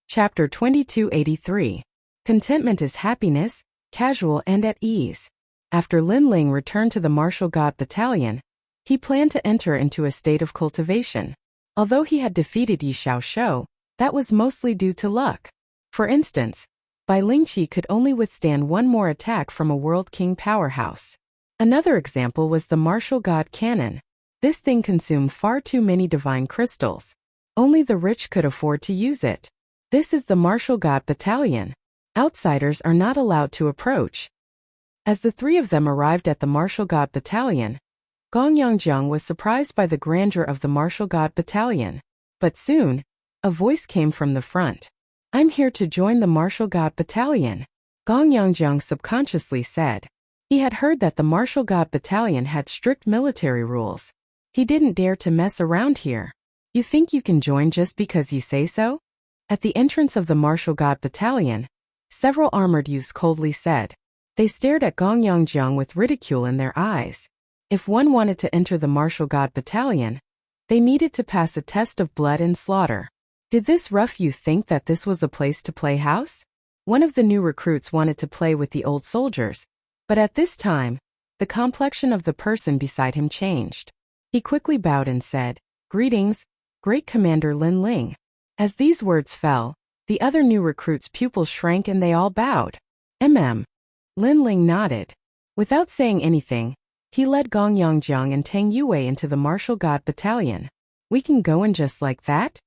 Chapter 2283. Contentment is happiness, casual and at ease. After Lin Ling returned to the Martial God Battalion, he planned to enter into a state of cultivation. Although he had defeated Yi Xiaoshou, that was mostly due to luck. For instance, Bai Lingqi could only withstand 1 more attack from a World King powerhouse. Another example was the Martial God Cannon. This thing consumed far too many divine crystals. Only the rich could afford to use it. This is the Martial God Battalion. Outsiders are not allowed to approach. As the 3 of them arrived at the Martial God Battalion, Gong Yongzheng was surprised by the grandeur of the Martial God Battalion. But soon, a voice came from the front. I'm here to join the Martial God Battalion, Gong Yongzheng subconsciously said. He had heard that the Martial God Battalion had strict military rules. He didn't dare to mess around here. You think you can join just because you say so? At the entrance of the Martial God Battalion, several armored youths coldly said. They stared at Gong Yongzheng with ridicule in their eyes. If one wanted to enter the Martial God Battalion, they needed to pass a test of blood and slaughter. Did this rough youth think that this was a place to play house? One of the new recruits wanted to play with the old soldiers, but at this time, the complexion of the person beside him changed. He quickly bowed and said, Greetings, Great Commander Lin Ling. As these words fell, the other new recruits' pupils shrank and they all bowed. Lin Ling nodded. Without saying anything, he led Gong Yongzheng and Tang Yue into the Martial God Battalion. We can go in just like that?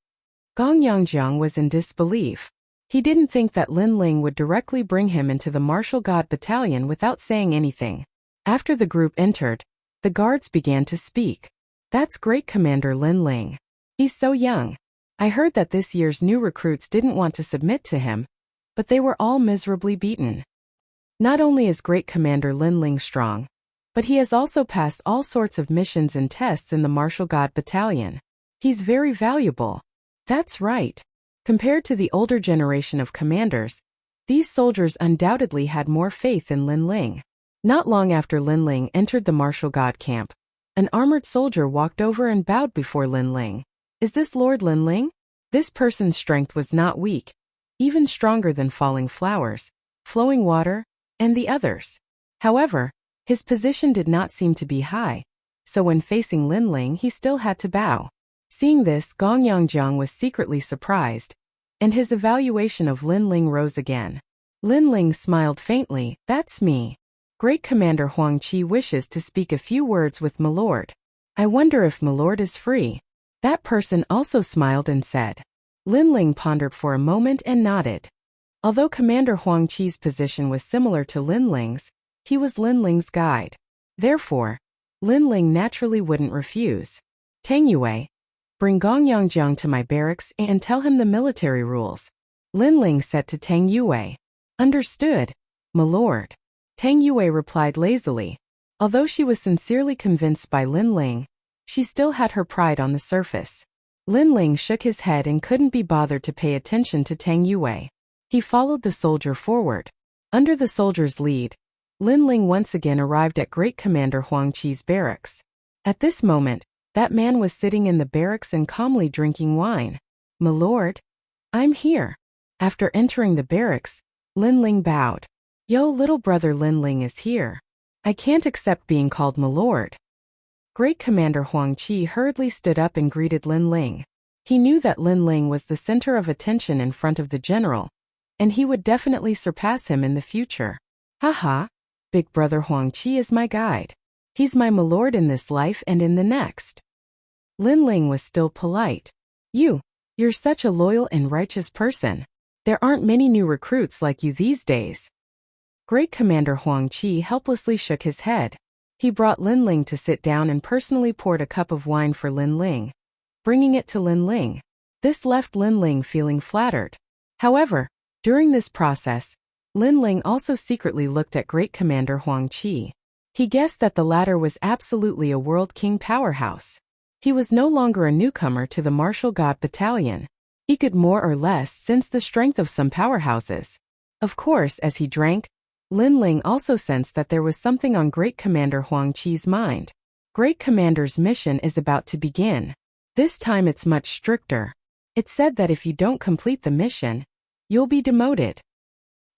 Gong Yongzheng was in disbelief. He didn't think that Lin Ling would directly bring him into the Martial God Battalion without saying anything. After the group entered, the guards began to speak. That's Great Commander Lin Ling. He's so young. I heard that this year's new recruits didn't want to submit to him, but they were all miserably beaten. Not only is Great Commander Lin Ling strong, but he has also passed all sorts of missions and tests in the Martial God Battalion. He's very valuable. That's right. Compared to the older generation of commanders, these soldiers undoubtedly had more faith in Lin Ling. Not long after Lin Ling entered the Martial God camp, an armored soldier walked over and bowed before Lin Ling. Is this Lord Lin Ling? This person's strength was not weak, even stronger than falling flowers, flowing water, and the others. However, his position did not seem to be high, so when facing Lin Ling he still had to bow. Seeing this, Gong Yongzheng was secretly surprised, and his evaluation of Lin Ling rose again. Lin Ling smiled faintly. That's me. Great Commander Huang Qi wishes to speak a few words with Milord. I wonder if Milord is free. That person also smiled and said. Lin Ling pondered for a moment and nodded. Although Commander Huang Qi's position was similar to Lin Ling's, he was Lin Ling's guide. Therefore, Lin Ling naturally wouldn't refuse. Tang Yue, bring Gong Yongzheng to my barracks and tell him the military rules. Lin Ling said to Tang Yue. Understood, Milord. Tang Yue replied lazily. Although she was sincerely convinced by Lin Ling, she still had her pride on the surface. Lin Ling shook his head and couldn't be bothered to pay attention to Tang Yue. He followed the soldier forward. Under the soldier's lead, Lin Ling once again arrived at Great Commander Huang Qi's barracks. At this moment, that man was sitting in the barracks and calmly drinking wine. Milord, I'm here. After entering the barracks, Lin Ling bowed. Yo, little brother Lin Ling is here. I can't accept being called my lord. Great Commander Huang Qi hurriedly stood up and greeted Lin Ling. He knew that Lin Ling was the center of attention in front of the general, and he would definitely surpass him in the future. Haha, big brother Huang Qi is my guide. He's my lord in this life and in the next. Lin Ling was still polite. You're such a loyal and righteous person. There aren't many new recruits like you these days. Great Commander Huang Qi helplessly shook his head. He brought Lin Ling to sit down and personally poured a cup of wine for Lin Ling, bringing it to Lin Ling. This left Lin Ling feeling flattered. However, during this process, Lin Ling also secretly looked at Great Commander Huang Qi. He guessed that the latter was absolutely a world king powerhouse. He was no longer a newcomer to the martial god battalion. He could more or less sense the strength of some powerhouses. Of course, as he drank, Lin Ling also sensed that there was something on Great Commander Huang Qi's mind. Great Commander's mission is about to begin. This time it's much stricter. It's said that if you don't complete the mission, you'll be demoted.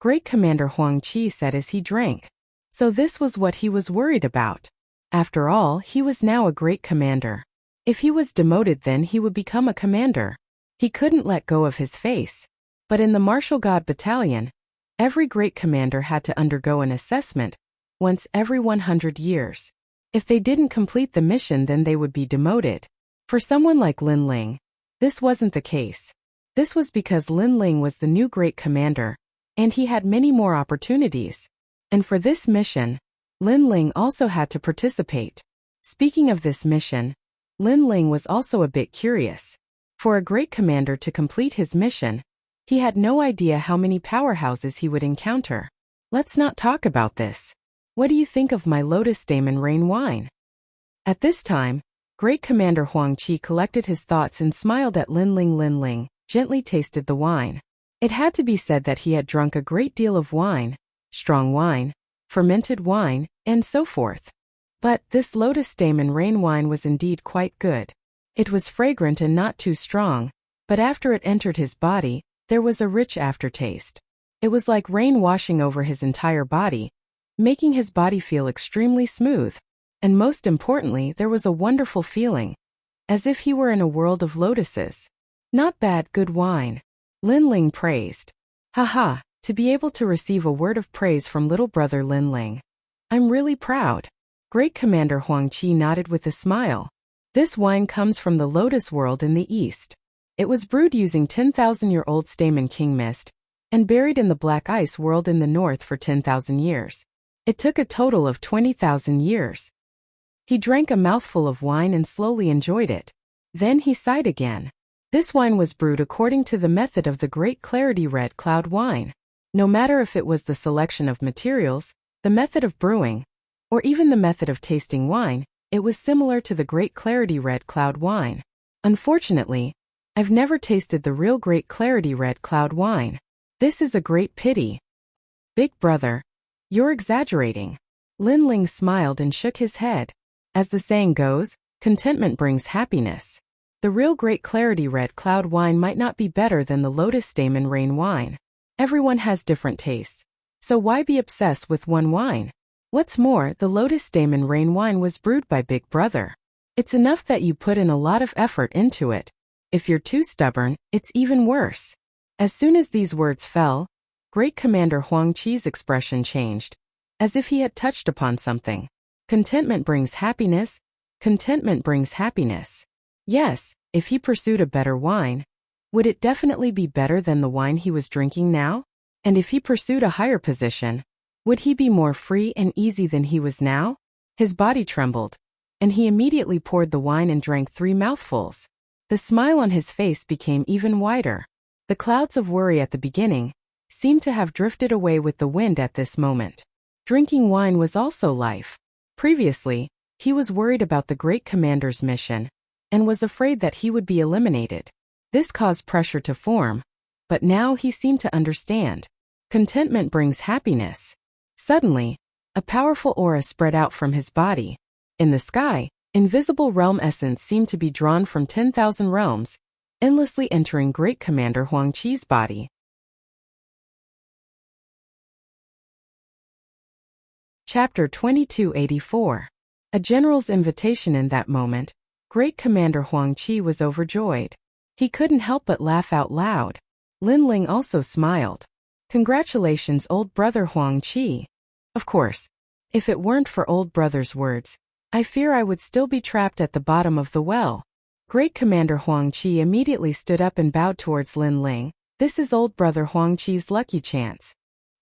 Great Commander Huang Qi said as he drank. So this was what he was worried about. After all, he was now a great commander. If he was demoted, then he would become a commander. He couldn't let go of his face. But in the martial god battalion, every great commander had to undergo an assessment once every 100 years. If they didn't complete the mission, then they would be demoted. For someone like Lin Ling, this wasn't the case. This was because Lin Ling was the new great commander, and he had many more opportunities. And for this mission, Lin Ling also had to participate. Speaking of this mission, Lin Ling was also a bit curious. For a great commander to complete his mission, he had no idea how many powerhouses he would encounter. Let's not talk about this. What do you think of my Lotus Daemon Rain wine? At this time, Great Commander Huang Qi collected his thoughts and smiled at Lin Ling. Lin Ling gently tasted the wine. It had to be said that he had drunk a great deal of wine, strong wine, fermented wine, and so forth. But this Lotus Daemon Rain wine was indeed quite good. It was fragrant and not too strong, but after it entered his body, there was a rich aftertaste. It was like rain washing over his entire body, making his body feel extremely smooth. And most importantly, there was a wonderful feeling, as if he were in a world of lotuses. Not bad, good wine. Lin Ling praised. Haha, to be able to receive a word of praise from little brother Lin Ling. I'm really proud. Great Commander Huang Qi nodded with a smile. This wine comes from the Lotus World in the east. It was brewed using 10,000-year-old Stamen King mist and buried in the Black Ice World in the north for 10,000 years. It took a total of 20,000 years. He drank a mouthful of wine and slowly enjoyed it. Then he sighed again. This wine was brewed according to the method of the Great Clarity Red Cloud wine. No matter if it was the selection of materials, the method of brewing, or even the method of tasting wine, it was similar to the Great Clarity Red Cloud wine. Unfortunately, I've never tasted the real Great Clarity Red Cloud wine. This is a great pity. Big brother, you're exaggerating. Lin Ling smiled and shook his head. As the saying goes, contentment brings happiness. The real Great Clarity Red Cloud wine might not be better than the Lotus Daemon Rain wine. Everyone has different tastes, so why be obsessed with one wine? What's more, the Lotus Daemon Rain wine was brewed by Big Brother. It's enough that you put in a lot of effort into it. If you're too stubborn, it's even worse. As soon as these words fell, Great Commander Huang Qi's expression changed, as if he had touched upon something. Contentment brings happiness. Contentment brings happiness. Yes, if he pursued a better wine, would it definitely be better than the wine he was drinking now? And if he pursued a higher position, would he be more free and easy than he was now? His body trembled, and he immediately poured the wine and drank 3 mouthfuls. The smile on his face became even wider. The clouds of worry at the beginning seemed to have drifted away with the wind at this moment. Drinking wine was also life. Previously, he was worried about the great commander's mission and was afraid that he would be eliminated. This caused pressure to form, but now he seemed to understand. Contentment brings happiness. Suddenly, a powerful aura spread out from his body. In the sky, invisible realm essence seemed to be drawn from 10,000 realms, endlessly entering Great Commander Huang Qi's body. Chapter 2284. A general's invitation. In that moment, Great Commander Huang Qi was overjoyed. He couldn't help but laugh out loud. Lin Ling also smiled. Congratulations, old brother Huang Qi. Of course. If it weren't for old brother's words, I fear I would still be trapped at the bottom of the well. Great Commander Huang Qi immediately stood up and bowed towards Lin Ling. This is old brother Huang Qi's lucky chance.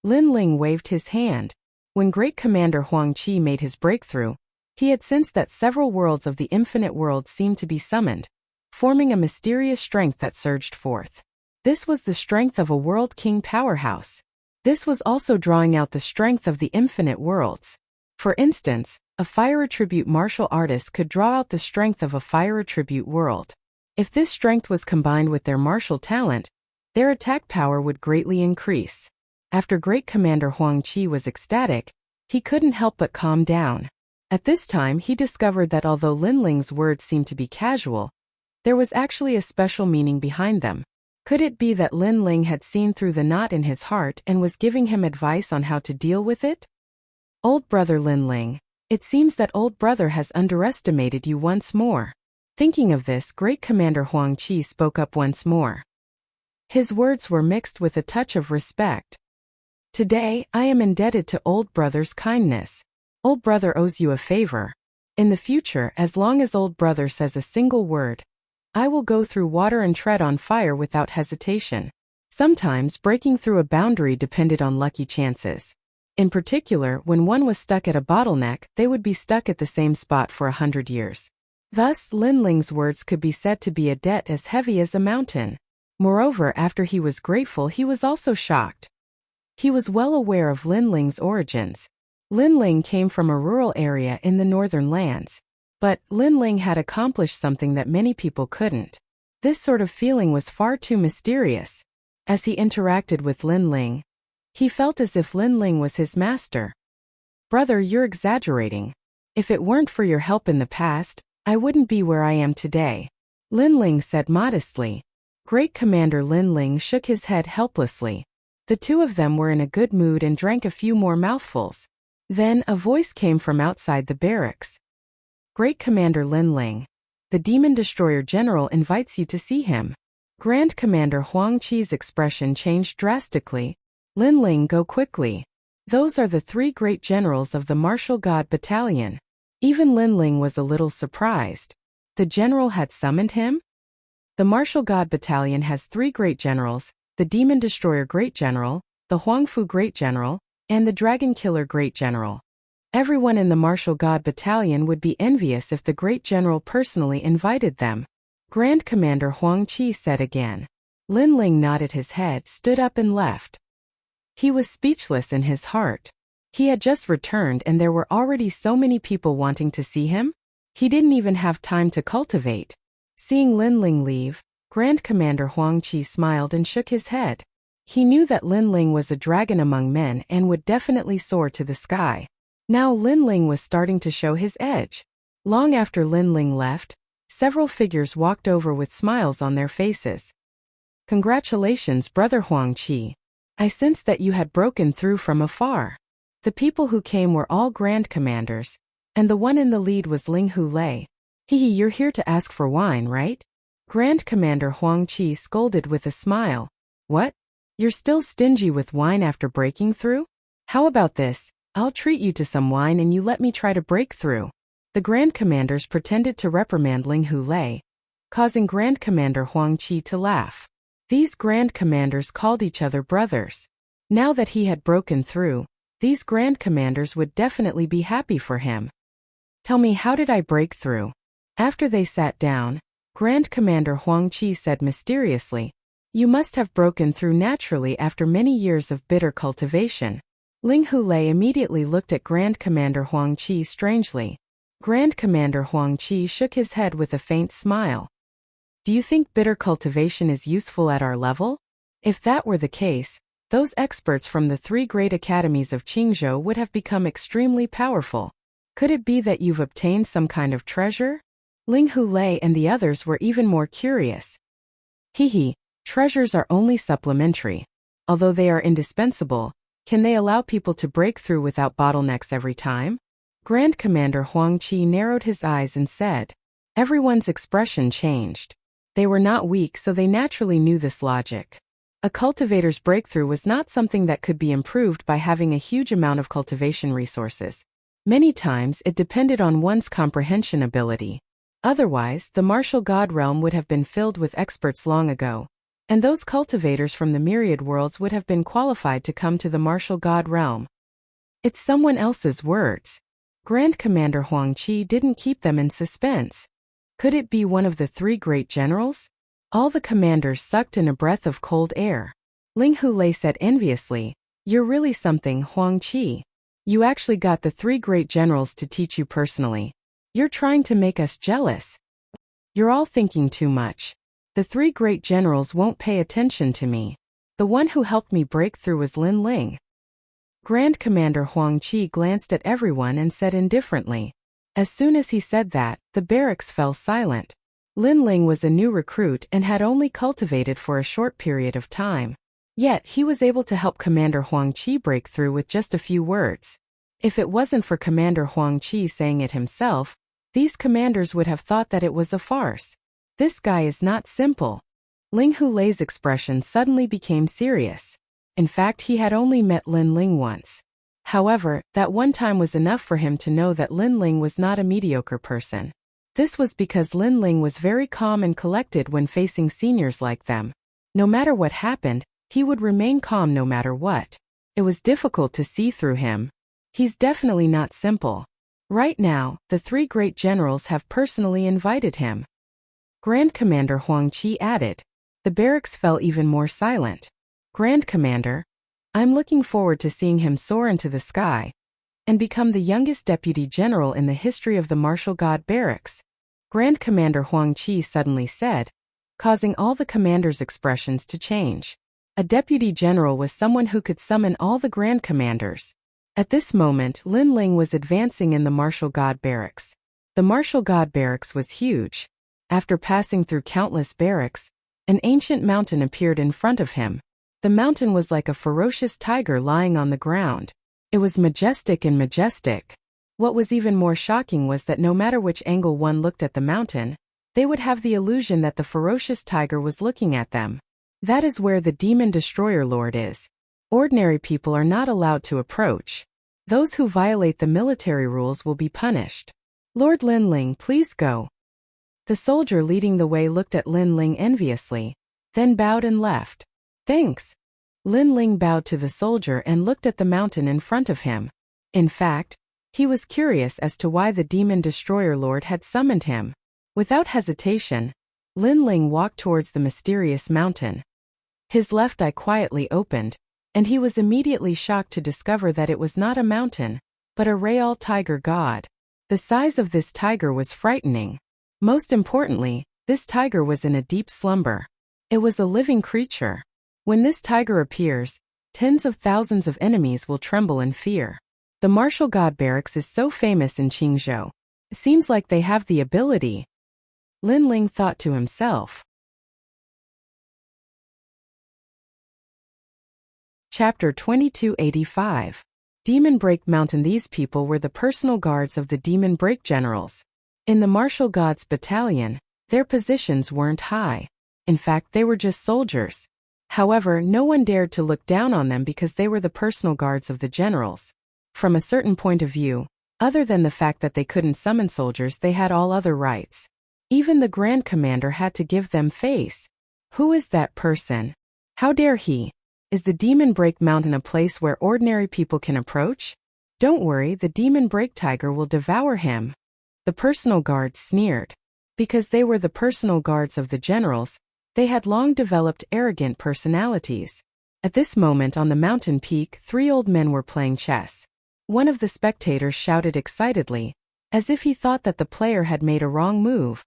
Lin Ling waved his hand. When Great Commander Huang Qi made his breakthrough, he had sensed that several worlds of the infinite world seemed to be summoned, forming a mysterious strength that surged forth. This was the strength of a world king powerhouse. This was also drawing out the strength of the infinite worlds. For instance, a fire attribute martial artist could draw out the strength of a fire attribute world. If this strength was combined with their martial talent, their attack power would greatly increase. After Great Commander Huang Qi was ecstatic, he couldn't help but calm down. At this time he discovered that although Lin Ling's words seemed to be casual, there was actually a special meaning behind them. Could it be that Lin Ling had seen through the knot in his heart and was giving him advice on how to deal with it? Old brother Lin Ling, it seems that old brother has underestimated you once more. Thinking of this, Great Commander Huang Qi spoke up once more. His words were mixed with a touch of respect. Today, I am indebted to old brother's kindness. Old brother owes you a favor. In the future, as long as old brother says a single word, I will go through water and tread on fire without hesitation. Sometimes breaking through a boundary depended on lucky chances. In particular, when one was stuck at a bottleneck, they would be stuck at the same spot for 100 years. Thus, Lin Ling's words could be said to be a debt as heavy as a mountain. Moreover, after he was grateful, he was also shocked. He was well aware of Lin Ling's origins. Lin Ling came from a rural area in the northern lands. But Lin Ling had accomplished something that many people couldn't. This sort of feeling was far too mysterious. As he interacted with Lin Ling, he felt as if Lin Ling was his master. Brother, you're exaggerating. If it weren't for your help in the past, I wouldn't be where I am today. Lin Ling said modestly. Great Commander Lin Ling shook his head helplessly. The two of them were in a good mood and drank a few more mouthfuls. Then a voice came from outside the barracks. Great Commander Lin Ling, the Demon Destroyer General invites you to see him. Grand Commander Huang Qi's expression changed drastically. Lin Ling, go quickly. Those are the three great generals of the Martial God Battalion. Even Lin Ling was a little surprised. The general had summoned him? The Martial God Battalion has three great generals, the Demon Destroyer Great General, the Huangfu Great General, and the Dragon Killer Great General. Everyone in the Martial God Battalion would be envious if the Great General personally invited them. Grand Commander Huang Qi said again. Lin Ling nodded his head, stood up and left. He was speechless in his heart. He had just returned and there were already so many people wanting to see him. He didn't even have time to cultivate. Seeing Lin Ling leave, Grand Commander Huang Qi smiled and shook his head. He knew that Lin Ling was a dragon among men and would definitely soar to the sky. Now Lin Ling was starting to show his edge. Long after Lin Ling left, several figures walked over with smiles on their faces. Congratulations, brother Huang Qi. I sensed that you had broken through from afar. The people who came were all grand commanders, and the one in the lead was Ling Hulei. Hehe, you're here to ask for wine, right? Grand Commander Huang Qi scolded with a smile. What? You're still stingy with wine after breaking through? How about this? I'll treat you to some wine and you let me try to break through. The Grand Commanders pretended to reprimand Ling Hulei, causing Grand Commander Huang Qi to laugh. These Grand Commanders called each other brothers. Now that he had broken through, these Grand Commanders would definitely be happy for him. Tell me, how did I break through? After they sat down, Grand Commander Huang Qi said mysteriously, you must have broken through naturally after many years of bitter cultivation. Ling Hulei immediately looked at Grand Commander Huang Qi strangely. Grand Commander Huang Qi shook his head with a faint smile. Do you think bitter cultivation is useful at our level? If that were the case, those experts from the three great academies of Qingzhou would have become extremely powerful. Could it be that you've obtained some kind of treasure? Ling Hulei and the others were even more curious. Hehe, treasures are only supplementary. Although they are indispensable, Can they allow people to break through without bottlenecks every time? Grand Commander Huang Qi narrowed his eyes and said. Everyone's expression changed. They were not weak, so they naturally knew this logic. A cultivator's breakthrough was not something that could be improved by having a huge amount of cultivation resources. Many times it depended on one's comprehension ability. Otherwise, the martial god realm would have been filled with experts long ago, and those cultivators from the myriad worlds would have been qualified to come to the martial god realm. It's someone else's words. Grand Commander Huang Qi didn't keep them in suspense. Could it be one of the three great generals? All the commanders sucked in a breath of cold air. Ling Hulei said enviously, "You're really something, Huang Qi. You actually got the three great generals to teach you personally. You're trying to make us jealous. You're all thinking too much. The three great generals won't pay attention to me. The one who helped me break through was Lin Ling." Grand Commander Huang Qi glanced at everyone and said indifferently. As soon as he said that, the barracks fell silent. Lin Ling was a new recruit and had only cultivated for a short period of time. Yet he was able to help Commander Huang Qi break through with just a few words. If it wasn't for Commander Huang Qi saying it himself, these commanders would have thought that it was a farce. This guy is not simple. Ling Hulei's expression suddenly became serious. In fact, he had only met Lin Ling once. However, that one time was enough for him to know that Lin Ling was not a mediocre person. This was because Lin Ling was very calm and collected when facing seniors like them. No matter what happened, he would remain calm no matter what. It was difficult to see through him. He's definitely not simple. Right now, the three great generals have personally invited him. Grand Commander Huang Qi added. The barracks fell even more silent. Grand Commander, I'm looking forward to seeing him soar into the sky and become the youngest deputy general in the history of the martial god barracks. Grand Commander Huang Qi suddenly said, causing all the commanders' expressions to change. A deputy general was someone who could summon all the grand commanders. At this moment, Lin Ling was advancing in the martial god barracks. The martial god barracks was huge. After passing through countless barracks, an ancient mountain appeared in front of him. The mountain was like a ferocious tiger lying on the ground. It was majestic and majestic. What was even more shocking was that no matter which angle one looked at the mountain, they would have the illusion that the ferocious tiger was looking at them. That is where the demon destroyer lord is. Ordinary people are not allowed to approach. Those who violate the military rules will be punished. Lord Lin Ling, please go. The soldier leading the way looked at Lin Ling enviously, then bowed and left. Thanks. Lin Ling bowed to the soldier and looked at the mountain in front of him. In fact, he was curious as to why the demon destroyer lord had summoned him. Without hesitation, Lin Ling walked towards the mysterious mountain. His left eye quietly opened, and he was immediately shocked to discover that it was not a mountain, but a real tiger god. The size of this tiger was frightening. Most importantly, this tiger was in a deep slumber. It was a living creature. When this tiger appears, tens of thousands of enemies will tremble in fear. The martial god barracks is so famous in Qingzhou. Seems like they have the ability. Lin Ling thought to himself. Chapter 2285. Demon Break Mountain. These people were the personal guards of the Demon Break generals. In the martial gods battalion, their positions weren't high. In fact, they were just soldiers. However, no one dared to look down on them because they were the personal guards of the generals. From a certain point of view, other than the fact that they couldn't summon soldiers, they had all other rights. Even the Grand Commander had to give them face. Who is that person? How dare he? Is the Demon Break Mountain a place where ordinary people can approach? Don't worry, the Demon Break Tiger will devour him. The personal guards sneered. Because they were the personal guards of the generals, they had long developed arrogant personalities. At this moment on the mountain peak, three old men were playing chess. One of the spectators shouted excitedly, as if he thought that the player had made a wrong move.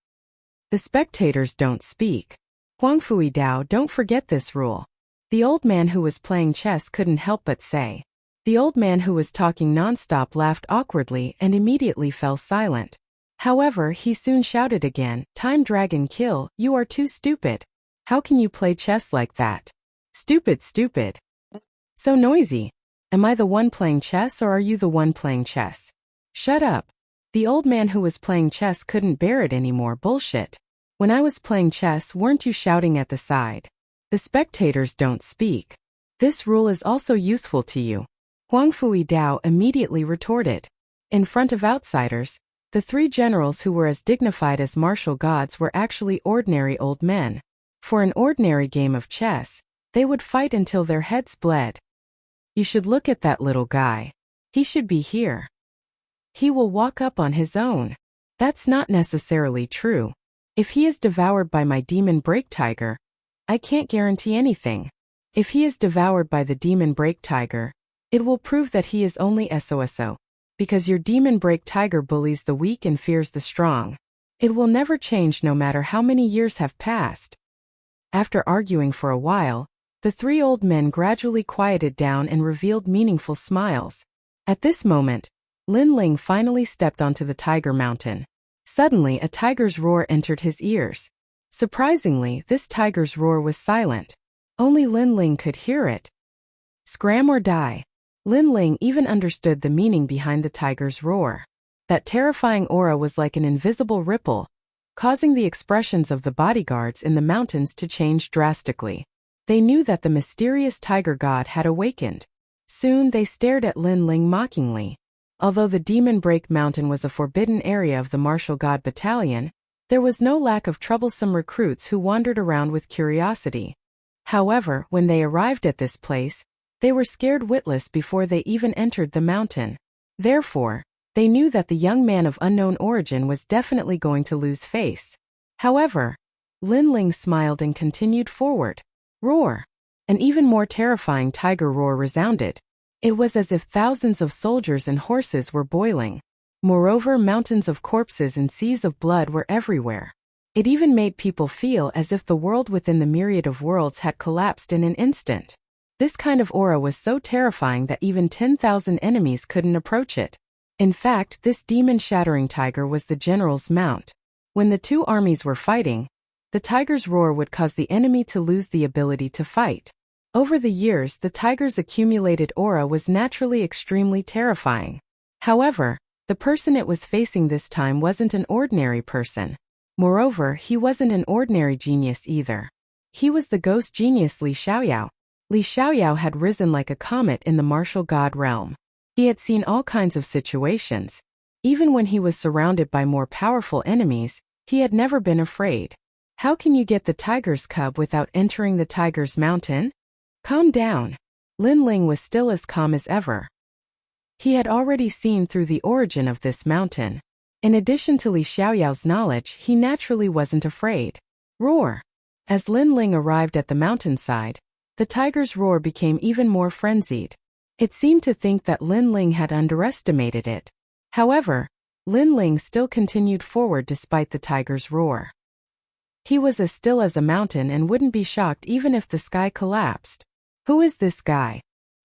The spectators don't speak. Huang Fui Dao, don't forget this rule. The old man who was playing chess couldn't help but say. The old man who was talking nonstop laughed awkwardly and immediately fell silent. However, he soon shouted again, "Time Dragon Kill, you are too stupid. How can you play chess like that? Stupid, stupid. So noisy." Am I the one playing chess or are you the one playing chess? Shut up. The old man who was playing chess couldn't bear it anymore. Bullshit. When I was playing chess, weren't you shouting at the side? The spectators don't speak. This rule is also useful to you. Huang Fui Dao immediately retorted. In front of outsiders, the three generals who were as dignified as martial gods were actually ordinary old men. For an ordinary game of chess, they would fight until their heads bled. You should look at that little guy. He should be here. He will walk up on his own. That's not necessarily true. If he is devoured by my demon break tiger, I can't guarantee anything. If he is devoured by the demon break tiger, it will prove that he is only SOSO. Because your demon break tiger bullies the weak and fears the strong. It will never change no matter how many years have passed. After arguing for a while, the three old men gradually quieted down and revealed meaningful smiles. At this moment, Lin Ling finally stepped onto the tiger mountain. Suddenly a tiger's roar entered his ears. Surprisingly, this tiger's roar was silent. Only Lin Ling could hear it. Scram or die. Lin Ling even understood the meaning behind the tiger's roar. That terrifying aura was like an invisible ripple, causing the expressions of the bodyguards in the mountains to change drastically. They knew that the mysterious tiger god had awakened. Soon they stared at Lin Ling mockingly. Although the Demon Break Mountain was a forbidden area of the Martial God Battalion, there was no lack of troublesome recruits who wandered around with curiosity. However, when they arrived at this place, they were scared witless before they even entered the mountain. Therefore, they knew that the young man of unknown origin was definitely going to lose face. However, Lin Ling smiled and continued forward. Roar! An even more terrifying tiger roar resounded. It was as if thousands of soldiers and horses were boiling. Moreover, mountains of corpses and seas of blood were everywhere. It even made people feel as if the world within the myriad of worlds had collapsed in an instant. This kind of aura was so terrifying that even 10,000 enemies couldn't approach it. In fact, this demon-shattering tiger was the general's mount. When the two armies were fighting, the tiger's roar would cause the enemy to lose the ability to fight. Over the years, the tiger's accumulated aura was naturally extremely terrifying. However, the person it was facing this time wasn't an ordinary person. Moreover, he wasn't an ordinary genius either. He was the ghost genius Li Xiaoyao. Li Xiaoyao had risen like a comet in the martial god realm. He had seen all kinds of situations. Even when he was surrounded by more powerful enemies, he had never been afraid. How can you get the tiger's cub without entering the tiger's mountain? Calm down. Lin Ling was still as calm as ever. He had already seen through the origin of this mountain. In addition to Li Xiaoyao's knowledge, he naturally wasn't afraid. Roar! As Lin Ling arrived at the mountainside, the tiger's roar became even more frenzied. It seemed to think that Lin Ling had underestimated it. However, Lin Ling still continued forward despite the tiger's roar. He was as still as a mountain and wouldn't be shocked even if the sky collapsed. Who is this guy?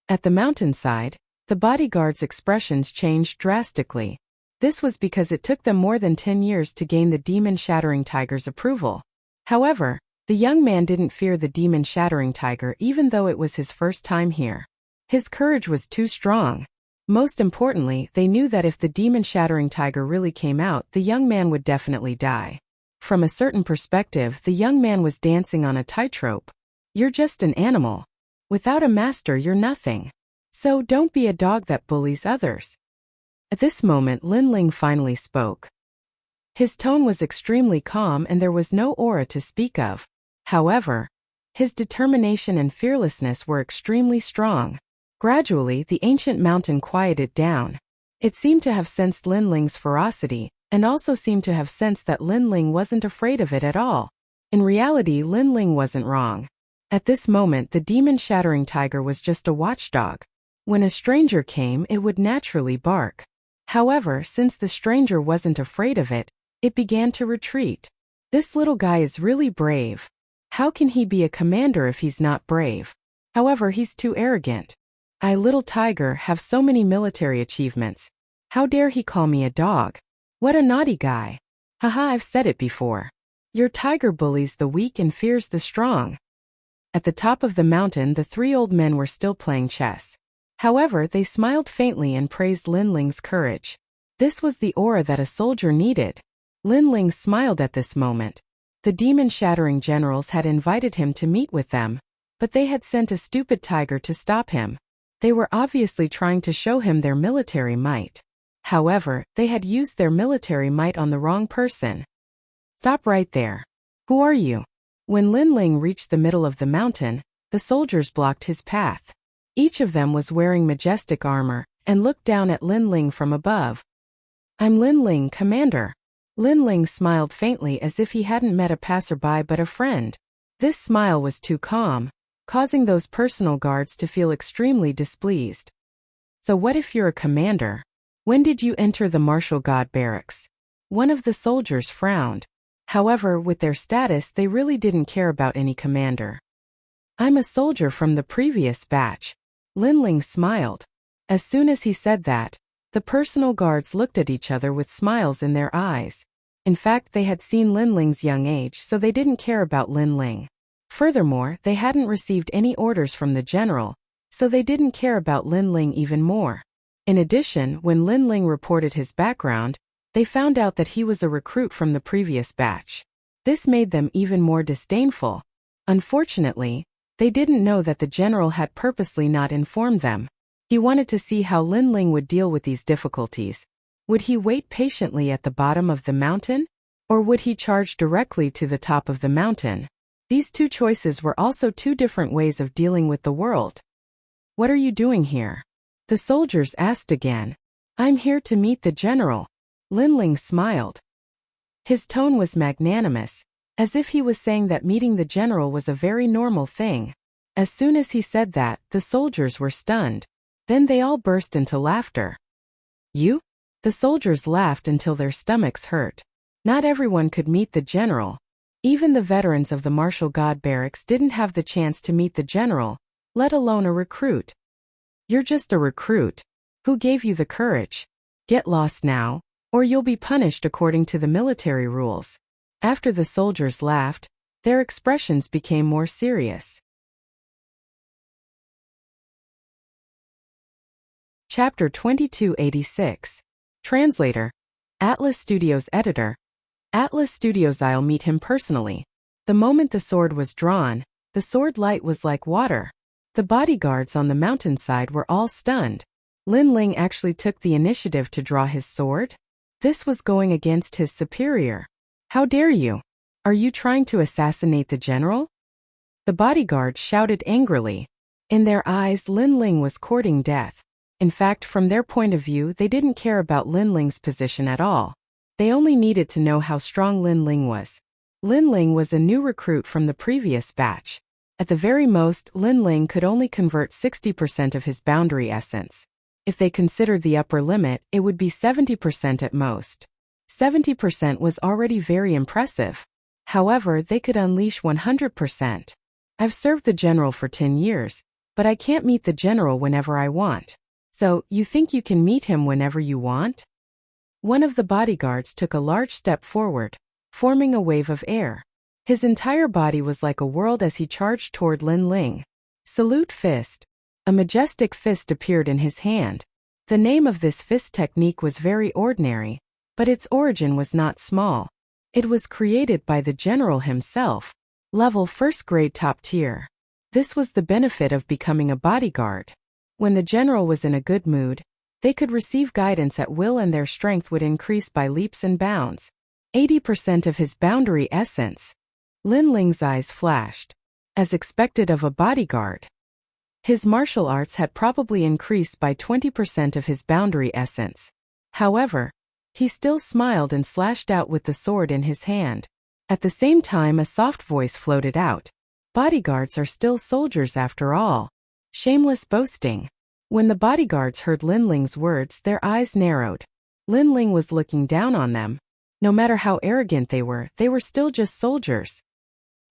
At the mountainside, the bodyguards' expressions changed drastically. This was because it took them more than 10 years to gain the demon-shattering tiger's approval. However, the young man didn't fear the demon-shattering tiger even though it was his first time here. His courage was too strong. Most importantly, they knew that if the demon-shattering tiger really came out, the young man would definitely die. From a certain perspective, the young man was dancing on a tightrope. You're just an animal. Without a master, you're nothing. So don't be a dog that bullies others. At this moment, Lin Ling finally spoke. His tone was extremely calm and there was no aura to speak of. However, his determination and fearlessness were extremely strong. Gradually, the ancient mountain quieted down. It seemed to have sensed Lin Ling's ferocity, and also seemed to have sensed that Lin Ling wasn't afraid of it at all. In reality, Lin Ling wasn't wrong. At this moment, the demon-shattering tiger was just a watchdog. When a stranger came, it would naturally bark. However, since the stranger wasn't afraid of it, it began to retreat. This little guy is really brave. How can he be a commander if he's not brave? However, he's too arrogant. I, little tiger, have so many military achievements. How dare he call me a dog? What a naughty guy. Haha, I've said it before. Your tiger bullies the weak and fears the strong. At the top of the mountain, the three old men were still playing chess. However, they smiled faintly and praised Lin Ling's courage. This was the aura that a soldier needed. Lin Ling smiled at this moment. The demon-shattering generals had invited him to meet with them, but they had sent a stupid tiger to stop him. They were obviously trying to show him their military might. However, they had used their military might on the wrong person. Stop right there. Who are you? When Lin Ling reached the middle of the mountain, the soldiers blocked his path. Each of them was wearing majestic armor and looked down at Lin Ling from above. I'm Lin Ling, Commander. Lin Ling smiled faintly as if he hadn't met a passerby but a friend. This smile was too calm, causing those personal guards to feel extremely displeased. So what if you're a commander? When did you enter the martial god barracks? One of the soldiers frowned. However, with their status, they really didn't care about any commander. I'm a soldier from the previous batch. Lin Ling smiled. As soon as he said that, the personal guards looked at each other with smiles in their eyes. In fact, they had seen Lin Ling's young age, so they didn't care about Lin Ling. Furthermore, they hadn't received any orders from the general, so they didn't care about Lin Ling even more. In addition, when Lin Ling reported his background, they found out that he was a recruit from the previous batch. This made them even more disdainful. Unfortunately, they didn't know that the general had purposely not informed them. He wanted to see how Lin Ling would deal with these difficulties. Would he wait patiently at the bottom of the mountain? Or would he charge directly to the top of the mountain? These two choices were also two different ways of dealing with the world. What are you doing here? The soldiers asked again. I'm here to meet the general. Lin Ling smiled. His tone was magnanimous, as if he was saying that meeting the general was a very normal thing. As soon as he said that, the soldiers were stunned. Then they all burst into laughter. You? The soldiers laughed until their stomachs hurt. Not everyone could meet the general. Even the veterans of the martial god barracks didn't have the chance to meet the general, let alone a recruit. You're just a recruit. Who gave you the courage? Get lost now, or you'll be punished according to the military rules. After the soldiers laughed, their expressions became more serious. Chapter 2286. Translator. Atlas Studios Editor. Atlas Studios. I'll meet him personally. The moment the sword was drawn, the sword light was like water. The bodyguards on the mountainside were all stunned. Lin Ling actually took the initiative to draw his sword? This was going against his superior. How dare you? Are you trying to assassinate the general? The bodyguards shouted angrily. In their eyes, Lin Ling was courting death. In fact, from their point of view, they didn't care about Lin Ling's position at all. They only needed to know how strong Lin Ling was. Lin Ling was a new recruit from the previous batch. At the very most, Lin Ling could only convert 60% of his boundary essence. If they considered the upper limit, it would be 70% at most. 70% was already very impressive. However, they could unleash 100%. I've served the general for 10 years, but I can't meet the general whenever I want. So, you think you can meet him whenever you want? One of the bodyguards took a large step forward, forming a wave of air. His entire body was like a world as he charged toward Lin Ling. Salute fist. A majestic fist appeared in his hand. The name of this fist technique was very ordinary, but its origin was not small. It was created by the general himself. Level 1st grade top tier. This was the benefit of becoming a bodyguard. When the general was in a good mood, they could receive guidance at will and their strength would increase by leaps and bounds. 80% of his boundary essence. Lin Ling's eyes flashed. As expected of a bodyguard. His martial arts had probably increased by 20% of his boundary essence. However, he still smiled and slashed out with the sword in his hand. At the same time, a soft voice floated out. Bodyguards are still soldiers after all. Shameless boasting. When the bodyguards heard Lin Ling's words, their eyes narrowed. Lin Ling was looking down on them. No matter how arrogant they were still just soldiers.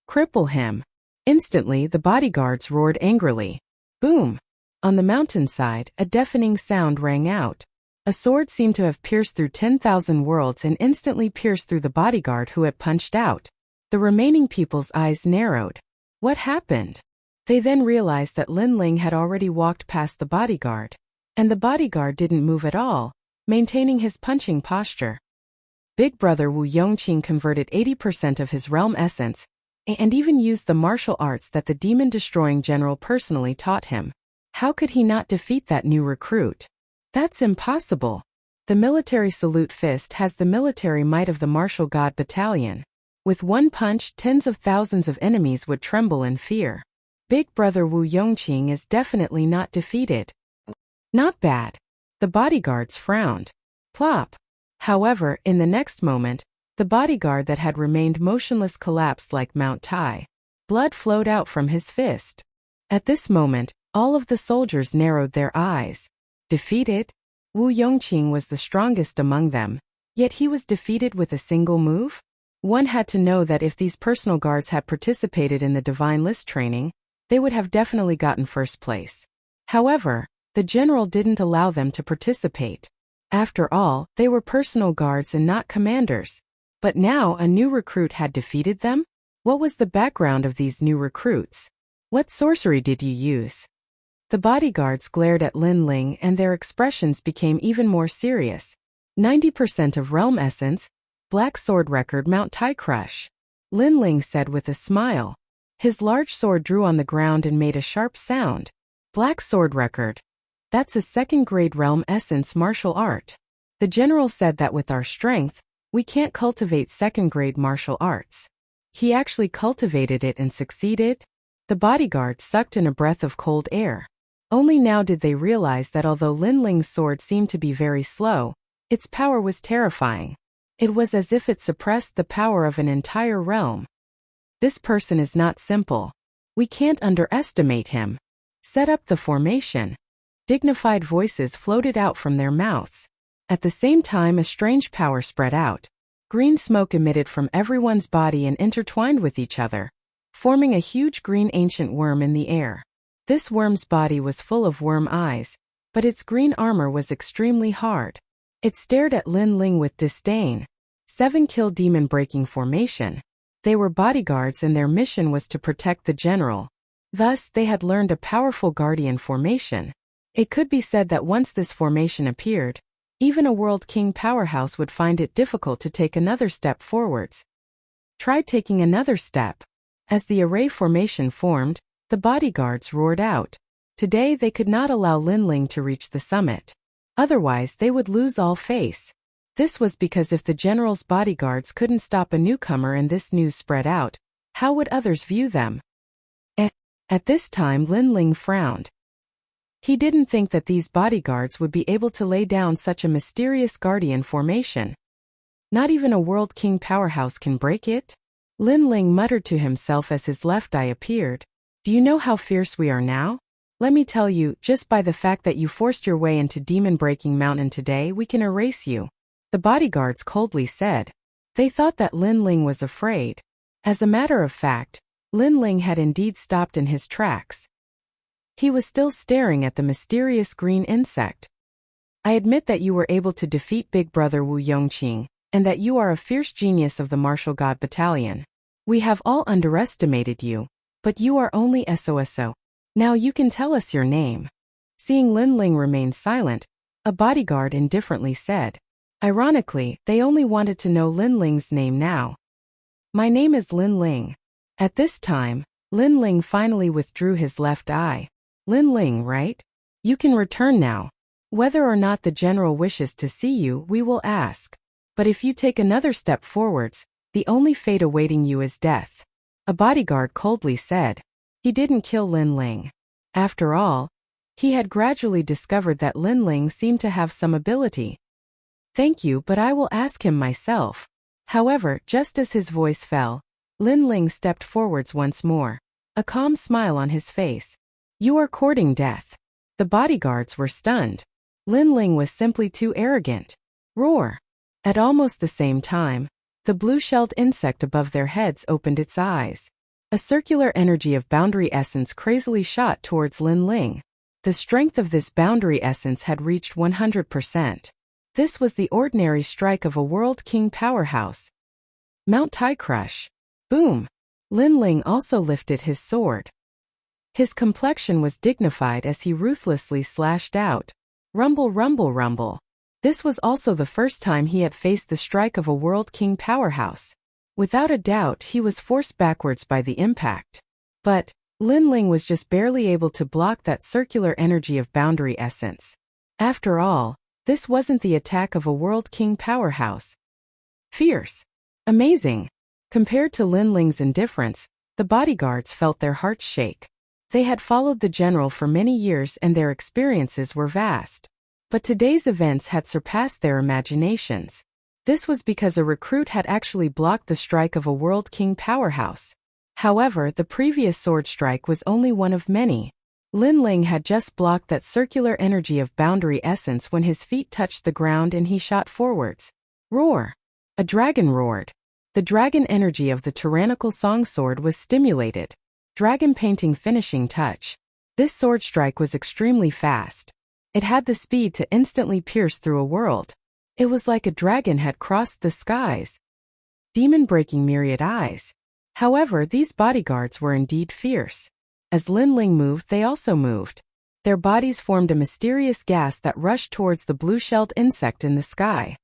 Cripple him. Instantly, the bodyguards roared angrily. Boom! On the mountainside, a deafening sound rang out. A sword seemed to have pierced through 10,000 worlds and instantly pierced through the bodyguard who had punched out. The remaining people's eyes narrowed. What happened? They then realized that Lin Ling had already walked past the bodyguard. And the bodyguard didn't move at all, maintaining his punching posture. Big Brother Wu Yongqing converted 80% of his realm essence, and even used the martial arts that the demon-destroying general personally taught him. How could he not defeat that new recruit? That's impossible. The military salute fist has the military might of the martial god battalion. With one punch, tens of thousands of enemies would tremble in fear. Big Brother Wu Yongqing is definitely not defeated. Not bad. The bodyguards frowned. Plop. However, in the next moment, the bodyguard that had remained motionless collapsed like Mount Tai. Blood flowed out from his fist. At this moment, all of the soldiers narrowed their eyes. Defeated? Wu Yongqing was the strongest among them, yet he was defeated with a single move? One had to know that if these personal guards had participated in the Divine List training, they would have definitely gotten first place. However, the general didn't allow them to participate. After all, they were personal guards and not commanders. But now a new recruit had defeated them? What was the background of these new recruits? What sorcery did you use? The bodyguards glared at Lin Ling and their expressions became even more serious. 90% of realm essence, black sword record Mount Tai crush. Lin Ling said with a smile. His large sword drew on the ground and made a sharp sound. Black sword record. That's a second-grade realm essence martial art. The general said that with our strength, we can't cultivate second-grade martial arts. He actually cultivated it and succeeded. The bodyguard sucked in a breath of cold air. Only now did they realize that although Lin Ling's sword seemed to be very slow, its power was terrifying. It was as if it suppressed the power of an entire realm. This person is not simple. We can't underestimate him. Set up the formation. Dignified voices floated out from their mouths. At the same time, a strange power spread out. Green smoke emitted from everyone's body and intertwined with each other, forming a huge green ancient worm in the air. This worm's body was full of worm eyes, but its green armor was extremely hard. It stared at Lin Ling with disdain. 7-kill demon breaking formation. They were bodyguards and their mission was to protect the general. Thus, they had learned a powerful guardian formation. It could be said that once this formation appeared, even a World King powerhouse would find it difficult to take another step forwards. Try taking another step. As the array formation formed, the bodyguards roared out. Today they could not allow Lin Ling to reach the summit. Otherwise they would lose all face. This was because if the general's bodyguards couldn't stop a newcomer and this news spread out, how would others view them? At this time Lin Ling frowned. He didn't think that these bodyguards would be able to lay down such a mysterious guardian formation. Not even a World King powerhouse can break it? Lin Ling muttered to himself as his left eye appeared. Do you know how fierce we are now? Let me tell you, just by the fact that you forced your way into demon-breaking mountain today, we can erase you. The bodyguards coldly said. They thought that Lin Ling was afraid. As a matter of fact, Lin Ling had indeed stopped in his tracks. He was still staring at the mysterious green insect. I admit that you were able to defeat Big Brother Wu Yongqing, and that you are a fierce genius of the Martial God Battalion. We have all underestimated you, but you are only SOSO. Now you can tell us your name. Seeing Lin Ling remain silent, a bodyguard indifferently said. Ironically, they only wanted to know Lin Ling's name now. My name is Lin Ling. At this time, Lin Ling finally withdrew his left eye. Lin Ling, right? You can return now. Whether or not the general wishes to see you, we will ask. But if you take another step forwards, the only fate awaiting you is death. A bodyguard coldly said. He didn't kill Lin Ling. After all, he had gradually discovered that Lin Ling seemed to have some ability. Thank you, but I will ask him myself. However, just as his voice fell, Lin Ling stepped forwards once more, a calm smile on his face. You are courting death. The bodyguards were stunned. Lin Ling was simply too arrogant. Roar. At almost the same time, the blue-shelled insect above their heads opened its eyes. A circular energy of boundary essence crazily shot towards Lin Ling. The strength of this boundary essence had reached 100%. This was the ordinary strike of a World King powerhouse. Mount Tai crush. Boom. Lin Ling also lifted his sword. His complexion was dignified as he ruthlessly slashed out. Rumble, rumble, rumble. This was also the first time he had faced the strike of a World King powerhouse. Without a doubt, he was forced backwards by the impact. But Lin Ling was just barely able to block that circular energy of boundary essence. After all, this wasn't the attack of a World King powerhouse. Fierce. Amazing. Compared to Lin Ling's indifference, the bodyguards felt their hearts shake. They had followed the general for many years and their experiences were vast. But today's events had surpassed their imaginations. This was because a recruit had actually blocked the strike of a World King powerhouse. However, the previous sword strike was only one of many. Lin Ling had just blocked that circular energy of boundary essence when his feet touched the ground and he shot forwards. Roar! A dragon roared. The dragon energy of the tyrannical song sword was stimulated. Dragon painting finishing touch. This sword strike was extremely fast. It had the speed to instantly pierce through a world. It was like a dragon had crossed the skies. Demon breaking myriad eyes. However, these bodyguards were indeed fierce. As Lin Ling moved, they also moved. Their bodies formed a mysterious gas that rushed towards the blue-shelled insect in the sky.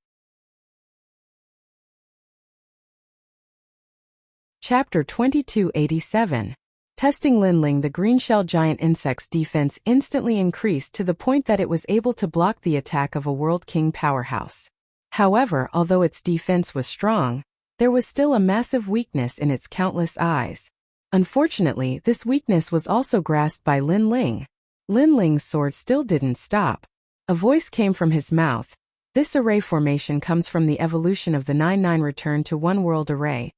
Chapter 2287. Testing Lin Ling. The green-shell giant insect's defense instantly increased to the point that it was able to block the attack of a World King powerhouse. However, although its defense was strong, there was still a massive weakness in its countless eyes. Unfortunately, this weakness was also grasped by Lin Ling. Lin Ling's sword still didn't stop. A voice came from his mouth. This array formation comes from the evolution of the 9-9 return to one world array.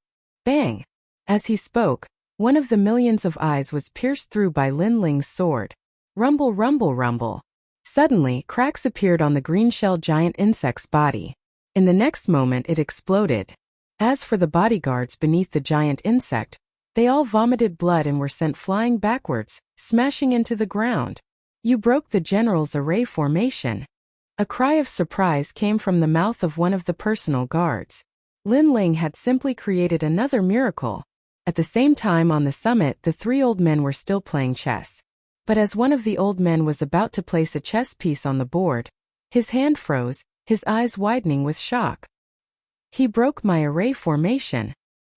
Bang! As he spoke, one of the millions of eyes was pierced through by Lin Ling's sword. Rumble, rumble, rumble. Suddenly, cracks appeared on the green-shelled giant insect's body. In the next moment it exploded. As for the bodyguards beneath the giant insect, they all vomited blood and were sent flying backwards, smashing into the ground. You broke the general's array formation. A cry of surprise came from the mouth of one of the personal guards. Lin Ling had simply created another miracle. At the same time on the summit, the three old men were still playing chess. But as one of the old men was about to place a chess piece on the board, his hand froze, his eyes widening with shock. He broke my array formation.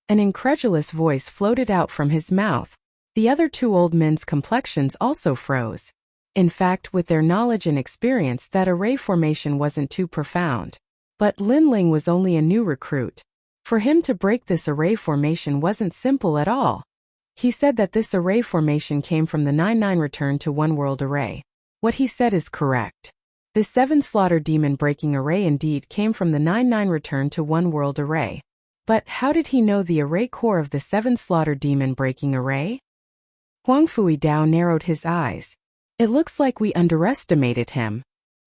An incredulous voice floated out from his mouth. The other two old men's complexions also froze. In fact, with their knowledge and experience, that array formation wasn't too profound. But Lin Ling was only a new recruit. For him to break this array formation wasn't simple at all. He said that this array formation came from the 9-9 return to one world array. What he said is correct. The 7 slaughter demon breaking array indeed came from the 9-9 return to one world array. But how did he know the array core of the 7 slaughter demon breaking array? Huang Fuidao narrowed his eyes. It looks like we underestimated him.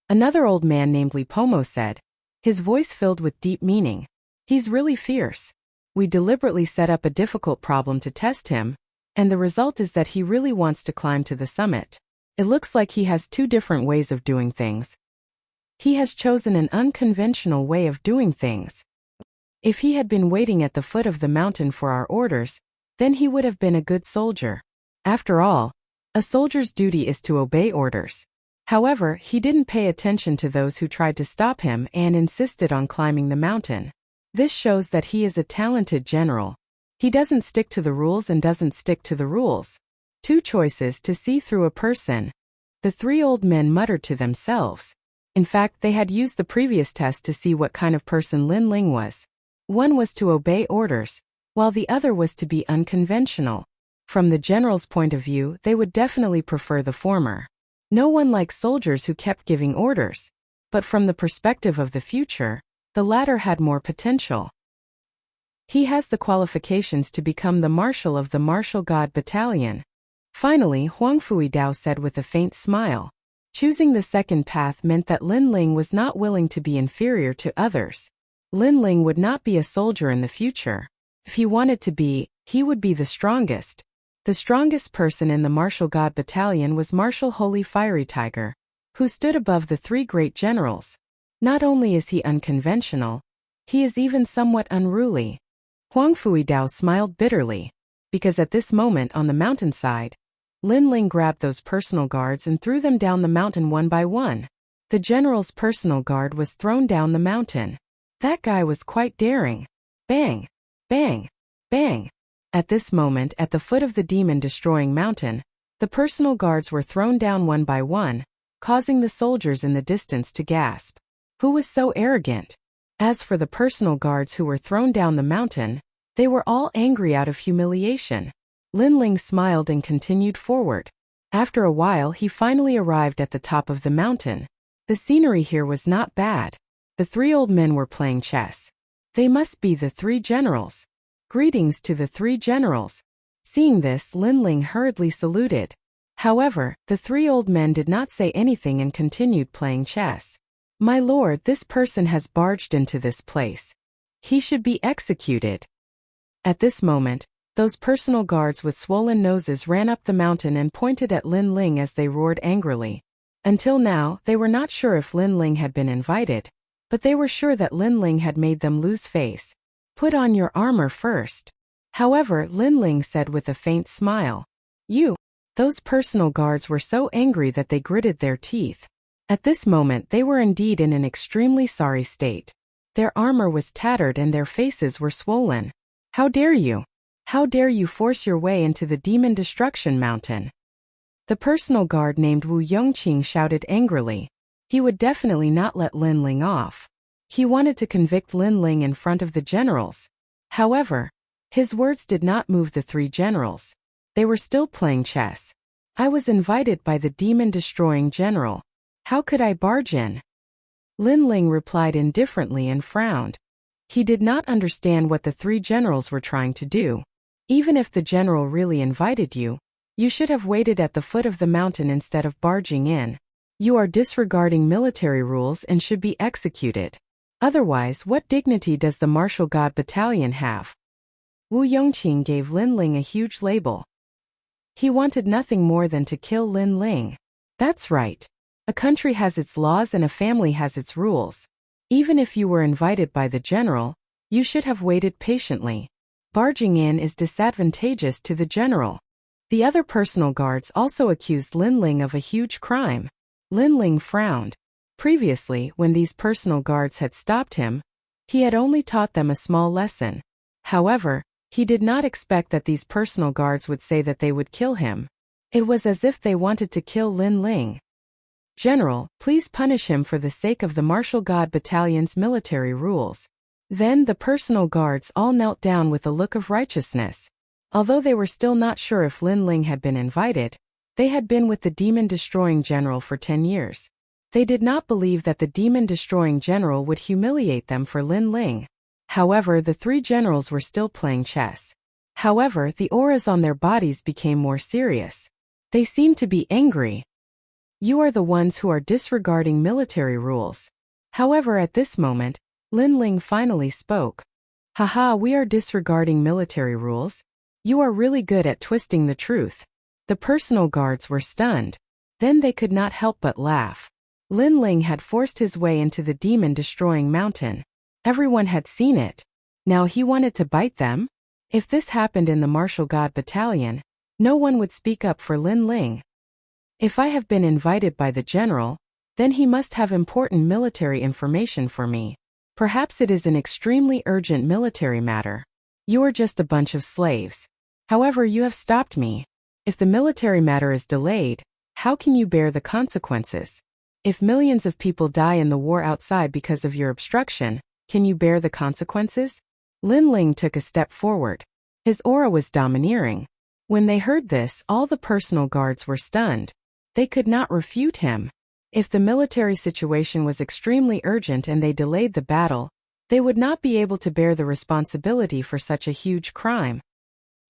Another old man named Li Pomo said, his voice filled with deep meaning. He's really fierce. We deliberately set up a difficult problem to test him, and the result is that he really wants to climb to the summit. It looks like he has 2 different ways of doing things. He has chosen an unconventional way of doing things. If he had been waiting at the foot of the mountain for our orders, then he would have been a good soldier. After all, a soldier's duty is to obey orders. However, he didn't pay attention to those who tried to stop him and insisted on climbing the mountain. This shows that he is a talented general. He doesn't stick to the rules and doesn't stick to the rules. 2 choices to see through a person. The 3 old men muttered to themselves. In fact, they had used the previous test to see what kind of person Lin Ling was. One was to obey orders, while the other was to be unconventional. From the general's point of view, they would definitely prefer the former. No one likes soldiers who kept giving orders. But from the perspective of the future, the latter had more potential. He has the qualifications to become the marshal of the Martial God Battalion. Finally, Huang Fuidao said with a faint smile. Choosing the second path meant that Lin Ling was not willing to be inferior to others. Lin Ling would not be a soldier in the future. If he wanted to be, he would be the strongest. The strongest person in the Martial God Battalion was Marshal Holy Fiery Tiger, who stood above the 3 great generals. Not only is he unconventional, he is even somewhat unruly. Huang Fuidao smiled bitterly, because at this moment on the mountainside, Lin Ling grabbed those personal guards and threw them down the mountain one by one. The general's personal guard was thrown down the mountain. That guy was quite daring. Bang! Bang! Bang! At this moment, at the foot of the demon-destroying mountain, the personal guards were thrown down one by one, causing the soldiers in the distance to gasp. Who was so arrogant? As for the personal guards who were thrown down the mountain, they were all angry out of humiliation. Lin Ling smiled and continued forward. After a while, he finally arrived at the top of the mountain. The scenery here was not bad. The three old men were playing chess. They must be the three generals. Greetings to the three generals. Seeing this, Lin Ling hurriedly saluted. However, the three old men did not say anything and continued playing chess. My lord, this person has barged into this place. He should be executed. At this moment, those personal guards with swollen noses ran up the mountain and pointed at Lin Ling as they roared angrily. Until now, they were not sure if Lin Ling had been invited, but they were sure that Lin Ling had made them lose face. Put on your armor first. However, Lin Ling said with a faint smile. Those personal guards were so angry that they gritted their teeth. At this moment they were indeed in an extremely sorry state. Their armor was tattered and their faces were swollen. How dare you? How dare you force your way into the Demon Destruction Mountain? The personal guard named Wu Yongqing shouted angrily. He would definitely not let Lin Ling off. He wanted to convict Lin Ling in front of the generals. However, his words did not move the three generals. They were still playing chess. I was invited by the demon-destroying general. How could I barge in? Lin Ling replied indifferently and frowned. He did not understand what the three generals were trying to do. Even if the general really invited you, you should have waited at the foot of the mountain instead of barging in. You are disregarding military rules and should be executed. Otherwise, what dignity does the martial god battalion have? Wu Yongqing gave Lin Ling a huge label. He wanted nothing more than to kill Lin Ling. That's right. A country has its laws and a family has its rules. Even if you were invited by the general, you should have waited patiently. Barging in is disadvantageous to the general. The other personal guards also accused Lin Ling of a huge crime. Lin Ling frowned. Previously, when these personal guards had stopped him, he had only taught them a small lesson. However, he did not expect that these personal guards would say that they would kill him. It was as if they wanted to kill Lin Ling. General, please punish him for the sake of the martial god battalion's military rules. Then the personal guards all knelt down with a look of righteousness. Although they were still not sure if Lin Ling had been invited, they had been with the demon-destroying general for 10 years. They did not believe that the demon-destroying general would humiliate them for Lin Ling. However, the three generals were still playing chess. However, the auras on their bodies became more serious. They seemed to be angry. You are the ones who are disregarding military rules. However, at this moment, Lin Ling finally spoke. Haha, we are disregarding military rules? You are really good at twisting the truth. The personal guards were stunned. Then they could not help but laugh. Lin Ling had forced his way into the demon-destroying mountain. Everyone had seen it. Now he wanted to bite them? If this happened in the martial god battalion, no one would speak up for Lin Ling. If I have been invited by the general, then he must have important military information for me. Perhaps it is an extremely urgent military matter. You are just a bunch of slaves. However, you have stopped me. If the military matter is delayed, how can you bear the consequences? If millions of people die in the war outside because of your obstruction, can you bear the consequences? Lin Ling took a step forward. His aura was domineering. When they heard this, all the personal guards were stunned. They could not refute him. If the military situation was extremely urgent and they delayed the battle, they would not be able to bear the responsibility for such a huge crime.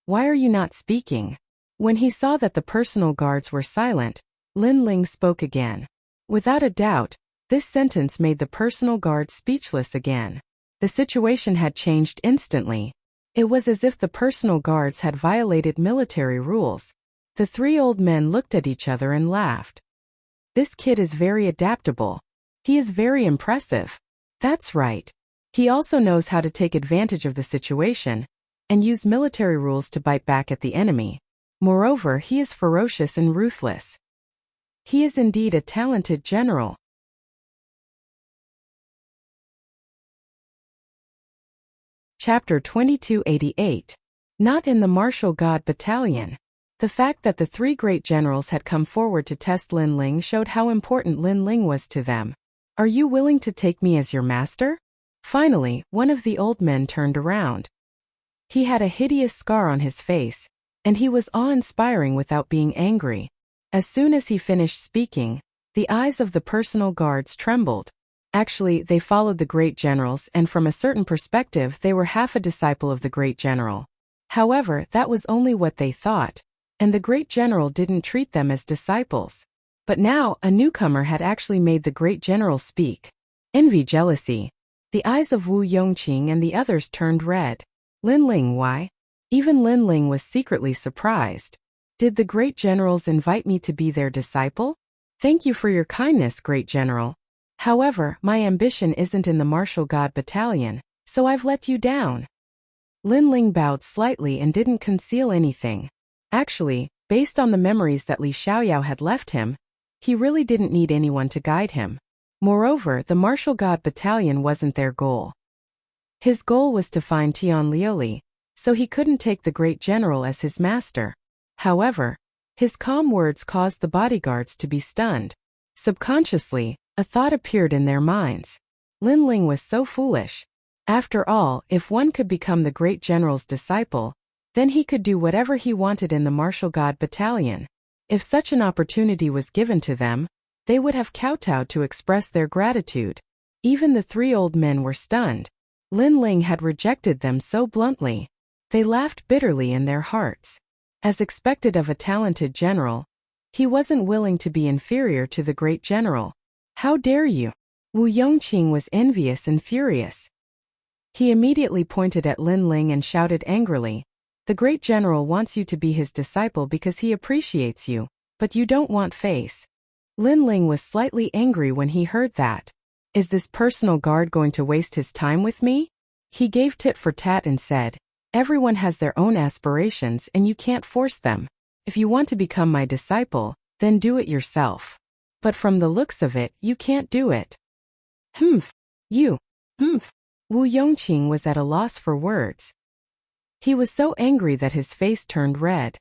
Why are you not speaking? When he saw that the personal guards were silent, Lin Ling spoke again. Without a doubt, this sentence made the personal guard speechless again. The situation had changed instantly. It was as if the personal guards had violated military rules. The three old men looked at each other and laughed. This kid is very adaptable. He is very impressive. That's right. He also knows how to take advantage of the situation and use military rules to bite back at the enemy. Moreover, he is ferocious and ruthless. He is indeed a talented general. Chapter 2288. Not in the Martial God Battalion. The fact that the three great generals had come forward to test Lin Ling showed how important Lin Ling was to them. Are you willing to take me as your master? Finally, one of the old men turned around. He had a hideous scar on his face, and he was awe-inspiring without being angry. As soon as he finished speaking, the eyes of the personal guards trembled. Actually, they followed the great generals, and from a certain perspective they were half a disciple of the great general. However, that was only what they thought, and the great general didn't treat them as disciples. But now, a newcomer had actually made the great general speak. Envy, jealousy. The eyes of Wu Yongqing and the others turned red. Lin Ling, why? Even Lin Ling was secretly surprised. Did the great generals invite me to be their disciple? Thank you for your kindness, great general. However, my ambition isn't in the Martial God Battalion, so I've let you down. Lin Ling bowed slightly and didn't conceal anything. Actually, based on the memories that Li Xiaoyao had left him, he really didn't need anyone to guide him. Moreover, the Martial God Battalion wasn't their goal. His goal was to find Tian Liuli, so he couldn't take the great general as his master. However, his calm words caused the bodyguards to be stunned. Subconsciously, a thought appeared in their minds. Lin Ling was so foolish. After all, if one could become the great general's disciple, then he could do whatever he wanted in the Martial God Battalion. If such an opportunity was given to them, they would have kowtowed to express their gratitude. Even the three old men were stunned. Lin Ling had rejected them so bluntly. They laughed bitterly in their hearts. As expected of a talented general, he wasn't willing to be inferior to the great general. How dare you? Wu Yongqing was envious and furious. He immediately pointed at Lin Ling and shouted angrily, "The great general wants you to be his disciple because he appreciates you, but you don't want face." Lin Ling was slightly angry when he heard that. Is this personal guard going to waste his time with me? He gave tit for tat and said, "Everyone has their own aspirations and you can't force them. If you want to become my disciple, then do it yourself. But from the looks of it, you can't do it." You. Wu Yongqing was at a loss for words. He was so angry that his face turned red.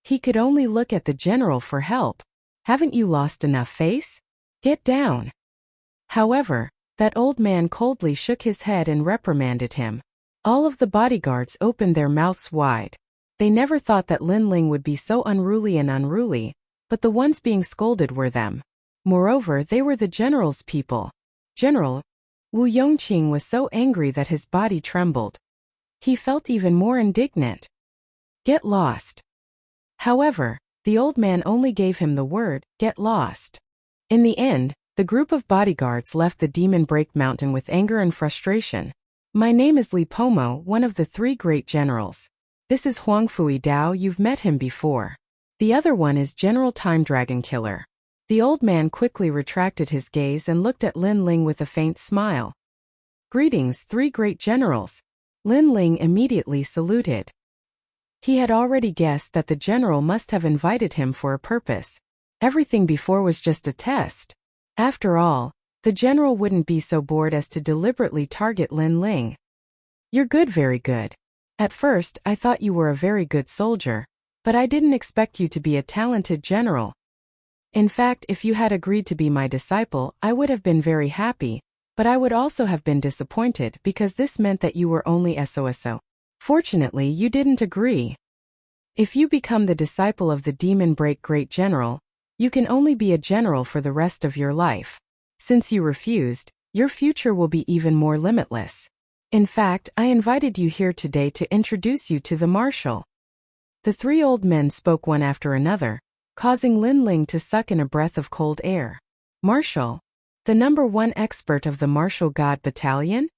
He could only look at the general for help. Haven't you lost enough face? Get down. However, that old man coldly shook his head and reprimanded him. All of the bodyguards opened their mouths wide. They never thought that Lin Ling would be so unruly, but the ones being scolded were them. Moreover, they were the general's people. General, Wu Yongqing was so angry that his body trembled. He felt even more indignant. Get lost. However, the old man only gave him the word, get lost. In the end, the group of bodyguards left the Demon Break Mountain with anger and frustration. My name is Li Pomo, one of the three great generals. This is Huang Fui Dao, you've met him before. The other one is General Time Dragon Killer. The old man quickly retracted his gaze and looked at Lin Ling with a faint smile. Greetings, three great generals. Lin Ling immediately saluted. He had already guessed that the general must have invited him for a purpose. Everything before was just a test. After all, the general wouldn't be so bored as to deliberately target Lin Ling. You're good, very good. At first, I thought you were a very good soldier, but I didn't expect you to be a talented general. In fact, if you had agreed to be my disciple, I would have been very happy, but I would also have been disappointed because this meant that you were only SOSO. Fortunately, you didn't agree. If you become the disciple of the Demon Break Great General, you can only be a general for the rest of your life. Since you refused, your future will be even more limitless. In fact, I invited you here today to introduce you to the marshal. The three old men spoke one after another, causing Lin Ling to suck in a breath of cold air. Marshal? The #1 expert of the Martial God Battalion?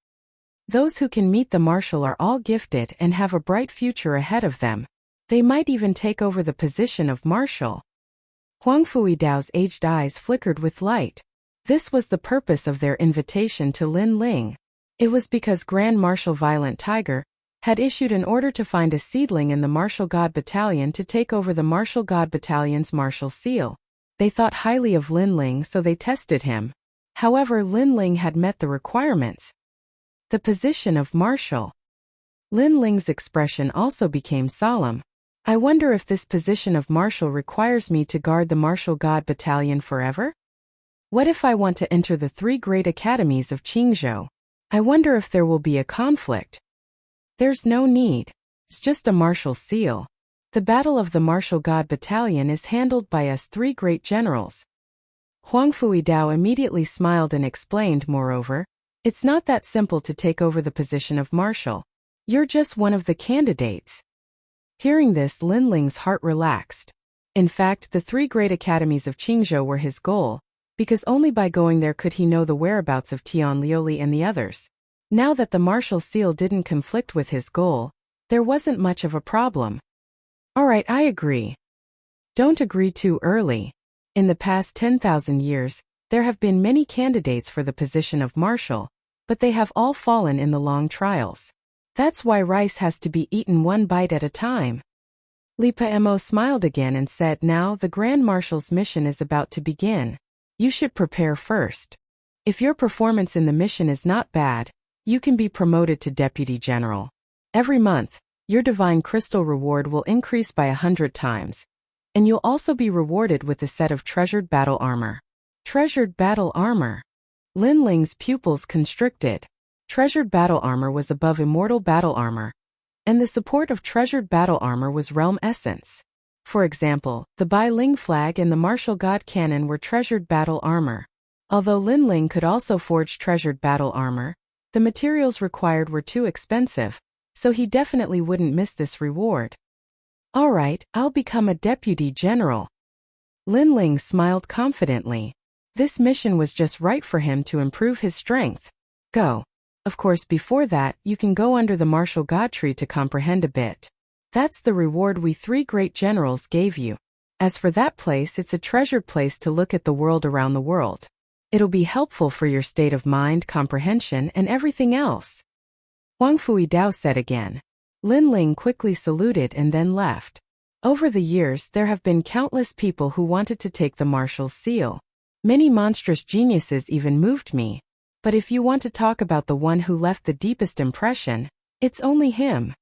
Those who can meet the marshal are all gifted and have a bright future ahead of them. They might even take over the position of marshal. Huang Fui Dao's aged eyes flickered with light. This was the purpose of their invitation to Lin Ling. It was because Grand Marshal Violent Tiger, had issued an order to find a seedling in the Martial God Battalion to take over the Martial God Battalion's martial seal. They thought highly of Lin Ling, so they tested him. However, Lin Ling had met the requirements. The position of marshal. Lin Ling's expression also became solemn. I wonder if this position of marshal requires me to guard the Martial God Battalion forever? What if I want to enter the 3 great academies of Qingzhou? I wonder if there will be a conflict. There's no need. It's just a martial seal. The battle of the Martial God Battalion is handled by us 3 great generals. Huang Fuidao immediately smiled and explained, moreover, it's not that simple to take over the position of marshal. You're just one of the candidates. Hearing this, Lin Ling's heart relaxed. In fact, the 3 great academies of Qingzhou were his goal, because only by going there could he know the whereabouts of Tian Liuli and the others. Now that the martial seal didn't conflict with his goal, there wasn't much of a problem. Alright, I agree. Don't agree too early. In the past 10,000 years, there have been many candidates for the position of marshal, but they have all fallen in the long trials. That's why rice has to be eaten one bite at a time. Li Pemo smiled again and said, now the Grand Marshal's mission is about to begin. You should prepare first. If your performance in the mission is not bad, you can be promoted to Deputy General. Every month, your Divine Crystal reward will increase by 100 times. And you'll also be rewarded with a set of treasured battle armor. Treasured battle armor. Lin Ling's pupils constricted. Treasured battle armor was above immortal battle armor, and the support of treasured battle armor was realm essence. For example, the Bai Ling flag and the martial god cannon were treasured battle armor. Although Lin Ling could also forge treasured battle armor, the materials required were too expensive, so he definitely wouldn't miss this reward. Alright, I'll become a deputy general. Lin Ling smiled confidently. This mission was just right for him to improve his strength. Go. Of course, before that, you can go under the martial god tree to comprehend a bit. That's the reward we 3 great generals gave you. As for that place, it's a treasured place to look at the world around the world. It'll be helpful for your state of mind, comprehension, and everything else. Huang Fuidao said again. Lin Ling quickly saluted and then left. Over the years, there have been countless people who wanted to take the marshal's seal. Many monstrous geniuses even moved me. But if you want to talk about the one who left the deepest impression, it's only him.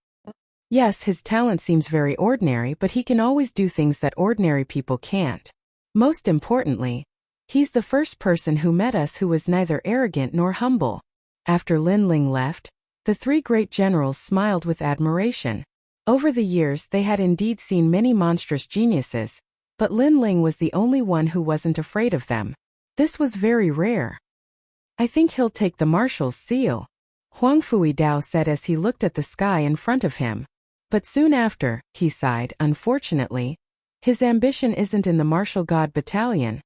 Yes, his talent seems very ordinary, but he can always do things that ordinary people can't. Most importantly, he's the first person who met us who was neither arrogant nor humble. After Lin Ling left, the 3 great generals smiled with admiration. Over the years, they had indeed seen many monstrous geniuses, but Lin Ling was the only one who wasn't afraid of them. This was very rare. I think he'll take the marshal's seal, Huang Fuidao said as he looked at the sky in front of him. But soon after, he sighed, unfortunately, his ambition isn't in the Martial God Battalion.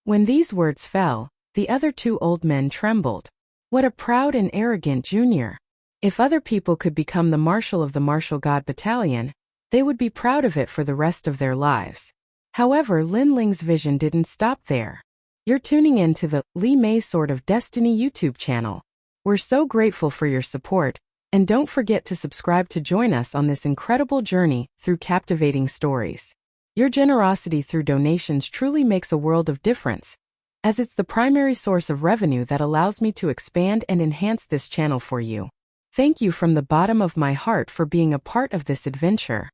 When these words fell, the other 2 old men trembled. What a proud and arrogant junior. If other people could become the marshal of the Martial God Battalion, they would be proud of it for the rest of their lives. However, Lin Ling's vision didn't stop there. You're tuning in to the Li Mei Sword of Destiny YouTube channel. We're so grateful for your support, and don't forget to subscribe to join us on this incredible journey through captivating stories. Your generosity through donations truly makes a world of difference, as it's the primary source of revenue that allows me to expand and enhance this channel for you. Thank you from the bottom of my heart for being a part of this adventure.